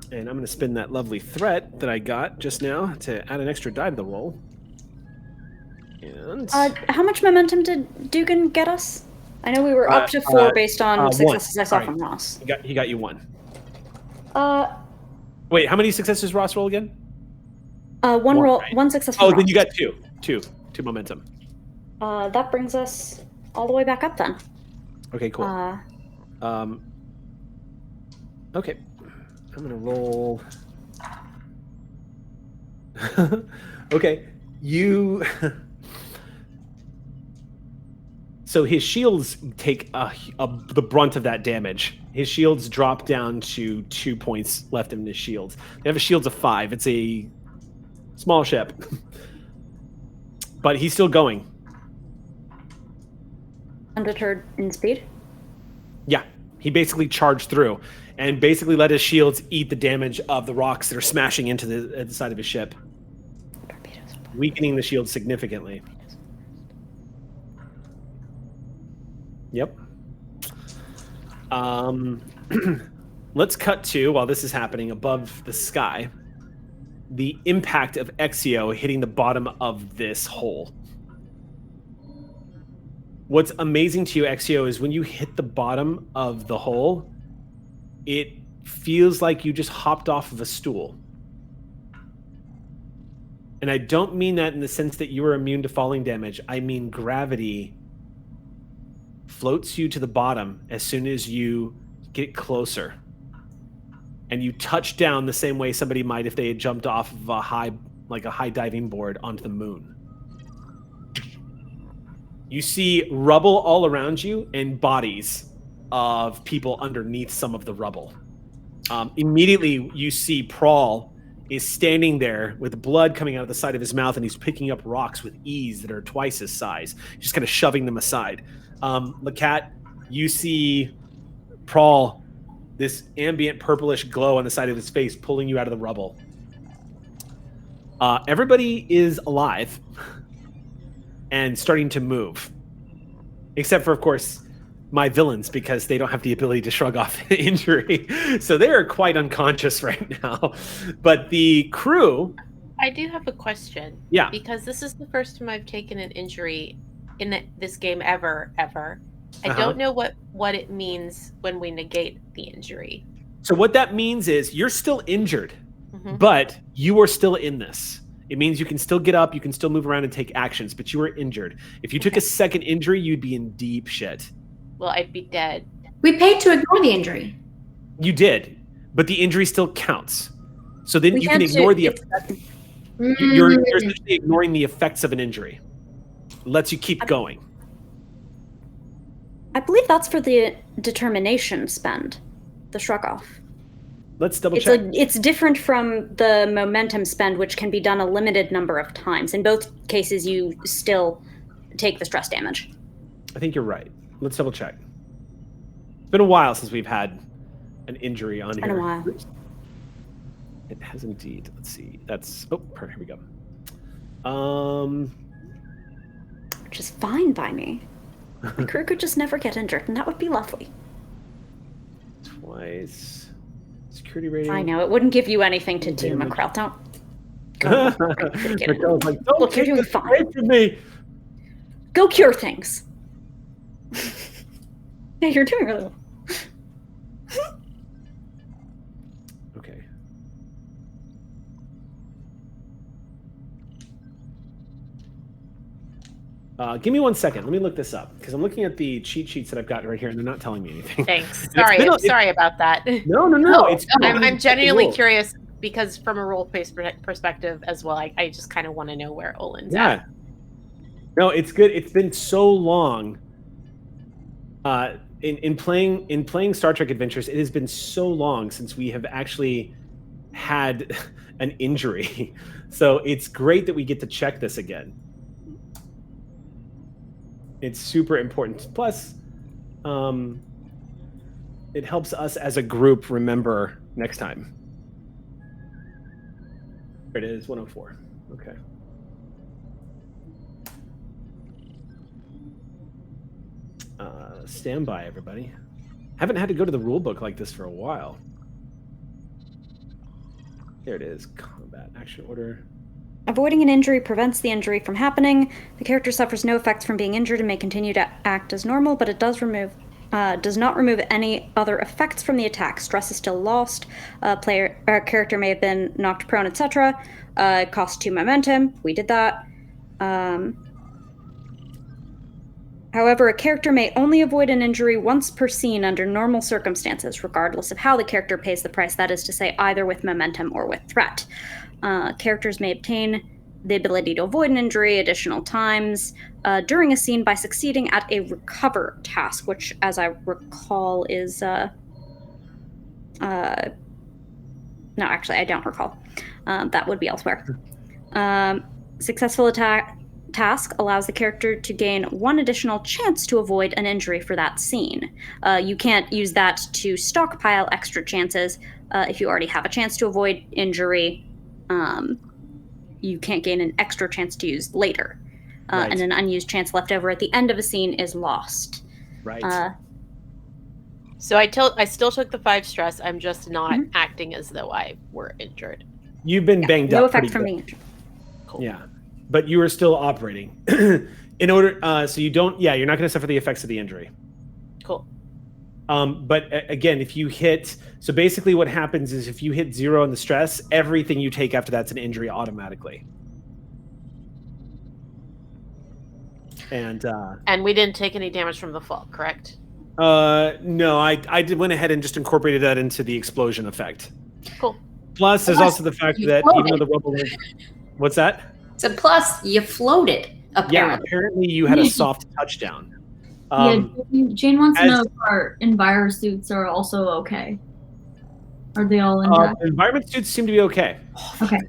And I'm going to spin that lovely threat that I got just now to add an extra die to the roll. And how much momentum did Dugan get us? I know we were up to 4 based on successes I saw from Ross. He got you 1. Wait, how many successes Ross roll again? One roll, right? 1 success from Oh, Ross. then you got 2. 2 momentum. That brings us all the way back up then. Okay, cool. Okay. I'm going to roll. Okay. So his shields take the brunt of that damage. His shields drop down to 2 points left in his shields. They have a shields of 5. It's a small ship. But he's still going. Undeterred in speed? Yeah. He basically charged through and basically let his shields eat the damage of the rocks that are smashing into the side of his ship, weakening the shield significantly. Yep. Let's cut to, while this is happening above the sky, the impact of Exio hitting the bottom of this hole. What's amazing to you, Exio, is when you hit the bottom of the hole, it feels like you just hopped off of a stool. And I don't mean that in the sense that you are immune to falling damage. I mean gravity floats you to the bottom as soon as you get closer. And you touch down the same way somebody might if they had jumped off of a high diving board onto the moon. You see rubble all around you and bodies of people underneath some of the rubble. Immediately, you see Prawl is standing there with blood coming out of the side of his mouth, and he's picking up rocks with ease that are twice his size, just kind of shoving them aside. Lacat, you see Prawl, this ambient purplish glow on the side of his face, pulling you out of the rubble. Everybody is alive and starting to move, except for, of course, my villains, because they don't have the ability to shrug off injury. So they are quite unconscious right now. But the crew... I do have a question. Yeah. Because this is the first time I've taken an injury in this game ever. I don't know what it means when we negate the injury. So what that means is you're still injured, but you are still in this. It means you can still get up, you can still move around and take actions, but you were injured. If you took a second injury, you'd be in deep shit. Well, I'd be dead. We paid to ignore the injury. You did, but the injury still counts. So then We you can can't ignore do- the it's- effect. You're essentially ignoring the effects of an injury. Lets you keep going. I believe that's for the determination spend, the shrug off. Let's double check. It's different from the momentum spend, which can be done a limited number of times. In both cases, you still take the stress damage. I think you're right. Let's double check. It's been a while since we've had an injury on here. Been a while. It has indeed. Let's see. That's here we go. Which is fine by me. The crew could just never get injured, and that would be lovely. Twice. Security rating. I know, it wouldn't give you anything to do, Damage. Macrell. Don't. Go. Macrell's like, don't Look, you're take doing this fine. away from me. Go cure things. Yeah, you're doing really well. Okay. Give me 1 second. Let me look this up because I'm looking at the cheat sheets that I've got right here, and they're not telling me anything. Thanks. It's Sorry about that. No. It's I'm genuinely curious because from a role-based perspective as well, I just kind of want to know where Olin's at. No, it's good. It's been so long. In playing Star Trek Adventures, it has been so long since we have actually had an injury. So it's great that we get to check this again. It's super important. Plus, it helps us as a group remember next time. There it is, 104. Okay. Stand by, everybody. Haven't had to go to the rule book like this for a while. There it is. Combat action order. Avoiding an injury prevents the injury from happening. The character suffers no effects from being injured and may continue to act as normal, but it does not remove any other effects from the attack. Stress is still lost. Character may have been knocked prone, etc. Cost 2 momentum. We did that. However, a character may only avoid an injury once per scene under normal circumstances, regardless of how the character pays the price, that is to say, either with momentum or with threat. Characters may obtain the ability to avoid an injury additional times during a scene by succeeding at a recover task, which, as I recall, is... No, actually, I don't recall. That would be elsewhere. Successful task allows the character to gain 1 additional chance to avoid an injury for that scene. You can't use that to stockpile extra chances. If you already have a chance to avoid injury, you can't gain an extra chance to use later. Right. And an unused chance left over at the end of a scene is lost. Right. So I still took the 5 stress. I'm just not acting as though I were injured. You've been banged no up. effect pretty from good. being injured. Cool. Yeah, but you are still operating. In order, so you don't. Yeah, you're not going to suffer the effects of the injury. Cool. But again, if you hit, so basically what happens is if you hit 0 on the stress, everything you take after that's an injury automatically. And we didn't take any damage from the fall, correct? no, I went ahead and just incorporated that into the explosion effect. Cool. Plus, there's also the fact that even though the rubble, what's that? So plus, you floated, apparently. Yeah, apparently you had a soft touchdown. Jane wants to know if our enviro suits are also okay. Are they all intact? Environment suits seem to be okay. Okay.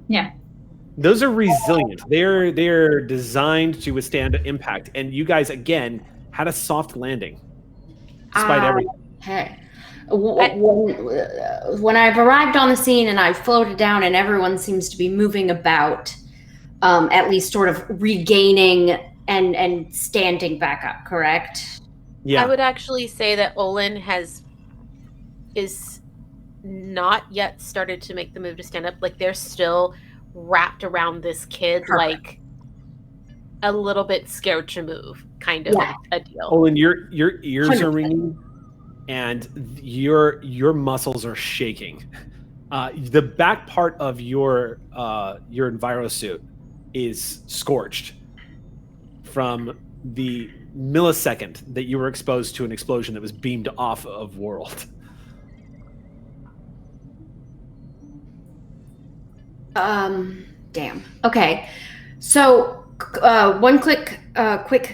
Yeah. Those are resilient. They're designed to withstand impact. And you guys again had a soft landing, despite everything. Hey. When I've arrived on the scene and I've floated down and everyone seems to be moving about, at least sort of regaining and standing back up, correct? Yeah. I would actually say that Olin is not yet started to make the move to stand up. Like they're still wrapped around this kid, like a little bit scared to move, kind of a deal. Olin, your ears 100%. are ringing, and your muscles are shaking. The back part of your enviro suit is scorched from the millisecond that you were exposed to an explosion that was beamed off of world. Damn. Okay. So, quick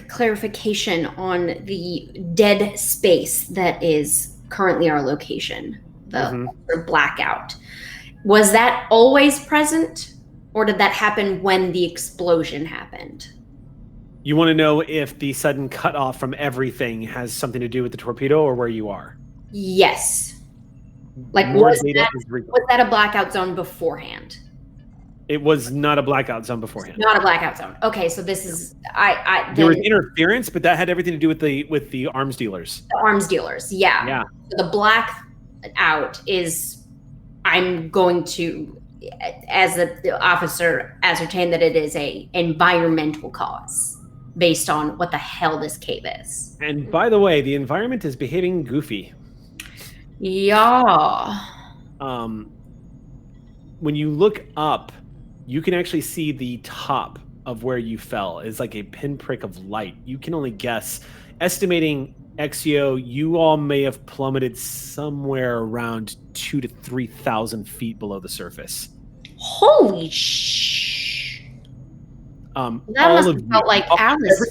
clarification on the dead space that is currently our location, the blackout. Was that always present, or did that happen when the explosion happened? You want to know if the sudden cutoff from everything has something to do with the torpedo or where you are? Yes. Like, More was data that a blackout zone beforehand? It was not a blackout zone beforehand. Not a blackout zone. Okay, so this is there was interference, but that had everything to do with the arms dealers. The arms dealers, yeah. Yeah. So the blackout is, I'm going to, as the officer, ascertain that it is a environmental cause based on what the hell this cave is. And by the way, the environment is behaving goofy. Yeah. When you look up, you can actually see the top of where you fell. It's like a pinprick of light. You can only guess. Estimating Exio, you all may have plummeted somewhere around 2,000 to 3,000 feet below the surface. Holy shh. That must have felt like Alice.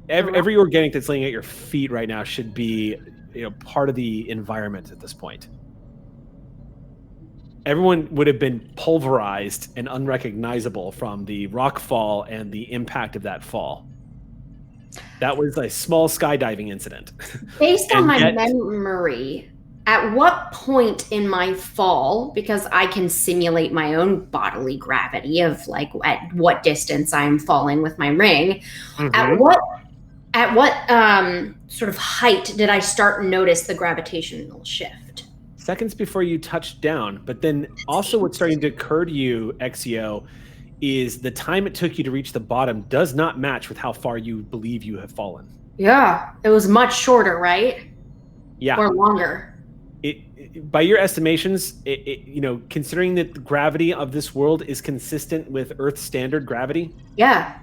Every organic that's laying at your feet right now should be, part of the environment at this point. Everyone would have been pulverized and unrecognizable from the rock fall and the impact of that fall. That was a small skydiving incident. Based on my memory, at what point in my fall, because I can simulate my own bodily gravity of like at what distance I'm falling with my ring, at what sort of height did I start to notice the gravitational shift? Seconds before you touched down. But then also what's starting to occur to you, Exio, is the time it took you to reach the bottom does not match with how far you believe you have fallen. Yeah, it was much shorter, right? Yeah. Or longer. By your estimations, considering that the gravity of this world is consistent with Earth's standard gravity. Yeah.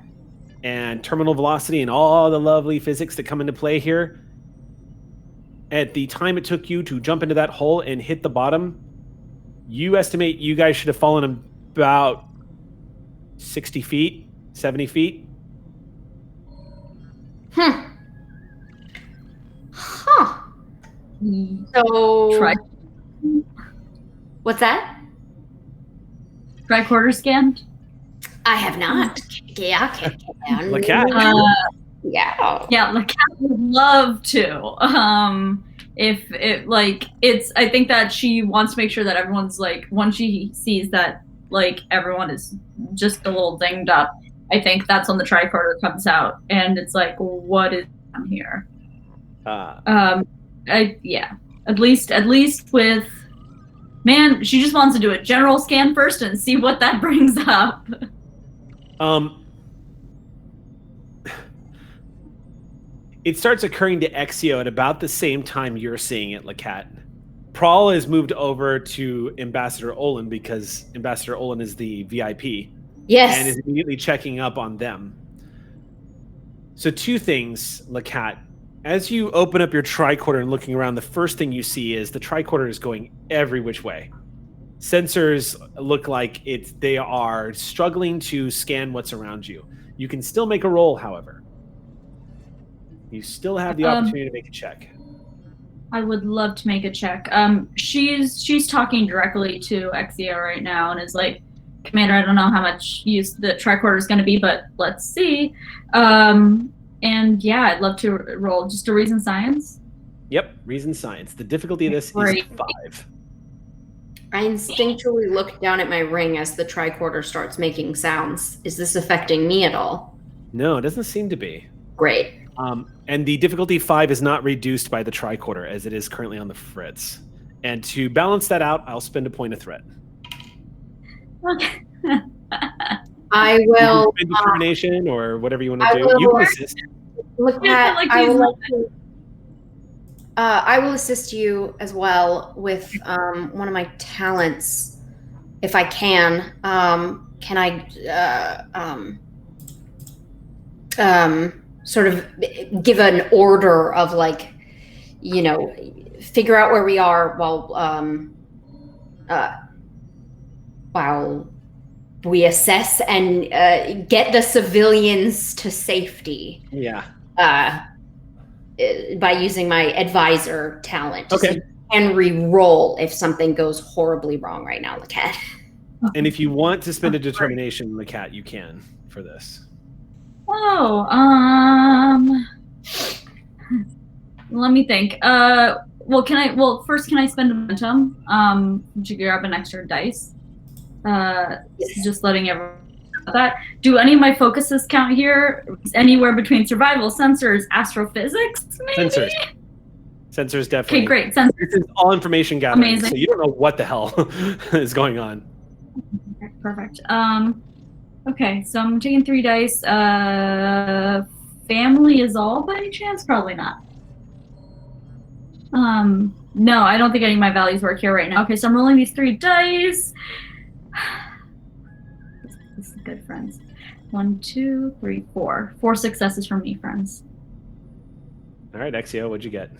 And terminal velocity and all the lovely physics that come into play here, at the time it took you to jump into that hole and hit the bottom, you estimate you guys should have fallen about 60 feet, 70 feet. Huh. So, what's that? Tricorder scanned? I have not. Yeah, yeah, Lacat would love to. If it I think that she wants to make sure that everyone's like, once she sees that like everyone is just a little dinged up, I think that's when the tricorder comes out and it's like, what is on here? At least with man, she just wants to do a general scan first and see what that brings up. It starts occurring to Exio at about the same time you're seeing it, Lacat. Prawl has moved over to Ambassador Olin because Ambassador Olin is the VIP. Yes. And is immediately checking up on them. So two things, Lacat. As you open up your tricorder and looking around, the first thing you see is the tricorder is going every which way. Sensors look like they are struggling to scan what's around you. You can still make a roll, however. You still have the opportunity to make a check. I would love to make a check. She's talking directly to Exio right now and is like, Commander, I don't know how much use the tricorder is going to be, but let's see. And yeah, I'd love to roll just a reason science. Yep, reason science. The difficulty of this is 5. I instinctually look down at my ring as the tricorder starts making sounds. Is this affecting me at all? No, it doesn't seem to be. Great. And the difficulty 5 is not reduced by the tricorder as it is currently on the Fritz. And to balance that out, I'll spend a point of threat. Okay. I will spend determination or whatever you want to do. You can assist. I will assist you as well with one of my talents, if I can. Can I sort of give an order of like, figure out where we are while while we assess and get the civilians to safety. Yeah. By using my advisor talent. Okay. And re-roll if something goes horribly wrong right now, Lacat. And if you want to spend a determination, Lacat, you can for this. Oh, let me think. First, can I spend a momentum to grab an extra dice? Yes. Just letting everyone know that. Do any of my focuses count here? Anywhere between survival, sensors, astrophysics, maybe? Sensors definitely. Okay, great. Sensors. This is all information gathering, Amazing. so you don't know what the hell is going on. Okay, perfect. Okay, so I'm taking 3 dice. Family is all by any chance? Probably not. No, I don't think any of my values work here right now. Okay, so I'm rolling these 3 dice. This is good, friends. 1, 2, 3, 4. 4 successes from me, friends. All right, Exio, what'd you get?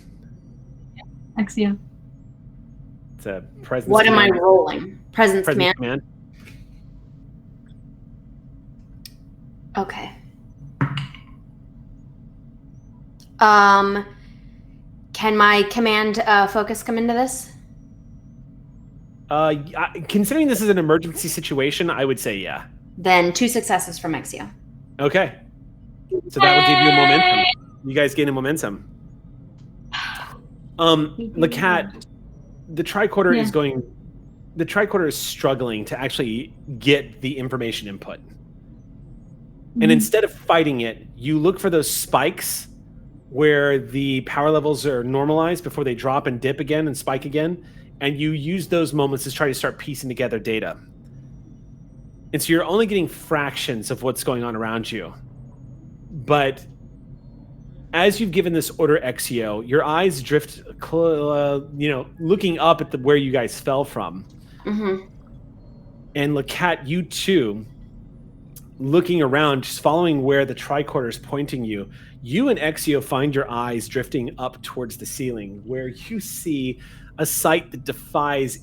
Exio. It's a presence. What command. am I rolling? Presence command. Okay. Can my command focus come into this? Considering this is an emergency situation, I would say yeah. Then 2 successes from Exio. Okay. So that will give you a momentum. You guys gain a momentum. Lacat, the tricorder is going. The tricorder is struggling to actually get the information input. And instead of fighting it, you look for those spikes where the power levels are normalized before they drop and dip again and spike again. And you use those moments to try to start piecing together data. And so you're only getting fractions of what's going on around you. But as you've given this order, Exio, your eyes drift, looking up at where you guys fell from. Mm-hmm. And Lacat, you too, looking around, just following where the tricorder is pointing you, you and Exio find your eyes drifting up towards the ceiling, where you see a sight that defies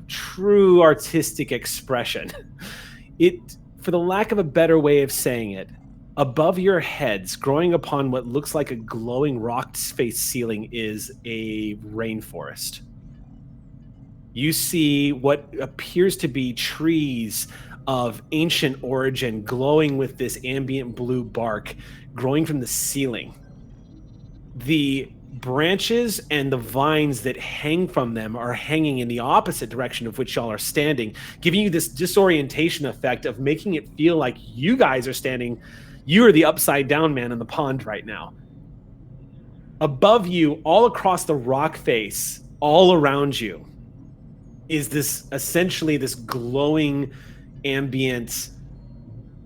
true artistic expression. It, for the lack of a better way of saying it, above your heads, growing upon what looks like a glowing rock-faced ceiling, is a rainforest. You see what appears to be trees of ancient origin glowing with this ambient blue bark growing from the ceiling. The branches and the vines that hang from them are hanging in the opposite direction of which y'all are standing, giving you this disorientation effect of making it feel like you guys are standing. You are the upside down man in the pond right now. Above you, all across the rock face, all around you, is this essentially this glowing ambient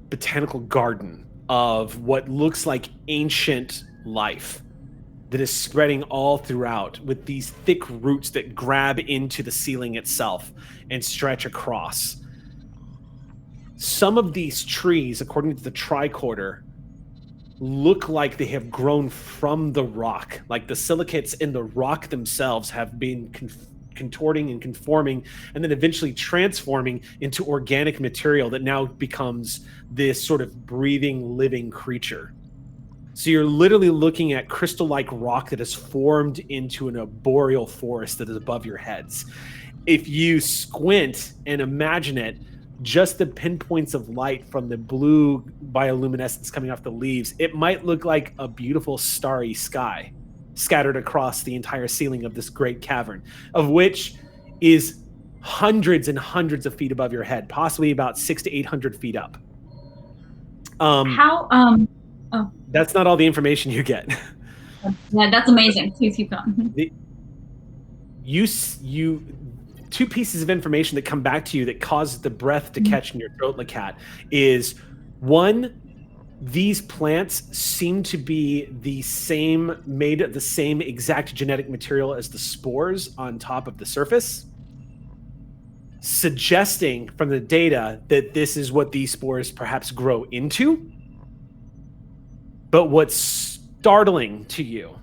botanical garden of what looks like ancient life that is spreading all throughout with these thick roots that grab into the ceiling itself and stretch across. Some of these trees, according to the tricorder, look like they have grown from the rock, like the silicates in the rock themselves have been contorting and conforming and then eventually transforming into organic material that now becomes this sort of breathing, living creature. So you're literally looking at crystal-like rock that has formed into an arboreal forest that is above your heads. If you squint and imagine it, just the pinpoints of light from the blue bioluminescence coming off the leaves, it might look like a beautiful starry sky scattered across the entire ceiling of this great cavern, of which is hundreds and hundreds of feet above your head, possibly about 600 to 800 feet up. That's not all the information you get. Yeah, that's amazing. Please keep going. Two pieces of information that come back to you that causes the breath to catch in your throat, Lacat, is one, these plants seem to be made of the same exact genetic material as the spores on top of the surface, suggesting from the data that this is what these spores perhaps grow into. But what's startling to you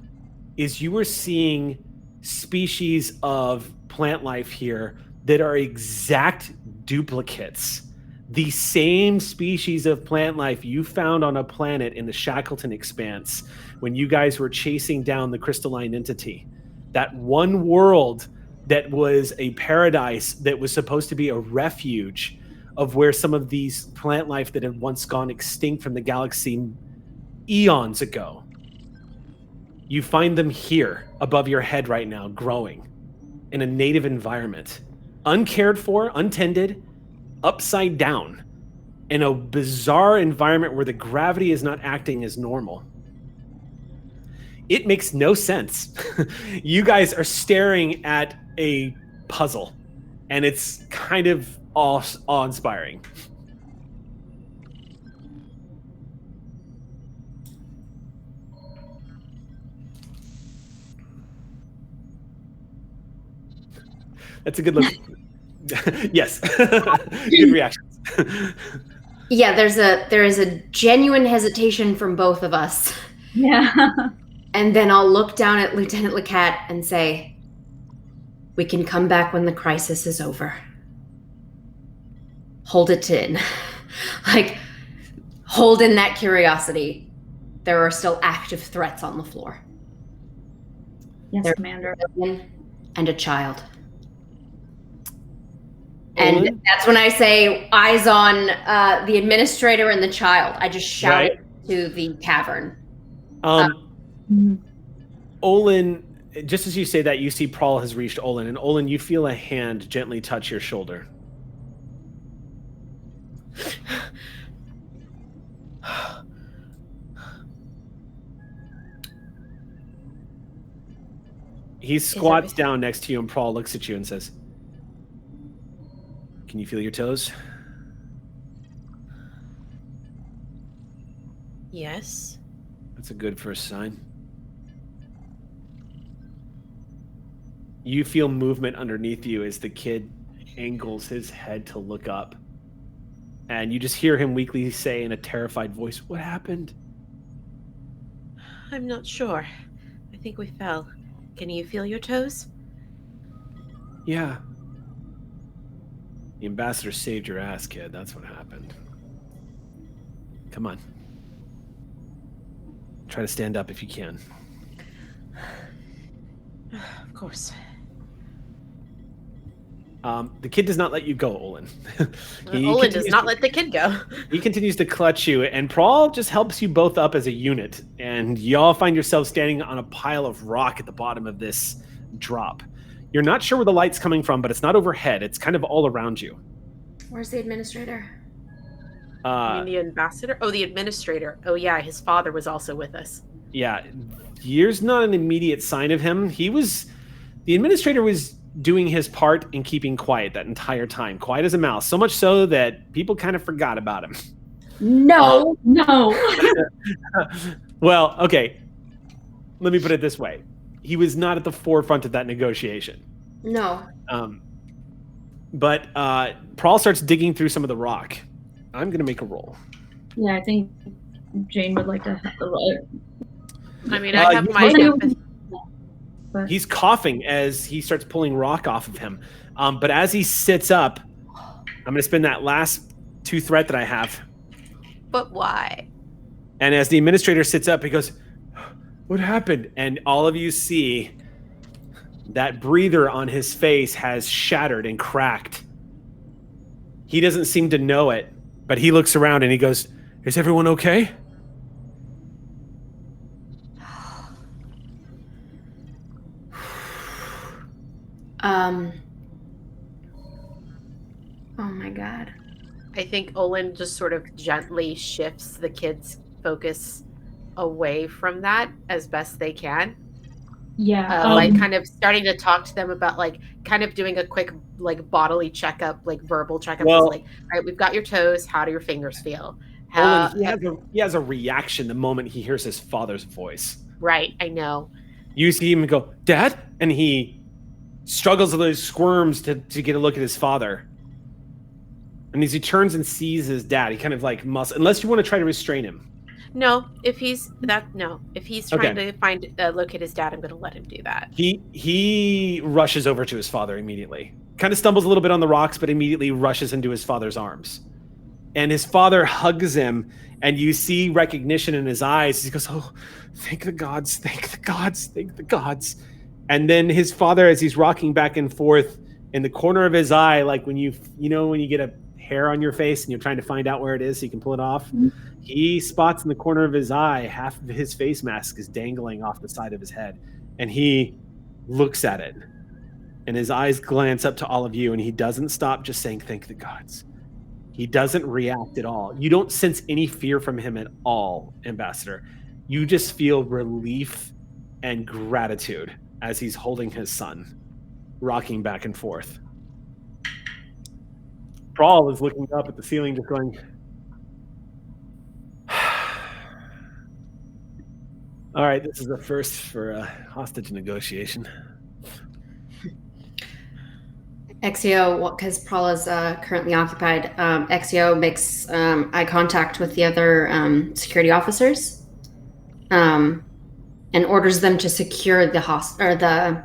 is you are seeing species of plant life here that are exact duplicates. The same species of plant life you found on a planet in the Shackleton Expanse when you guys were chasing down the crystalline entity. That one world that was a paradise that was supposed to be a refuge of where some of these plant life that had once gone extinct from the galaxy eons ago. You find them here above your head right now, growing in a native environment, uncared for, untended, upside down, in a bizarre environment where the gravity is not acting as normal. It makes no sense. You guys are staring at a puzzle, and it's kind of awe-inspiring. That's a good look. Yes. Good reactions. Yeah, there is a genuine hesitation from both of us. Yeah. And then I'll look down at Lieutenant Lecat and say, we can come back when the crisis is over. Hold it in. Like, hold in that curiosity. There are still active threats on the floor. Yes, There's Commander. a woman and a child. And that's when I say, eyes on the administrator and the child. I just shout it to the cavern. Olin, just as you say that, you see Prawl has reached Olin, and Olin, you feel a hand gently touch your shoulder. He squats down next to you, and Prawl looks at you and says, "Can you feel your toes?" Yes. That's a good first sign. You feel movement underneath you as the kid angles his head to look up. And you just hear him weakly say in a terrified voice, "What happened?" I'm not sure. I think we fell. Can you feel your toes? Yeah. The ambassador saved your ass, kid. That's what happened. Come on. Try to stand up if you can. Of course. The kid does not let you go, Olin. Olin does not let the kid go. He continues to clutch you, and Prawl just helps you both up as a unit, and y'all find yourselves standing on a pile of rock at the bottom of this drop. You're not sure where the light's coming from, but it's not overhead. It's kind of all around you. Where's the administrator? You mean the ambassador? Oh, the administrator. Oh, yeah, his father was also with us. Yeah, there's not an immediate sign of him. The administrator was doing his part in keeping quiet that entire time, quiet as a mouse, so much so that people kind of forgot about him. No. Well, okay, let me put it this way. He was not at the forefront of that negotiation. No. But Prawl starts digging through some of the rock. I'm going to make a roll. Yeah, I think Jane would like to have the roll. I mean, I have my... He's coughing as he starts pulling rock off of him. But as he sits up, I'm going to spend that last 2 threat that I have. But why? And as the administrator sits up, he goes, "What happened?" And all of you see that breather on his face has shattered and cracked. He doesn't seem to know it, but he looks around and he goes, "Is everyone okay?" Oh my god. I think Olin just sort of gently shifts the kid's focus away from that as best they can. Yeah. Like kind of starting to talk to them about like kind of doing a quick like bodily checkup, like verbal checkup. Well, like, all right, we've got your toes. How do your fingers feel? Olin, he has a reaction the moment he hears his father's voice. Right, I know. You see him go, "Dad?" And he struggles a little, squirms to get a look at his father. And as he turns and sees his dad, he kind of like must, unless you want to try to restrain him. No, if he's trying to find locate his dad, I'm going to let him do that. He rushes over to his father immediately, kind of stumbles a little bit on the rocks, but immediately rushes into his father's arms. And his father hugs him, and you see recognition in his eyes. He goes, "Oh, thank the gods, thank the gods, thank the gods." And then his father, as he's rocking back and forth, in the corner of his eye, like when you get a hair on your face and you're trying to find out where it is so you can pull it off, he spots in the corner of his eye, half of his face mask is dangling off the side of his head. And he looks at it, and his eyes glance up to all of you, and he doesn't stop just saying, "Thank the gods." He doesn't react at all. You don't sense any fear from him at all, Ambassador. You just feel relief and gratitude as he's holding his son, rocking back and forth. Brawl is looking up at the ceiling, just going, "All right, this is the first for a hostage negotiation." Exio, because Prawl is currently occupied, Exio makes eye contact with the other security officers, and orders them to secure the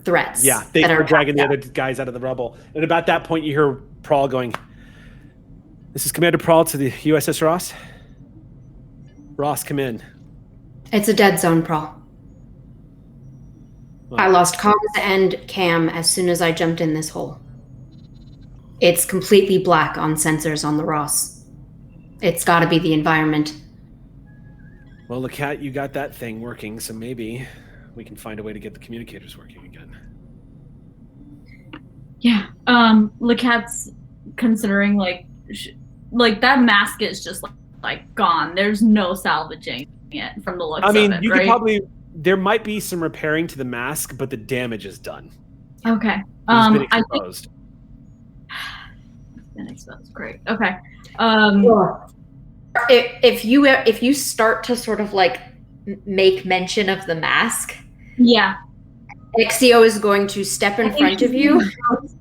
threats. Yeah, they are dragging the other guys out of the rubble. And about that point, you hear Prawl going, "This is Commander Prawl to the USS Ross. Ross, come in." It's a dead zone, Prawl. I lost comms and cam as soon as I jumped in this hole. It's completely black on sensors on the Ross. It's got to be the environment. Well, Lacat, you got that thing working, so maybe we can find a way to get the communicators working again. Yeah. Lacat's considering like that mask is just like gone. There's no salvaging it from the looks of it. You right? could probably. There might be some repairing to the mask, but the damage is done. Okay. It's been exposed. It's been exposed. Great. Okay. If you start to sort of like make mention of the mask, yeah, Exio is going to step in front of you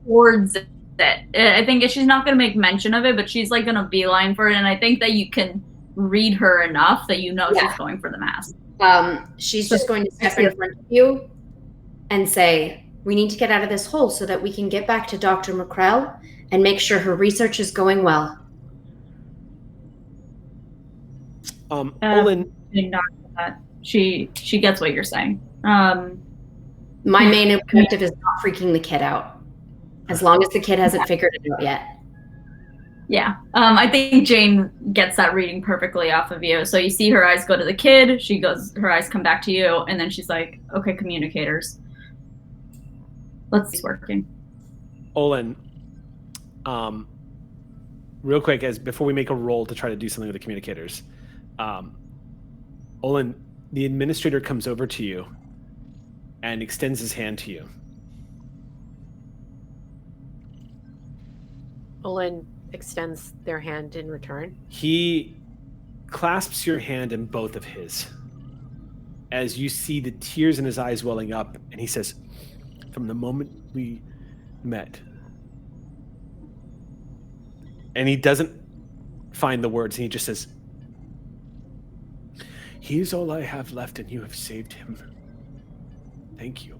towards it. I think she's not going to make mention of it, but she's like going to beeline for it, and I think that you can read her enough that you know she's going for the mask. She's just going to step in front of you and say, "We need to get out of this hole so that we can get back to Dr. McCrell and make sure her research is going well." Olin, she gets what you're saying. My main objective is not freaking the kid out, as long as the kid hasn't figured it out yet. Yeah, I think Jane gets that reading perfectly off of you. So you see her eyes go to the kid, her eyes come back to you, and then she's like, "Okay, communicators. Let's see working." Olin, real quick, before we make a roll to try to do something with the communicators, Olin, the administrator comes over to you and extends his hand to you. Olin extends their hand in return. He clasps your hand in both of his as you see the tears in his eyes welling up, and he says, "From the moment we met," and he doesn't find the words, and he just says, "He is all I have left, and you have saved him. Thank you."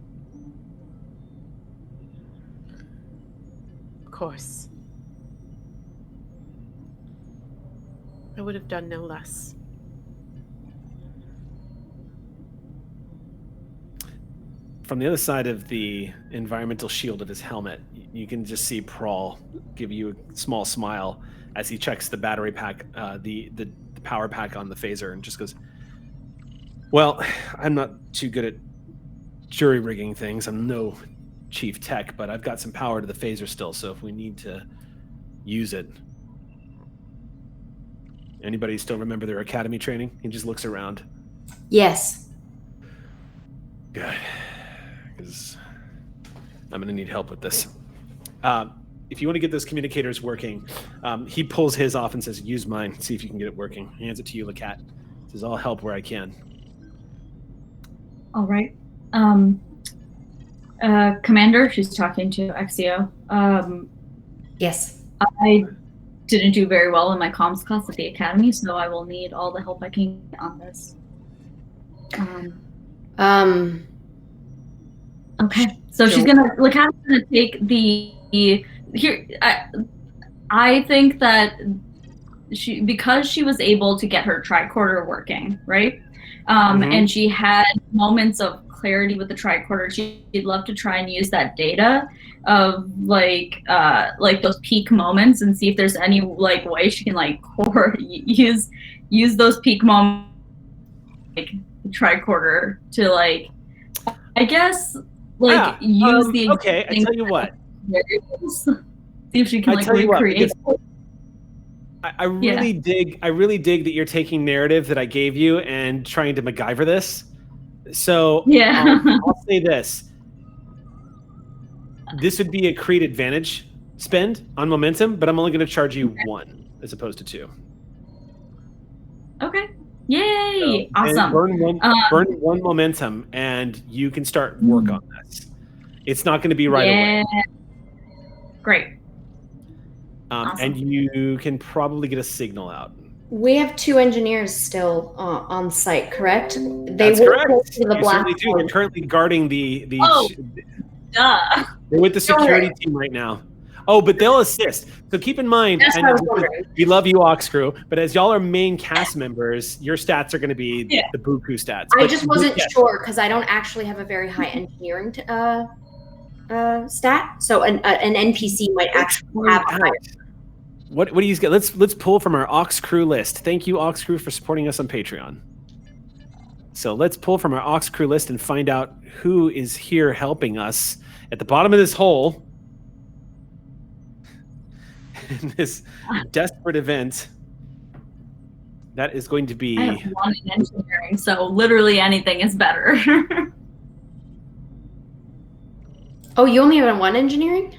Of course. I would have done no less. From the other side of the environmental shield of his helmet, you can just see Prawl give you a small smile as he checks the battery pack, the power pack on the phaser, and just goes, "Well, I'm not too good at jury rigging things. I'm no chief tech, but I've got some power to the phaser still, so if we need to use it." Anybody still remember their academy training? He just looks around. Yes. Good. Because I'm going to need help with this. If you want to get those communicators working, he pulls his off and says, "Use mine. See if you can get it working." He hands it to you, Lacat. Says, "I'll help where I can." All right. Commander, she's talking to Exio. Yes. I didn't do very well in my comms class at the academy, so I will need all the help I can get on this. Okay. So she's gonna Lacat's gonna take the here. I think that because she was able to get her tricorder working, right? And she had moments of clarity with the tricorder. She'd love to try and use that data of like those peak moments and see if there's any like way she can like use those peak moments like tricorder to like, I guess like use the okay. I tell you what. See if she can like recreate. I really dig that you're taking narrative that I gave you and trying to MacGyver this. So I'll say this. This would be a create advantage spend on momentum, but I'm only going to charge you 1 as opposed to 2. Okay. Yay! So, awesome. Burn 1 momentum, and you can start work on this. It's not going to be right away. Great. Awesome. And you can probably get a signal out. We have 2 engineers still on site, correct? That's correct. They're currently guarding the They're with the security team right now. Oh, but they'll assist. So keep in mind, we love you, Ox Crew, but as y'all are main cast members, your stats are going to be the Buku stats. I just wasn't sure because I don't actually have a very high engineering stat. So an NPC might actually have a higher. What do you get? Let's pull from our Ox Crew list. Thank you, Ox Crew, for supporting us on Patreon. So let's pull from our Ox Crew list and find out who is here helping us at the bottom of this hole in this desperate event. That is going to be. I have 1 in engineering, so literally anything is better. Oh, you only have a 1 engineering?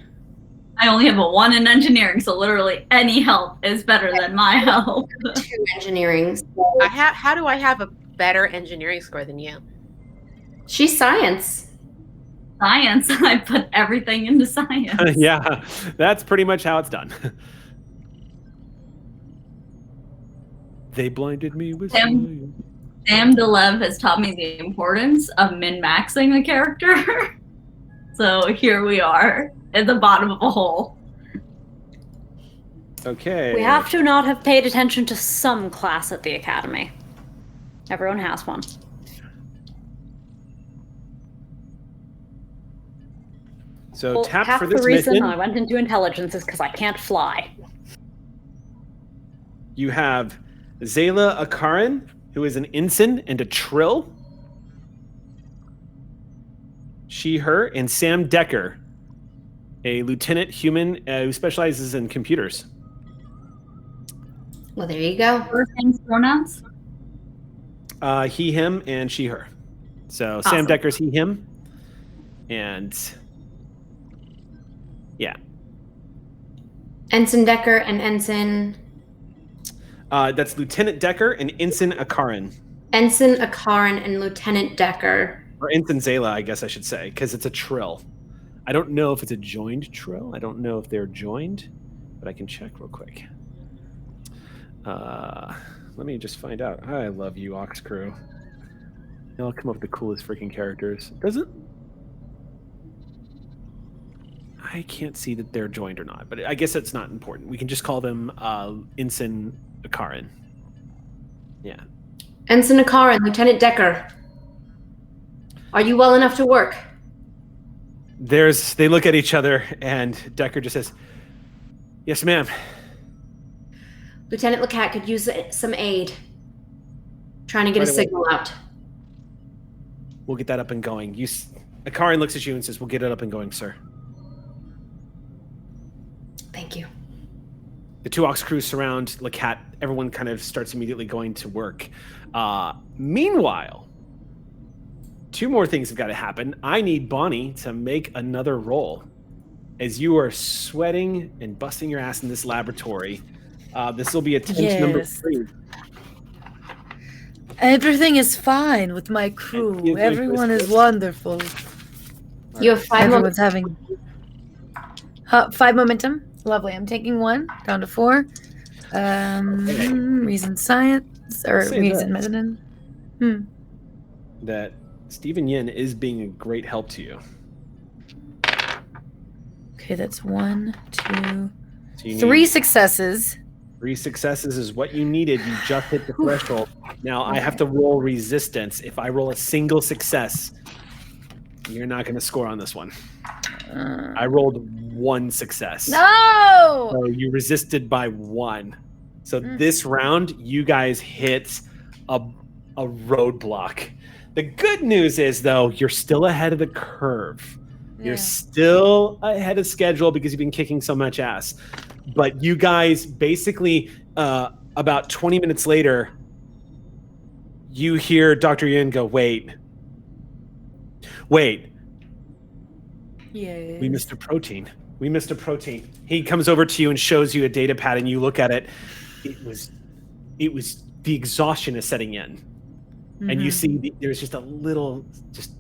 I only have a 1 in engineering, so literally any help is better than my help. 2 engineering. So. How do I have a better engineering score than you? She's science. Science. I put everything into science. Yeah, that's pretty much how it's done. They blinded me with Sam DeLev has taught me the importance of min-maxing the character. So here we are at the bottom of a hole. Okay. We have to not have paid attention to some class at the academy. Everyone has one. So tap half for this the reason mission. I went into intelligence is because I can't fly. You have Zayla Akaran, who is an ensign and a trill. She, her, and Sam Decker, a lieutenant human who specializes in computers. Well, there you go. First names, pronouns? He, him, and she, her. So Awesome. Sam Decker's he, him. And yeah. Ensign Decker and Ensign. That's Lieutenant Decker and Ensign Akaran. Ensign Akaran and Lieutenant Decker. Or Ensign Zayla, I guess I should say, because it's a trill. I don't know if it's a joined trill. I don't know if they're joined, but I can check real quick. Let me just find out. I love you, Ox Crew. Y'all come up with the coolest freaking characters. Does it? I can't see that they're joined or not, but I guess that's not important. We can just call them Ensign Akaran. Yeah. Ensign Akaran, Lieutenant Decker. Are you well enough to work? They look at each other, and Decker just says, "Yes, ma'am." Lieutenant Lacat could use some aid. Trying to get a signal out. We'll get that up and going. Akaran looks at you and says, "We'll get it up and going, sir." Thank you. The 2 Ox crews surround Lacat. Everyone kind of starts immediately going to work. Meanwhile, 2 more things have got to happen. I need Bonnie to make another roll. As you are sweating and busting your ass in this laboratory, this will be attempt number 3. Everything is fine with my crew. Everyone is wonderful. You have 5 Everyone's having 5 momentum. Lovely. I'm taking 1 down to 4. Reason science or reason medicine. That Stephen Yin is being a great help to you. Okay, that's 1, 2, So 3 successes. 3 successes is what you needed. You just hit the threshold. Now I have to roll resistance. If I roll a single success, you're not going to score on this one. I rolled 1 success. No! So you resisted by 1. So this round, you guys hit a roadblock. The good news is, though, you're still ahead of the curve. Yeah. You're still ahead of schedule because you've been kicking so much ass. But you guys basically, about 20 minutes later, you hear Dr. Yin go, wait. Yes. We missed a protein. He comes over to you and shows you a data pad, and you look at it. It was the exhaustion is setting in. And you see there's just a little, just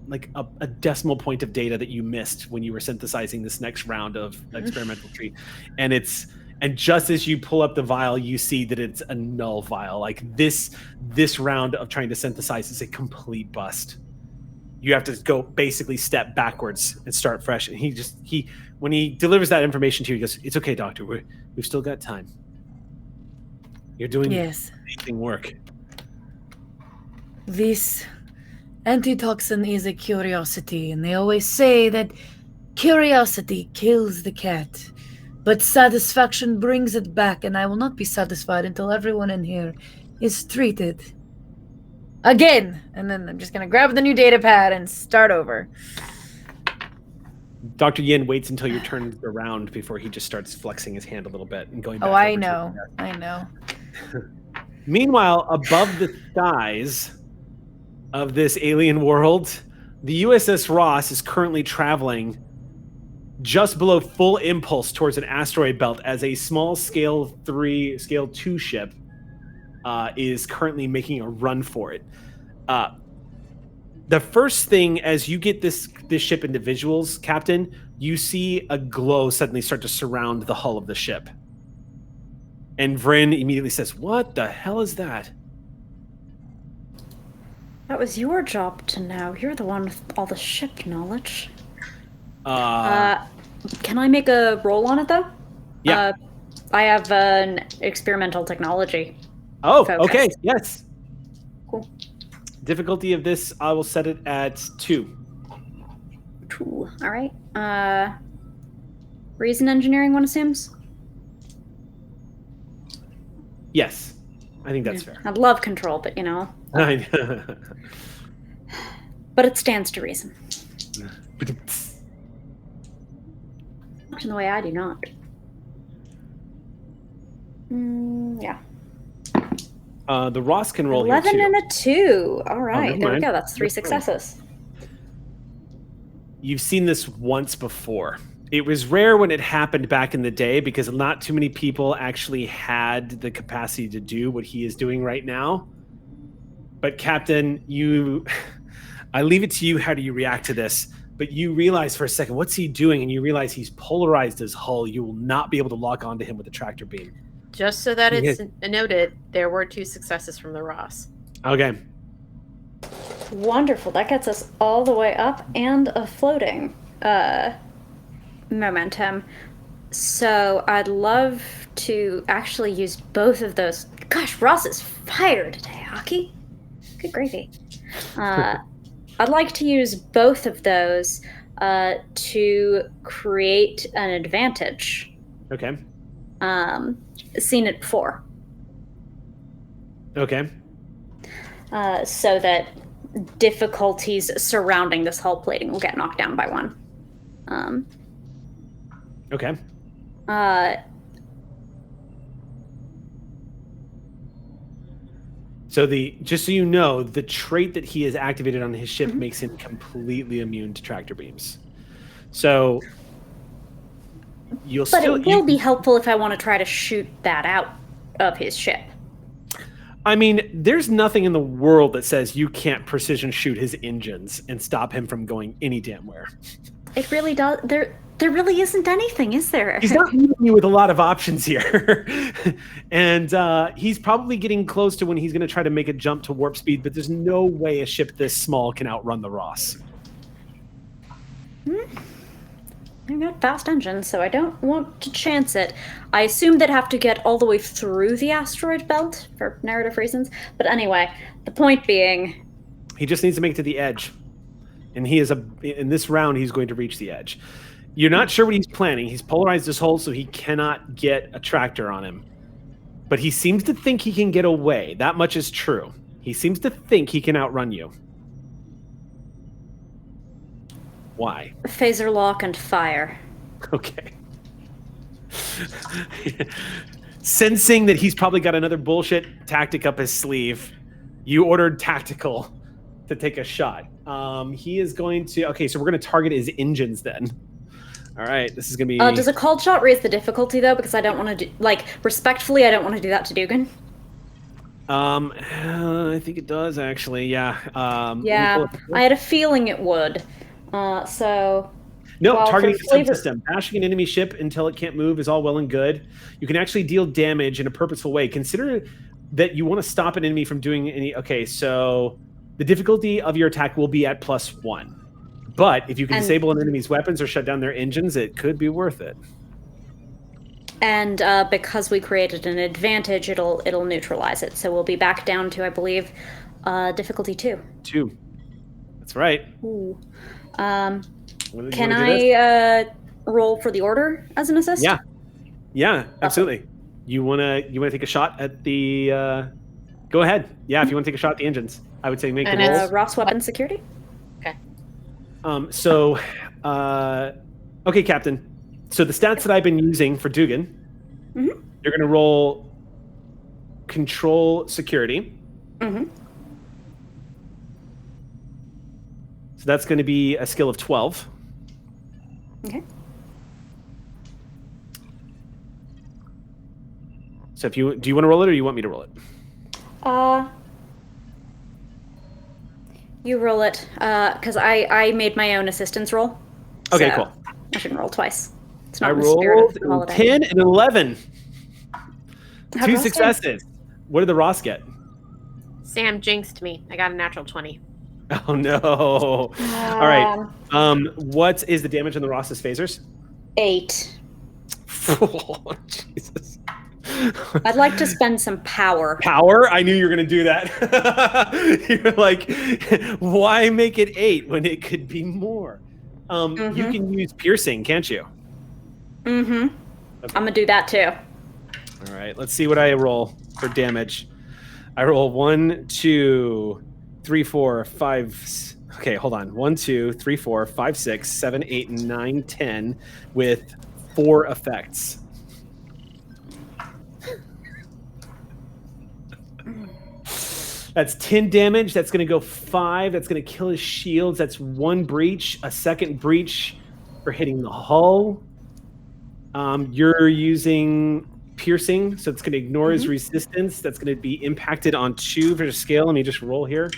like a decimal point of data that you missed when you were synthesizing this next round of experimental tree. And just as you pull up the vial, you see that it's a null vial. Like this round of trying to synthesize is a complete bust. You have to go basically step backwards and start fresh. And he when he delivers that information to you, he goes, "It's okay, doctor. We've still got time. You're doing amazing work." This antitoxin is a curiosity, and they always say that curiosity kills the cat, but satisfaction brings it back, and I will not be satisfied until everyone in here is treated again. And then I'm just going to grab the new data pad and start over. Dr. Yin waits until your turn around before he just starts flexing his hand a little bit and going back. Oh, I know. Meanwhile, above the skies of this alien world, the USS Ross is currently traveling just below full impulse towards an asteroid belt as a small scale 2 ship is currently making a run for it. The first thing, as you get this ship into visuals, Captain, you see a glow suddenly start to surround the hull of the ship. And Vryn immediately says, "What the hell is that?" That was your job to know. You're the one with all the ship knowledge. Can I make a roll on it, though? Yeah. I have an experimental technology. Oh, focus. okay. Yes. Cool. Difficulty of this, I will set it at 2. 2. All right. Reason engineering, one assumes? Yes. I think that's fair. I'd love control, but you know. But it stands to reason. Much in the way I do not. Yeah. The Ross can roll 11 here too. and a 2. All right, there we mind. go. That's 3 Never mind. successes. You've seen this once before. It was rare when it happened back in the day because not too many people actually had the capacity to do what he is doing right now. But Captain, I leave it to you. How do you react to this? But you realize for a second, what's he doing? And you realize he's polarized his hull. You will not be able to lock onto him with a tractor beam. Just so that it's noted, there were 2 successes from the Ross. Okay. Wonderful. That gets us all the way up and a floating momentum. So I'd love to actually use both of those. Gosh, Ross is fire today, Hockey. Good gravy. I'd like to use both of those to create an advantage. Okay. Seen it before. Okay. So that difficulties surrounding this hull plating will get knocked down by 1. Okay. So just so you know, the trait that he has activated on his ship makes him completely immune to tractor beams. So But it will be helpful if I want to try to shoot that out of his ship. I mean, there's nothing in the world that says you can't precision shoot his engines and stop him from going any damn where. It really does. There really isn't anything, is there? He's not leaving you with a lot of options here. And he's probably getting close to when he's going to try to make a jump to warp speed, but there's no way a ship this small can outrun the Ross. I got fast engines, so I don't want to chance it. I assume they'd have to get all the way through the asteroid belt for narrative reasons. But anyway, the point being... He just needs to make it to the edge. And in this round, he's going to reach the edge. You're not sure what he's planning. He's polarized his hull, so he cannot get a tractor on him. But he seems to think he can get away. That much is true. He seems to think he can outrun you. Why? Phaser lock and fire. Okay. Sensing that he's probably got another bullshit tactic up his sleeve, you ordered tactical to take a shot. He is going to... Okay, so we're going to target his engines then. All right, this is going to be... Does a cold shot raise the difficulty, though? Because I don't want to do... Like, respectfully, I don't want to do that to Dugan. I think it does, actually, yeah. Yeah, I had a feeling it would. So... No, targeting the subsystem. Bashing an enemy ship until it can't move is all well and good. You can actually deal damage in a purposeful way. Consider that you want to stop an enemy from doing any... Okay, so the difficulty of your attack will be at +1. But if you can disable an enemy's weapons or shut down their engines, it could be worth it. And because we created an advantage, it'll neutralize it. So we'll be back down to, I believe, difficulty 2. 2. That's right. Ooh. Can I roll for the order as an assist? Yeah. Yeah, absolutely. You wanna take a shot at the go ahead. Yeah, if you want to take a shot at the engines. I would say make the rolls. Ross weapon security? Okay. Okay, Captain. So the stats that I've been using for Dugan, you're going to roll control security. So that's going to be a skill of 12. Okay. So do you want to roll it or you want me to roll it? You roll it, because I made my own assistance roll. Okay, so cool. I shouldn't roll twice. It's not I in the spirit rolled of the holiday. 10 and 11. How'd Two Ross do? successes. What did the Ross get? Sam jinxed me. I got a natural 20. Oh, no. All right. What is the damage on the Ross's phasers? 8. Oh, Jesus. I'd like to spend some power. Power? I knew you were going to do that. You're like, why make it 8 when it could be more? You can use piercing, can't you? Okay. I'm going to do that too. All right, let's see what I roll for damage. I roll 1, 2, 3, 4, 5. Okay, hold on. 1, 2, 3, 4, 5, 6, 7, 8, 9, 10 with 4 effects. That's 10 damage. That's going to go 5. That's going to kill his shields. That's 1 breach. A second breach for hitting the hull. You're using piercing, so it's going to ignore his resistance. That's going to be impacted on 2 for the scale. Let me just roll here.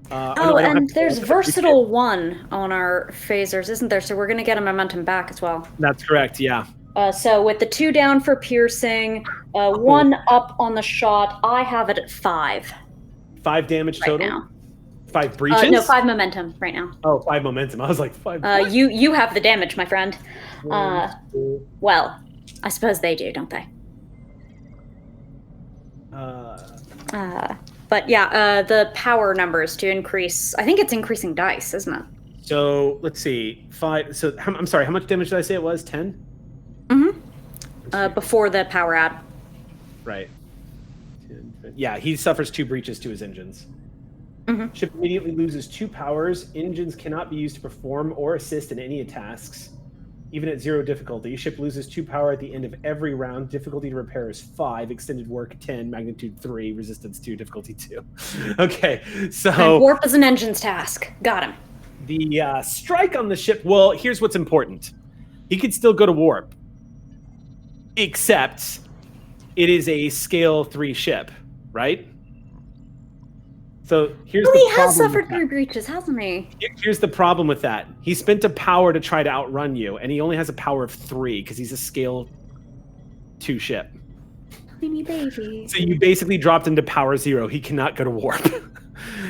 And there's versatile 1 on our phasers, isn't there? So we're going to get a momentum back as well. That's correct, yeah. So with the 2 down for piercing, 1 up on the shot, I have it at 5. 5 damage total? Right now. 5 breaches? No, 5 momentum right now. Oh, 5 momentum. I was like, 5. You have the damage, my friend. 1, 2. Well, I suppose they do, don't they? But yeah, the power numbers to increase. I think it's increasing dice, isn't it? So let's see. 5. So I'm sorry. How much damage did I say it was? 10. Before the power add. Right. 10, yeah, he suffers 2 breaches to his engines. Ship immediately loses 2 powers. Engines cannot be used to perform or assist in any tasks, even at 0 difficulty. Ship loses 2 power at the end of every round. Difficulty to repair is 5. Extended work 10. Magnitude 3. Resistance 2. Difficulty 2. Okay, so and warp is an engine's task. Got him. The strike on the ship. Well, here's what's important. He could still go to warp, except it is a scale 3 ship, right? So here's the problem. He has suffered 3 breaches, hasn't he? Here's the problem with that. He spent a power to try to outrun you, and he only has a power of 3 because he's a scale 2 ship. Tiny baby. So you basically dropped him to power 0. He cannot go to warp.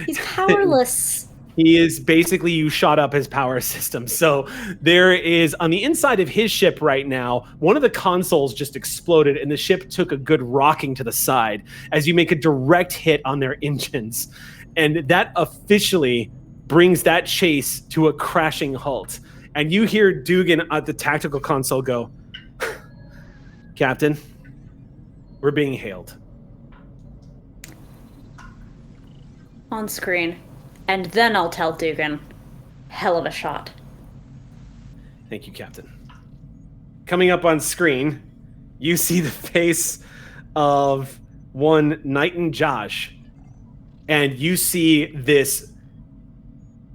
He's powerless. He is basically, you shot up his power system. So there is, on the inside of his ship right now, one of the consoles just exploded and the ship took a good rocking to the side as you make a direct hit on their engines. And that officially brings that chase to a crashing halt. And you hear Dugan at the tactical console go, Captain, we're being hailed. On screen. And then I'll tell Dugan. Hell of a shot. Thank you, Captain. Coming up on screen, you see the face of one Knight and Josh. And you see this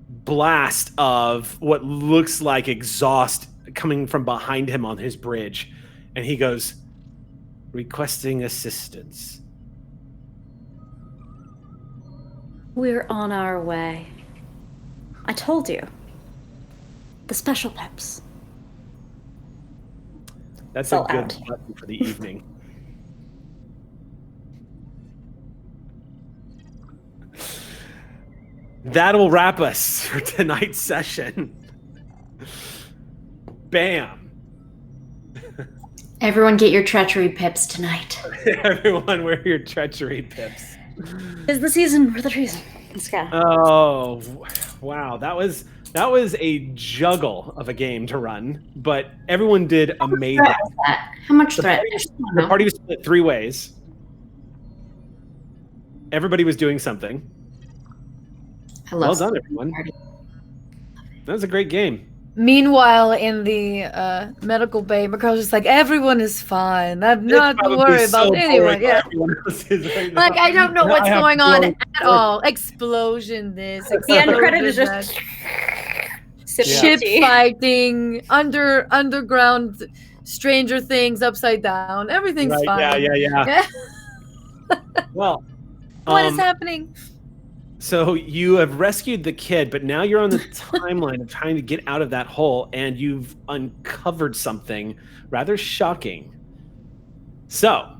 blast of what looks like exhaust coming from behind him on his bridge. And he goes, requesting assistance. We're on our way. I told you. The special peps. That's Fell a good out. button for the evening. That'll wrap us for tonight's session. Bam. Everyone get your treachery pips tonight. Everyone wear your treachery pips. 'Tis the season for the treason. Let's go. Oh, wow. That was a juggle of a game to run, but everyone did amazing. How much threat? The party was split 3 ways. Everybody was doing something. I love Well done, everyone. That was a great game. Meanwhile, in the medical bay, McCarl's just like, everyone is fine. I'm not worried about anyone. Yeah. Right Like, I don't know what's going on at all. Explosion this. The end credit is just ship fighting, underground Stranger Things upside down. Everything's right, fine. Yeah. Well, what is happening? So you have rescued the kid, but now you're on the timeline of trying to get out of that hole, and you've uncovered something rather shocking. So,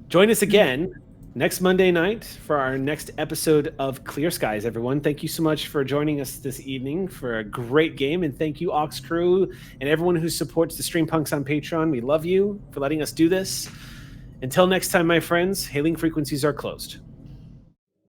join us again next Monday night for our next episode of Clear Skies, everyone. Thank you so much for joining us this evening for a great game, and thank you, Ox Crew, and everyone who supports the Stream Punks on Patreon. We love you for letting us do this. Until next time, my friends, hailing frequencies are closed.